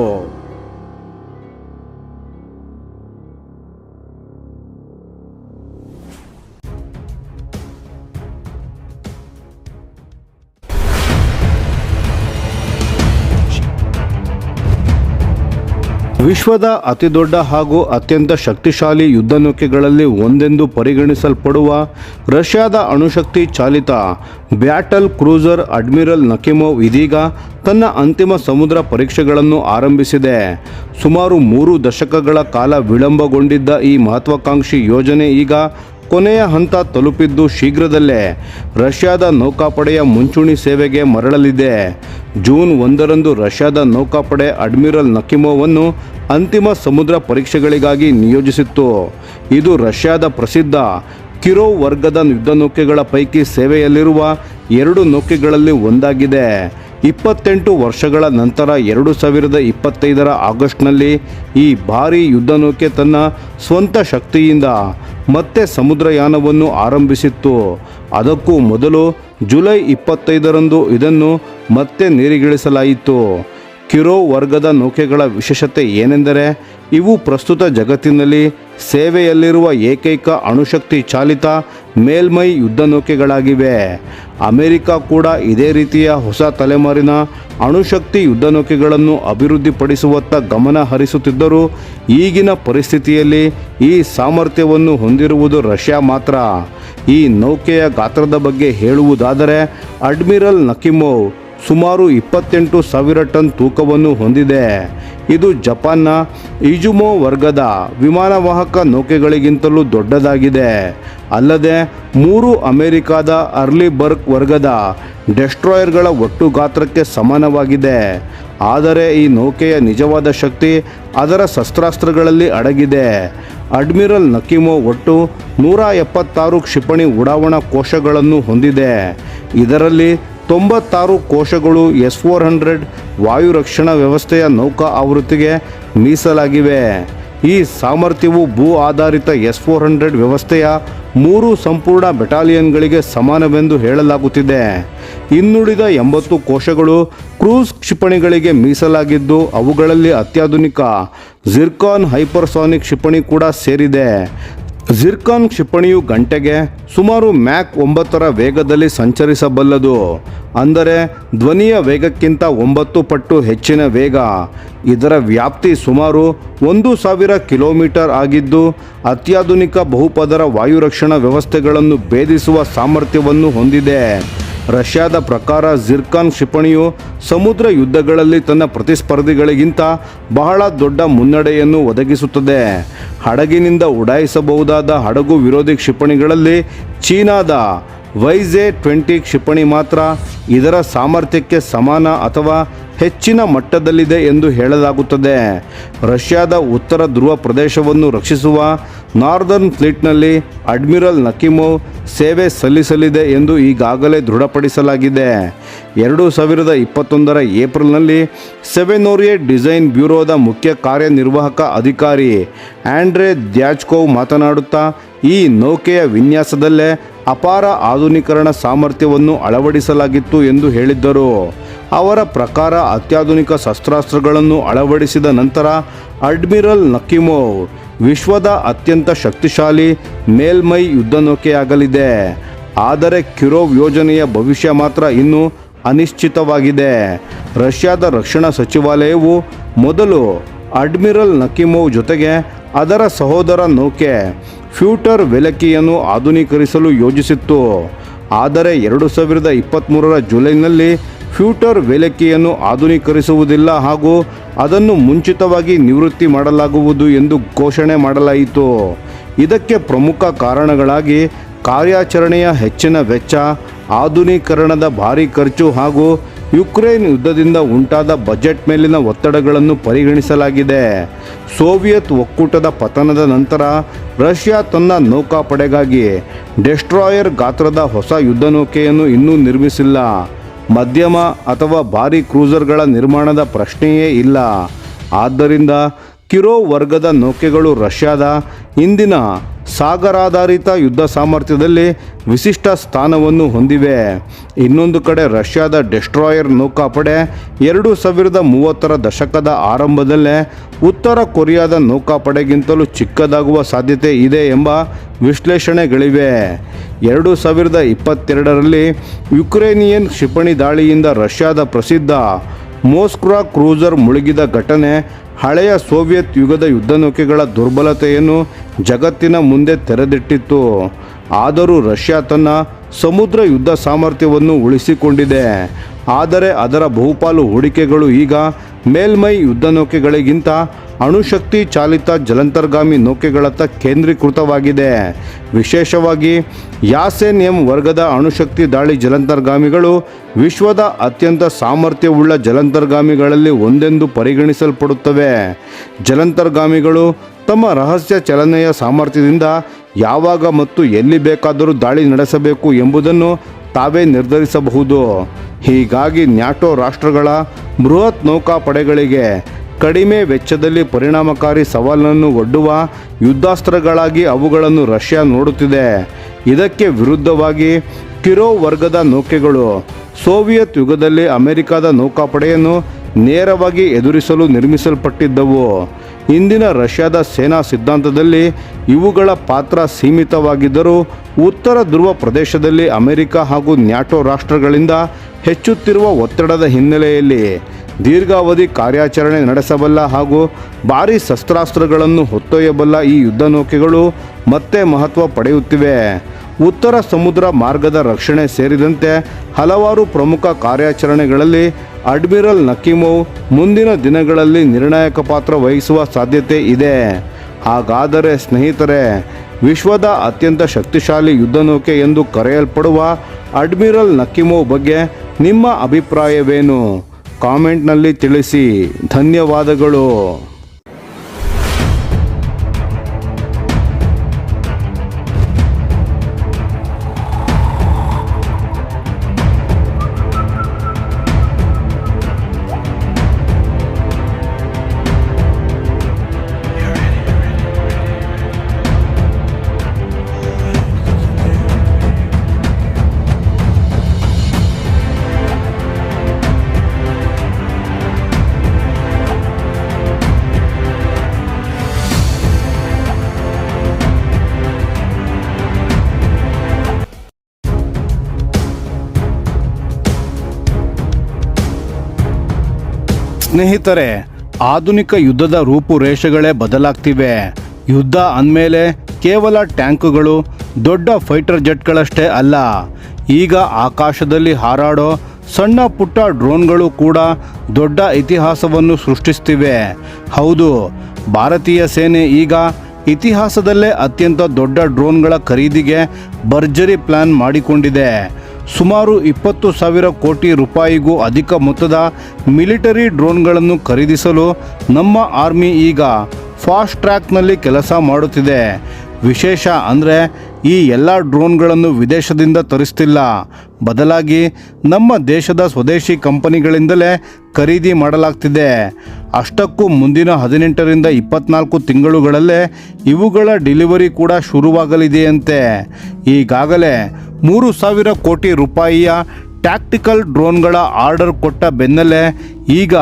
ವಿಶ್ವದ ಅತಿದೊಡ್ಡ ಹಾಗೂ ಅತ್ಯಂತ ಶಕ್ತಿಶಾಲಿ ಯುದ್ಧ ನೌಕೆಗಳಲ್ಲಿ ಒಂದೆಂದು ಪರಿಗಣಿಸಲ್ಪಡುವ ರಷ್ಯಾದ ಅಣುಶಕ್ತಿ ಚಾಲಿತ ಬ್ಯಾಟಲ್ ಕ್ರೂಸರ್ ಅಡ್ಮಿರಲ್ ನಕಿಮೋವ್ ಇದೀಗ ತನ್ನ ಅಂತಿಮ ಸಮುದ್ರ ಪರೀಕ್ಷೆಗಳನ್ನು ಆರಂಭಿಸಿದೆ. ಸುಮಾರು 3 ದಶಕಗಳ ಕಾಲ ವಿಳಂಬಗೊಂಡಿದ್ದ ಈ ಮಹತ್ವಾಕಾಂಕ್ಷಿ ಯೋಜನೆ ಈಗ ಕೊನೆಯ ಹಂತ ತಲುಪಿದ್ದು ಶೀಘ್ರದಲ್ಲೇ ರಷ್ಯಾದ ನೌಕಾಪಡೆಯ ಮುಂಚೂಣಿ ಸೇವೆಗೆ ಮರಳಲಿದೆ. ಜೂನ್ 1ರಂದು ರಷ್ಯಾದ ನೌಕಾಪಡೆ ಅಡ್ಮಿರಲ್ ನಕಿಮೋವನ್ನು ಅಂತಿಮ ಸಮುದ್ರ ಪರೀಕ್ಷೆಗಳಿಗಾಗಿ ನಿಯೋಜಿಸಿತ್ತು. ಇದು ರಷ್ಯಾದ ಪ್ರಸಿದ್ಧ ಕಿರೋವ್ ವರ್ಗದ ಯುದ್ಧ ನೌಕೆಗಳ ಪೈಕಿ ಸೇವೆಯಲ್ಲಿರುವ 2 ನೌಕೆಗಳಲ್ಲಿ ಒಂದಾಗಿದೆ. 28 ವರ್ಷಗಳ ನಂತರ 2025ರ ಆಗಸ್ಟ್ನಲ್ಲಿ ಈ ಭಾರೀ ಯುದ್ಧ ನೌಕೆ ತನ್ನ ಸ್ವಂತ ಶಕ್ತಿಯಿಂದ ಮತ್ತೆ ಸಮುದ್ರಯಾನವನ್ನು ಆರಂಭಿಸಿತ್ತು. ಅದಕ್ಕೂ ಮೊದಲು ಜುಲೈ 25ರಂದು ಇದನ್ನು ಮತ್ತೆ ನೀರಿಗಿಳಿಸಲಾಯಿತು. ಕಿರೋವ್ ವರ್ಗದ ನೌಕೆಗಳ ವಿಶೇಷತೆ ಏನೆಂದರೆ ಇವು ಪ್ರಸ್ತುತ ಜಗತ್ತಿನಲ್ಲಿ ಸೇವೆಯಲ್ಲಿರುವ ಏಕೈಕ ಅಣುಶಕ್ತಿ ಚಾಲಿತ ಮೇಲ್ಮೈ ಯುದ್ಧ ನೌಕೆಗಳಾಗಿವೆ. ಅಮೆರಿಕ ಕೂಡ ಇದೇ ರೀತಿಯ ಹೊಸ ತಲೆಮಾರಿನ ಅಣುಶಕ್ತಿ ಯುದ್ಧ ನೌಕೆಗಳನ್ನು ಅಭಿವೃದ್ಧಿಪಡಿಸುವತ್ತ ಗಮನ ಹರಿಸುತ್ತಿದ್ದರೂ ಈಗಿನ ಪರಿಸ್ಥಿತಿಯಲ್ಲಿ ಈ ಸಾಮರ್ಥ್ಯವನ್ನು ಹೊಂದಿರುವುದು ರಷ್ಯಾ ಮಾತ್ರ. ಈ ನೌಕೆಯ ಗಾತ್ರದ ಬಗ್ಗೆ ಹೇಳುವುದಾದರೆ ಅಡ್ಮಿರಲ್ ನಕಿಮೋವ್ ಸುಮಾರು 28,000 ಟನ್ ತೂಕವನ್ನು ಹೊಂದಿದೆ. ಇದು ಜಪಾನ್ನ ಇಜುಮೊ ವರ್ಗದ ವಿಮಾನವಾಹಕ ನೌಕೆಗಳಿಗಿಂತಲೂ ದೊಡ್ಡದಾಗಿದೆ. ಅಲ್ಲದೆ 3 ಅಮೆರಿಕಾದ ಅರ್ಲಿಬರ್ಗ್ ವರ್ಗದ ಡೆಸ್ಟ್ರಾಯರ್ಗಳ ಒಟ್ಟು ಗಾತ್ರಕ್ಕೆ ಸಮಾನವಾಗಿದೆ. ಆದರೆ ಈ ನೌಕೆಯ ನಿಜವಾದ ಶಕ್ತಿ ಅದರ ಶಸ್ತ್ರಾಸ್ತ್ರಗಳಲ್ಲಿ ಅಡಗಿದೆ. ಅಡ್ಮಿರಲ್ ನಕಿಮೋವ್ ಒಟ್ಟು 176 ಕ್ಷಿಪಣಿ ಉಡಾವಣಾ ಕೋಶಗಳನ್ನು ಹೊಂದಿದೆ. ಇದರಲ್ಲಿ 96 ಕೋಶಗಳು S-400 ವಾಯು ರಕ್ಷಣಾ ವ್ಯವಸ್ಥೆಯ ನೌಕಾ ಆವೃತ್ತಿಗೆ ಮೀಸಲಾಗಿವೆ. ಈ ಸಾಮರ್ಥ್ಯವು ಭೂ ಆಧಾರಿತ S-400 ವ್ಯವಸ್ಥೆಯ 3 ಸಂಪೂರ್ಣ ಬೆಟಾಲಿಯನ್ಗಳಿಗೆ ಸಮಾನವೆಂದು ಹೇಳಲಾಗುತ್ತಿದೆ. ಇನ್ನುಳಿದ 80 ಕೋಶಗಳು ಕ್ರೂಸ್ ಕ್ಷಿಪಣಿಗಳಿಗೆ ಮೀಸಲಾಗಿದ್ದು ಅವುಗಳಲ್ಲಿ ಅತ್ಯಾಧುನಿಕ ಜಿರ್ಕಾನ್ ಹೈಪರ್ಸಾನಿಕ್ ಕ್ಷಿಪಣಿ ಕೂಡ ಸೇರಿದೆ. ಜಿರ್ಕಾನ್ ಕ್ಷಿಪಣಿಯು ಗಂಟೆಗೆ ಸುಮಾರು ಮ್ಯಾಕ್ 9 ವೇಗದಲ್ಲಿ ಸಂಚರಿಸಬಲ್ಲದು. ಅಂದರೆ ಧ್ವನಿಯ ವೇಗಕ್ಕಿಂತ 9 ಪಟ್ಟು ಹೆಚ್ಚಿನ ವೇಗ. ಇದರ ವ್ಯಾಪ್ತಿ ಸುಮಾರು 1,000 ಕಿಲೋಮೀಟರ್ ಆಗಿದ್ದು ಅತ್ಯಾಧುನಿಕ ಬಹುಪದರ ವಾಯುರಕ್ಷಣಾ ವ್ಯವಸ್ಥೆಗಳನ್ನು ಭೇದಿಸುವ ಸಾಮರ್ಥ್ಯವನ್ನು ಹೊಂದಿದೆ. ರಷ್ಯಾದ ಪ್ರಕಾರ ಜಿರ್ಕಾನ್ ಕ್ಷಿಪಣಿಯು ಸಮುದ್ರ ಯುದ್ಧಗಳಲ್ಲಿ ತನ್ನ ಪ್ರತಿಸ್ಪರ್ಧಿಗಳಿಗಿಂತ ಬಹಳ ದೊಡ್ಡ ಮುನ್ನಡೆಯನ್ನು ಒದಗಿಸುತ್ತದೆ. ಹಡಗಿನಿಂದ ಉಡಾಯಿಸಬಹುದಾದ ಹಡಗು ವಿರೋಧಿ ಕ್ಷಿಪಣಿಗಳಲ್ಲಿ ಚೀನಾದ YJ-20 ಕ್ಷಿಪಣಿ ಮಾತ್ರ ಇದರ ಸಾಮರ್ಥ್ಯಕ್ಕೆ ಸಮಾನ ಅಥವಾ ಹೆಚ್ಚಿನ ಮಟ್ಟದಲ್ಲಿದೆ ಎಂದು ಹೇಳಲಾಗುತ್ತದೆ. ರಷ್ಯಾದ ಉತ್ತರ ಧ್ರುವ ಪ್ರದೇಶವನ್ನು ರಕ್ಷಿಸುವ ನಾರ್ದರ್ನ್ ಫ್ಲೀಟ್ನಲ್ಲಿ ಅಡ್ಮಿರಲ್ ನಕಿಮೋವ್ ಸೇವೆ ಸಲ್ಲಿಸಲಿದೆ ಎಂದು ಈಗಾಗಲೇ ದೃಢಪಡಿಸಲಾಗಿದೆ. 2021 ಏಪ್ರಿಲ್ನಲ್ಲಿ ಸೆವೆನೋರಿಯೇಟ್ ಡಿಸೈನ್ ಬ್ಯೂರೋದ ಮುಖ್ಯ ಕಾರ್ಯನಿರ್ವಾಹಕ ಅಧಿಕಾರಿ ಆಂಡ್ರೆ ದ್ಯಾಚ್ಕೋವ್ ಮಾತನಾಡುತ್ತಾ ಈ ನೌಕೆಯ ವಿನ್ಯಾಸದಲ್ಲೇ ಅಪಾರ ಆಧುನೀಕರಣ ಸಾಮರ್ಥ್ಯವನ್ನು ಅಳವಡಿಸಲಾಗಿತ್ತು ಎಂದು ಹೇಳಿದ್ದರು. ಅವರ ಪ್ರಕಾರ ಅತ್ಯಾಧುನಿಕ ಶಸ್ತ್ರಾಸ್ತ್ರಗಳನ್ನು ಅಳವಡಿಸಿದ ನಂತರ ಅಡ್ಮಿರಲ್ ನಕಿಮೋವ್ ವಿಶ್ವದ ಅತ್ಯಂತ ಶಕ್ತಿಶಾಲಿ ಮೇಲ್ಮೈ ಯುದ್ಧ ನೌಕೆಯಾಗಲಿದೆ. ಆದರೆ ಕಿರೋವ್ ಯೋಜನೆಯ ಭವಿಷ್ಯ ಮಾತ್ರ ಇನ್ನೂ ಅನಿಶ್ಚಿತವಾಗಿದೆ. ರಷ್ಯಾದ ರಕ್ಷಣಾ ಸಚಿವಾಲಯವು ಮೊದಲು ಅಡ್ಮಿರಲ್ ನಕಿಮೋವ್ ಜೊತೆಗೆ ಅದರ ಸಹೋದರ ನೌಕೆ ಫ್ಯೂಟರ್ ವೆಲಕಿಯನ್ನು ಆಧುನೀಕರಿಸಲು ಯೋಜಿಸಿತ್ತು. ಆದರೆ 2023 ಜುಲೈನಲ್ಲಿ ಫ್ಯೂಟರ್ ವೆಲಕಿಯನ್ನು ಆಧುನೀಕರಿಸುವುದಿಲ್ಲ ಹಾಗೂ ಅದನ್ನು ಮುಂಚಿತವಾಗಿ ನಿವೃತ್ತಿ ಮಾಡಲಾಗುವುದು ಎಂದು ಘೋಷಣೆ ಮಾಡಲಾಯಿತು. ಇದಕ್ಕೆ ಪ್ರಮುಖ ಕಾರಣಗಳಾಗಿ ಕಾರ್ಯಾಚರಣೆಯ ಹೆಚ್ಚಿನ ವೆಚ್ಚ, ಆಧುನೀಕರಣದ ಭಾರೀ ಖರ್ಚು ಹಾಗೂ ಯುಕ್ರೇನ್ ಯುದ್ಧದಿಂದ ಉಂಟಾದ ಬಜೆಟ್ ಮೇಲಿನ ಒತ್ತಡಗಳನ್ನು ಪರಿಗಣಿಸಲಾಗಿದೆ. ಸೋವಿಯತ್ ಒಕ್ಕೂಟದ ಪತನದ ನಂತರ ರಷ್ಯಾ ತನ್ನ ನೌಕಾಪಡೆಗಾಗಿ ಡೆಸ್ಟ್ರಾಯರ್ ಗಾತ್ರದ ಹೊಸ ಯುದ್ಧ ನೌಕೆಯನ್ನು ಇನ್ನೂ ನಿರ್ಮಿಸಿಲ್ಲ. ಮಧ್ಯಮ ಅಥವಾ ಭಾರೀ ಕ್ರೂಸರ್ಗಳ ನಿರ್ಮಾಣದ ಪ್ರಶ್ನೆಯೇ ಇಲ್ಲ. ಆದ್ದರಿಂದ ಕಿರೋವ್ ವರ್ಗದ ನೌಕೆಗಳು ರಷ್ಯಾದ ಇಂದಿನ ಸಾಗರಾಧಾರಿತ ಯುದ್ಧ ಸಾಮರ್ಥ್ಯದಲ್ಲಿ ವಿಶಿಷ್ಟ ಸ್ಥಾನವನ್ನು ಹೊಂದಿವೆ. ಇನ್ನೊಂದು ಕಡೆ ರಷ್ಯಾದ ಡೆಸ್ಟ್ರಾಯರ್ ನೌಕಾಪಡೆ 2030 ದಶಕದ ಆರಂಭದಲ್ಲೇ ಉತ್ತರ ಕೊರಿಯಾದ ನೌಕಾಪಡೆಗಿಂತಲೂ ಚಿಕ್ಕದಾಗುವ ಸಾಧ್ಯತೆ ಇದೆ ಎಂಬ ವಿಶ್ಲೇಷಣೆಗಳಿವೆ. 2022ರಲ್ಲಿ ಯುಕ್ರೇನಿಯನ್ ಕ್ಷಿಪಣಿ ದಾಳಿಯಿಂದ ರಷ್ಯಾದ ಪ್ರಸಿದ್ಧ ಮೋಸ್ಕ್ವಾ ಕ್ರೂಸರ್ ಮುಳುಗಿದ ಘಟನೆ ಹಳೆಯ ಸೋವಿಯತ್ ಯುಗದ ಯುದ್ಧ ನೌಕೆಗಳ ದುರ್ಬಲತೆಯನ್ನು ಜಗತ್ತಿನ ಮುಂದೆ ತೆರೆದಿಟ್ಟಿತ್ತು. ಆದರೂ ರಷ್ಯಾ ತನ್ನ ಸಮುದ್ರ ಯುದ್ಧ ಸಾಮರ್ಥ್ಯವನ್ನು ಉಳಿಸಿಕೊಂಡಿದೆ. ಆದರೆ ಅದರ ಬಹುಪಾಲು ಹೂಡಿಕೆಗಳು ಈಗ ಮೇಲ್ಮೈ ಯುದ್ಧ ನೌಕೆಗಳಿಗಿಂತ ಅಣುಶಕ್ತಿ ಚಾಲಿತ ಜಲಾಂತರ್ಗಾಮಿ ನೌಕೆಗಳತ್ತ ಕೇಂದ್ರೀಕೃತವಾಗಿದೆ. ವಿಶೇಷವಾಗಿ ಯಾಸೆನ್ ಎಂ ವರ್ಗದ ಅಣುಶಕ್ತಿ ದಾಳಿ ಜಲಾಂತರ್ಗಾಮಿಗಳು ವಿಶ್ವದ ಅತ್ಯಂತ ಸಾಮರ್ಥ್ಯವುಳ್ಳ ಜಲಾಂತರ್ಗಾಮಿಗಳಲ್ಲಿ ಒಂದೆಂದು ಪರಿಗಣಿಸಲ್ಪಡುತ್ತವೆ. ಜಲಾಂತರ್ಗಾಮಿಗಳು ತಮ್ಮ ರಹಸ್ಯ ಚಲನೆಯ ಸಾಮರ್ಥ್ಯದಿಂದ ಯಾವಾಗ ಮತ್ತು ಎಲ್ಲಿ ಬೇಕಾದರೂ ದಾಳಿ ನಡೆಸಬೇಕು ಎಂಬುದನ್ನು ತಾವೇ ನಿರ್ಧರಿಸಬಹುದು. ಹೀಗಾಗಿ ನ್ಯಾಟೋ ರಾಷ್ಟ್ರಗಳ ಬೃಹತ್ ನೌಕಾಪಡೆಗಳಿಗೆ ಕಡಿಮೆ ವೆಚ್ಚದಲ್ಲಿ ಪರಿಣಾಮಕಾರಿ ಸವಾಲನ್ನು ಒಡ್ಡುವ ಯುದ್ಧಾಸ್ತ್ರಗಳಾಗಿ ಅವುಗಳನ್ನು ರಷ್ಯಾ ನೋಡುತ್ತಿದೆ. ಇದಕ್ಕೆ ವಿರುದ್ಧವಾಗಿ ಕಿರೋವ್ ವರ್ಗದ ನೌಕೆಗಳು ಸೋವಿಯತ್ ಯುಗದಲ್ಲಿ ಅಮೆರಿಕದ ನೌಕಾಪಡೆಯನ್ನು ನೇರವಾಗಿ ಎದುರಿಸಲು ನಿರ್ಮಿಸಲ್ಪಟ್ಟಿದ್ದವು. ಇಂದಿನ ರಷ್ಯಾದ ಸೇನಾ ಸಿದ್ಧಾಂತದಲ್ಲಿ ಇವುಗಳ ಪಾತ್ರ ಸೀಮಿತವಾಗಿದ್ದರೂ ಉತ್ತರ ಧ್ರುವ ಪ್ರದೇಶದಲ್ಲಿ ಅಮೆರಿಕ ಹಾಗೂ ನ್ಯಾಟೋ ರಾಷ್ಟ್ರಗಳಿಂದ ಹೆಚ್ಚುತ್ತಿರುವ ಒತ್ತಡದ ಹಿನ್ನೆಲೆಯಲ್ಲಿ ದೀರ್ಘಾವಧಿ ಕಾರ್ಯಾಚರಣೆ ನಡೆಸಬಲ್ಲ ಹಾಗೂ ಭಾರೀ ಶಸ್ತ್ರಾಸ್ತ್ರಗಳನ್ನು ಹೊತ್ತೊಯ್ಯಬಲ್ಲ ಈ ಯುದ್ಧ ನೌಕೆಗಳು ಮತ್ತೆ ಮಹತ್ವ ಪಡೆಯುತ್ತಿವೆ. ಉತ್ತರ ಸಮುದ್ರ ಮಾರ್ಗದ ರಕ್ಷಣೆ ಸೇರಿದಂತೆ ಹಲವಾರು ಪ್ರಮುಖ ಕಾರ್ಯಾಚರಣೆಗಳಲ್ಲಿ ಅಡ್ಮಿರಲ್ ನಕೀಮೋವ್ ಮುಂದಿನ ದಿನಗಳಲ್ಲಿ ನಿರ್ಣಾಯಕ ಪಾತ್ರ ವಹಿಸುವ ಸಾಧ್ಯತೆ ಇದೆ. ಹಾಗಾದರೆ ಸ್ನೇಹಿತರೆ, ವಿಶ್ವದ ಅತ್ಯಂತ ಶಕ್ತಿಶಾಲಿ ಯುದ್ಧ ನೌಕೆ ಎಂದು ಕರೆಯಲ್ಪಡುವ ಅಡ್ಮಿರಲ್ ನಕೀಮೋವ್ ಬಗ್ಗೆ ನಿಮ್ಮ ಅಭಿಪ್ರಾಯವೇನು? ಕಾಮೆಂಟ್ನಲ್ಲಿ ತಿಳಿಸಿ. ಧನ್ಯವಾದಗಳು. ಸ್ನೇಹಿತರೆ, ಆಧುನಿಕ ಯುದ್ಧದ ರೂಪುರೇಷೆಗಳೇ ಬದಲಾಗ್ತಿವೆ. ಯುದ್ಧ ಅಂದಮೇಲೆ ಕೇವಲ ಟ್ಯಾಂಕುಗಳು, ದೊಡ್ಡ ಫೈಟರ್ ಜೆಟ್ಗಳಷ್ಟೇ ಅಲ್ಲ. ಈಗ ಆಕಾಶದಲ್ಲಿ ಹಾರಾಡೋ ಸಣ್ಣ ಪುಟ್ಟ ಡ್ರೋನ್ಗಳು ಕೂಡ ದೊಡ್ಡ ಇತಿಹಾಸವನ್ನು ಸೃಷ್ಟಿಸ್ತಿವೆ. ಹೌದು, ಭಾರತೀಯ ಸೇನೆ ಈಗ ಇತಿಹಾಸದಲ್ಲೇ ಅತ್ಯಂತ ದೊಡ್ಡ ಡ್ರೋನ್ಗಳ ಖರೀದಿಗೆ ಭರ್ಜರಿ ಪ್ಲಾನ್ ಮಾಡಿಕೊಂಡಿದೆ. ಸುಮಾರು 20,000 ಕೋಟಿ ರೂಪಾಯಿಗೂ ಅಧಿಕ ಮೊತ್ತದ ಮಿಲಿಟರಿ ಡ್ರೋನ್ಗಳನ್ನು ಖರೀದಿಸಲು ನಮ್ಮ ಆರ್ಮಿ ಈಗ ಫಾಸ್ಟ್ ಟ್ರ್ಯಾಕ್ನಲ್ಲಿ ಕೆಲಸ ಮಾಡುತ್ತಿದೆ. ವಿಶೇಷ ಅಂದರೆ ಈ ಎಲ್ಲ ಡ್ರೋನ್ಗಳನ್ನು ವಿದೇಶದಿಂದ ತರಿಸ್ತಿಲ್ಲ, ಬದಲಾಗಿ ನಮ್ಮ ದೇಶದ ಸ್ವದೇಶಿ ಕಂಪನಿಗಳಿಂದಲೇ ಖರೀದಿ ಮಾಡಲಾಗ್ತಿದೆ. ಅಷ್ಟಕ್ಕೂ ಮುಂದಿನ 18ರಿಂದ 24 ತಿಂಗಳುಗಳಲ್ಲೇ ಇವುಗಳ ಡೆಲಿವರಿ ಕೂಡ ಶುರುವಾಗಲಿದೆಯಂತೆ. ಈಗಾಗಲೇ 3,000 ಕೋಟಿ ರೂಪಾಯಿಯ ಟ್ಯಾಕ್ಟಿಕಲ್ ಡ್ರೋನ್ಗಳ ಆರ್ಡರ್ ಕೊಟ್ಟ ಬೆನ್ನಲ್ಲೇ ಈಗ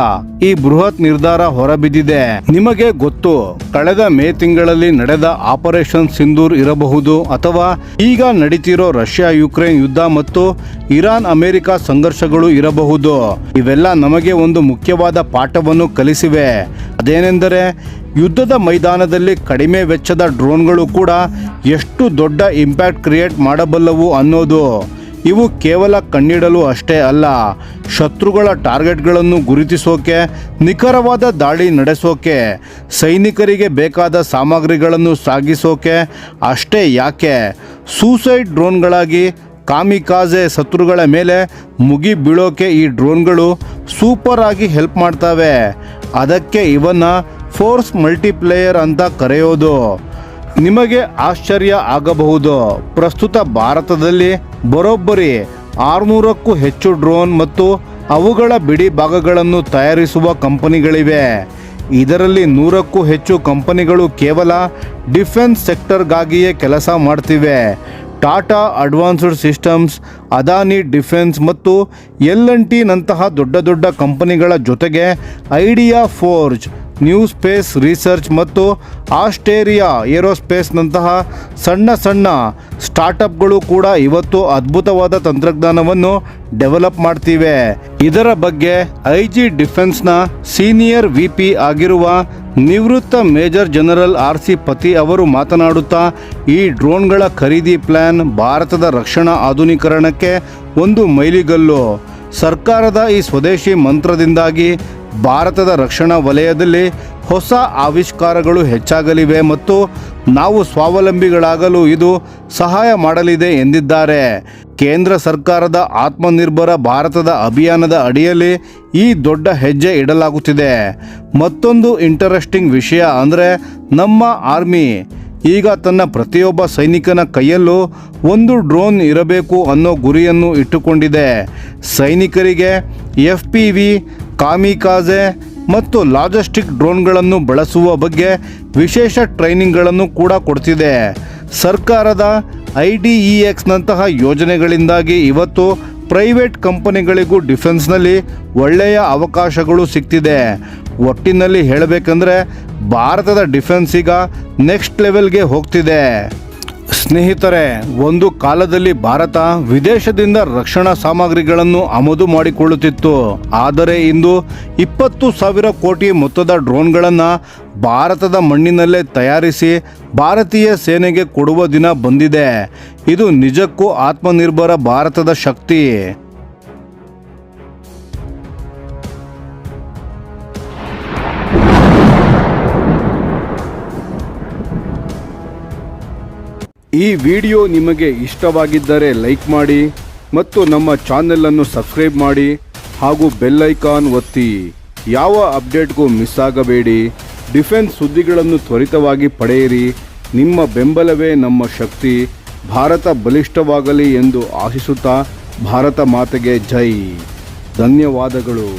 ಈ ಬೃಹತ್ ನಿರ್ಧಾರ ಹೊರಬಿದ್ದಿದೆ. ನಿಮಗೆ ಗೊತ್ತು, ಕಳೆದ ಮೇ ತಿಂಗಳಲ್ಲಿ ನಡೆದ ಆಪರೇಷನ್ ಸಿಂಧೂರ್ ಇರಬಹುದು, ಅಥವಾ ಈಗ ನಡೀತಿರೋ ರಷ್ಯಾ ಯುಕ್ರೇನ್ ಯುದ್ಧ ಮತ್ತು ಇರಾನ್ ಅಮೆರಿಕ ಸಂಘರ್ಷಗಳು ಇರಬಹುದು. ಇವೆಲ್ಲ ನಮಗೆ ಒಂದು ಮುಖ್ಯವಾದ ಪಾಠವನ್ನು ಕಲಿಸಿವೆ. ಅದೇನೆಂದರೆ, ಯುದ್ಧದ ಮೈದಾನದಲ್ಲಿ ಕಡಿಮೆ ವೆಚ್ಚದ ಡ್ರೋನ್ಗಳು ಕೂಡ ಎಷ್ಟು ದೊಡ್ಡ ಇಂಪ್ಯಾಕ್ಟ್ ಕ್ರಿಯೇಟ್ ಮಾಡಬಲ್ಲವು ಅನ್ನೋದು. ಇವು ಕೇವಲ ಕಣ್ಣಿಡಲು ಅಷ್ಟೇ ಅಲ್ಲ, ಶತ್ರುಗಳ ಟಾರ್ಗೆಟ್ಗಳನ್ನು ಗುರುತಿಸೋಕೆ, ನಿಖರವಾದ ದಾಳಿ ನಡೆಸೋಕೆ, ಸೈನಿಕರಿಗೆ ಬೇಕಾದ ಸಾಮಗ್ರಿಗಳನ್ನು ಸಾಗಿಸೋಕೆ ಅಷ್ಟೇ ಯಾಕೆ, ಸೂಸೈಡ್ ಡ್ರೋನ್ಗಳಾಗಿ ಕಾಮಿಕಾಜೆ ಶತ್ರುಗಳ ಮೇಲೆ ಮುಗಿ ಬೀಳೋಕೆ ಈ ಡ್ರೋನ್ಗಳು ಸೂಪರ್ ಆಗಿ ಹೆಲ್ಪ್ ಮಾಡ್ತವೆ. ಅದಕ್ಕೆ ಇವನ್ನ ಫೋರ್ಸ್ ಮಲ್ಟಿಪ್ಲೇಯರ್ ಅಂತ ಕರೆಯೋದು. ನಿಮಗೆ ಆಶ್ಚರ್ಯ ಆಗಬಹುದು, ಪ್ರಸ್ತುತ ಭಾರತದಲ್ಲಿ ಬರೋಬ್ಬರಿ 600ಕ್ಕೂ ಹೆಚ್ಚು ಡ್ರೋನ್ ಮತ್ತು ಅವುಗಳ ಬಿಡಿ ಭಾಗಗಳನ್ನು ತಯಾರಿಸುವ ಕಂಪನಿಗಳಿವೆ. ಇದರಲ್ಲಿ 100ಕ್ಕೂ ಹೆಚ್ಚು ಕಂಪನಿಗಳು ಕೇವಲ ಡಿಫೆನ್ಸ್ ಸೆಕ್ಟರ್ಗಾಗಿಯೇ ಕೆಲಸ ಮಾಡ್ತಿವೆ. Tata advanced systems, Adani defence ಮತ್ತು L&T ನಂತಹ ದೊಡ್ಡ ದೊಡ್ಡ ಕಂಪನಿಗಳ ಜೊತೆಗೆ ideaForge, new space research ಮತ್ತು ಆಸ್ಟ್ರೇಲಿಯಾ ಏರೋಸ್ಪೇಸ್ನಂತಹ ಸಣ್ಣ ಸಣ್ಣ ಸ್ಟಾರ್ಟಪ್ಗಳು ಕೂಡ ಇವತ್ತು ಅದ್ಭುತವಾದ ತಂತ್ರಜ್ಞಾನವನ್ನು ಡೆವಲಪ್ ಮಾಡ್ತಿವೆ. ಇದರ ಬಗ್ಗೆ IG ಡಿಫೆನ್ಸ್ನ ಸೀನಿಯರ್ VP ಆಗಿರುವ ನಿವೃತ್ತ ಮೇಜರ್ ಜನರಲ್ RC ಪತಿ ಅವರು ಮಾತನಾಡುತ್ತಾ, ಈ ಡ್ರೋನ್ಗಳ ಖರೀದಿ ಪ್ಲಾನ್ ಭಾರತದ ರಕ್ಷಣಾ ಆಧುನೀಕರಣಕ್ಕೆ ಒಂದು ಮೈಲಿಗಲ್ಲು. ಸರ್ಕಾರದ ಈ ಸ್ವದೇಶಿ ಮಂತ್ರದಿಂದಾಗಿ ಭಾರತದ ರಕ್ಷಣಾ ವಲಯದಲ್ಲಿ ಹೊಸ ಆವಿಷ್ಕಾರಗಳು ಹೆಚ್ಚಾಗಲಿವೆ ಮತ್ತು ನಾವು ಸ್ವಾವಲಂಬಿಗಳಾಗಲು ಇದು ಸಹಾಯ ಮಾಡಲಿದೆ ಎಂದಿದ್ದಾರೆ. ಕೇಂದ್ರ ಸರ್ಕಾರದ ಆತ್ಮನಿರ್ಭರ ಭಾರತದ ಅಭಿಯಾನದ ಅಡಿಯಲ್ಲಿ ಈ ದೊಡ್ಡ ಹೆಜ್ಜೆ ಇಡಲಾಗುತ್ತಿದೆ. ಮತ್ತೊಂದು ಇಂಟರೆಸ್ಟಿಂಗ್ ವಿಷಯ ಅಂದರೆ, ನಮ್ಮ ಆರ್ಮಿ ಈಗ ತನ್ನ ಪ್ರತಿಯೊಬ್ಬ ಸೈನಿಕನ ಕೈಯಲ್ಲೂ ಒಂದು ಡ್ರೋನ್ ಇರಬೇಕು ಅನ್ನೋ ಗುರಿಯನ್ನು ಇಟ್ಟುಕೊಂಡಿದೆ. ಸೈನಿಕರಿಗೆ FPV, ಕಾಮಿಕಾಜೆ ಮತ್ತು ಲಾಜಿಸ್ಟಿಕ್ ಡ್ರೋನ್ಗಳನ್ನು ಬಳಸುವ ಬಗ್ಗೆ ವಿಶೇಷ ಟ್ರೈನಿಂಗ್ಗಳನ್ನು ಕೂಡ ಕೊಡ್ತಿದೆ. ಸರ್ಕಾರದ IDEXನಂತಹ ಯೋಜನೆಗಳಿಂದಾಗಿ ಇವತ್ತು ಪ್ರೈವೇಟ್ ಕಂಪನಿಗಳಿಗೂ ಡಿಫೆನ್ಸ್ನಲ್ಲಿ ಒಳ್ಳೆಯ ಅವಕಾಶಗಳು ಸಿಗ್ತಿದೆ. ಒಟ್ಟಿನಲ್ಲಿ ಹೇಳಬೇಕಂದ್ರೆ ಭಾರತದ ಡಿಫೆನ್ಸ್ ಈಗ ನೆಕ್ಸ್ಟ್ ಲೆವೆಲ್ಗೆ ಹೋಗ್ತಿದೆ. ಸ್ನೇಹಿತರೆ, ಒಂದು ಕಾಲದಲ್ಲಿ ಭಾರತ ವಿದೇಶದಿಂದ ರಕ್ಷಣಾ ಸಾಮಗ್ರಿಗಳನ್ನು ಆಮದು ಮಾಡಿಕೊಳ್ಳುತ್ತಿತ್ತು. ಆದರೆ ಇಂದು 20,000 ಕೋಟಿ ಮೊತ್ತದ ಡ್ರೋನ್ಗಳನ್ನು ಭಾರತದ ಮಣ್ಣಿನಲ್ಲೇ ತಯಾರಿಸಿ ಭಾರತೀಯ ಸೇನೆಗೆ ಕೊಡುವ ದಿನ ಬಂದಿದೆ. ಇದು ನಿಜಕ್ಕೂ ಆತ್ಮನಿರ್ಭರ ಭಾರತದ ಶಕ್ತಿ. ಈ ವಿಡಿಯೋ ನಿಮಗೆ ಇಷ್ಟವಾಗಿದ್ದರೆ ಲೈಕ್ ಮಾಡಿ ಮತ್ತು ನಮ್ಮ ಚಾನೆಲನ್ನು ಸಬ್ಸ್ಕ್ರೈಬ್ ಮಾಡಿ ಹಾಗೂ ಬೆಲ್ ಐಕಾನ್ ಒತ್ತಿ. ಯಾವ ಅಪ್ಡೇಟ್ಗೂ ಮಿಸ್ ಆಗಬೇಡಿ. ಡಿಫೆನ್ಸ್ ಸುದ್ದಿಗಳನ್ನು ತ್ವರಿತವಾಗಿ ಪಡೆಯಿರಿ. ನಿಮ್ಮ ಬೆಂಬಲವೇ ನಮ್ಮ ಶಕ್ತಿ. ಭಾರತ ಬಲಿಷ್ಠವಾಗಲಿ ಎಂದು ಆಶಿಸುತ್ತಾ ಭಾರತ ಮಾತೆಗೆ ಜೈ. ಧನ್ಯವಾದಗಳು.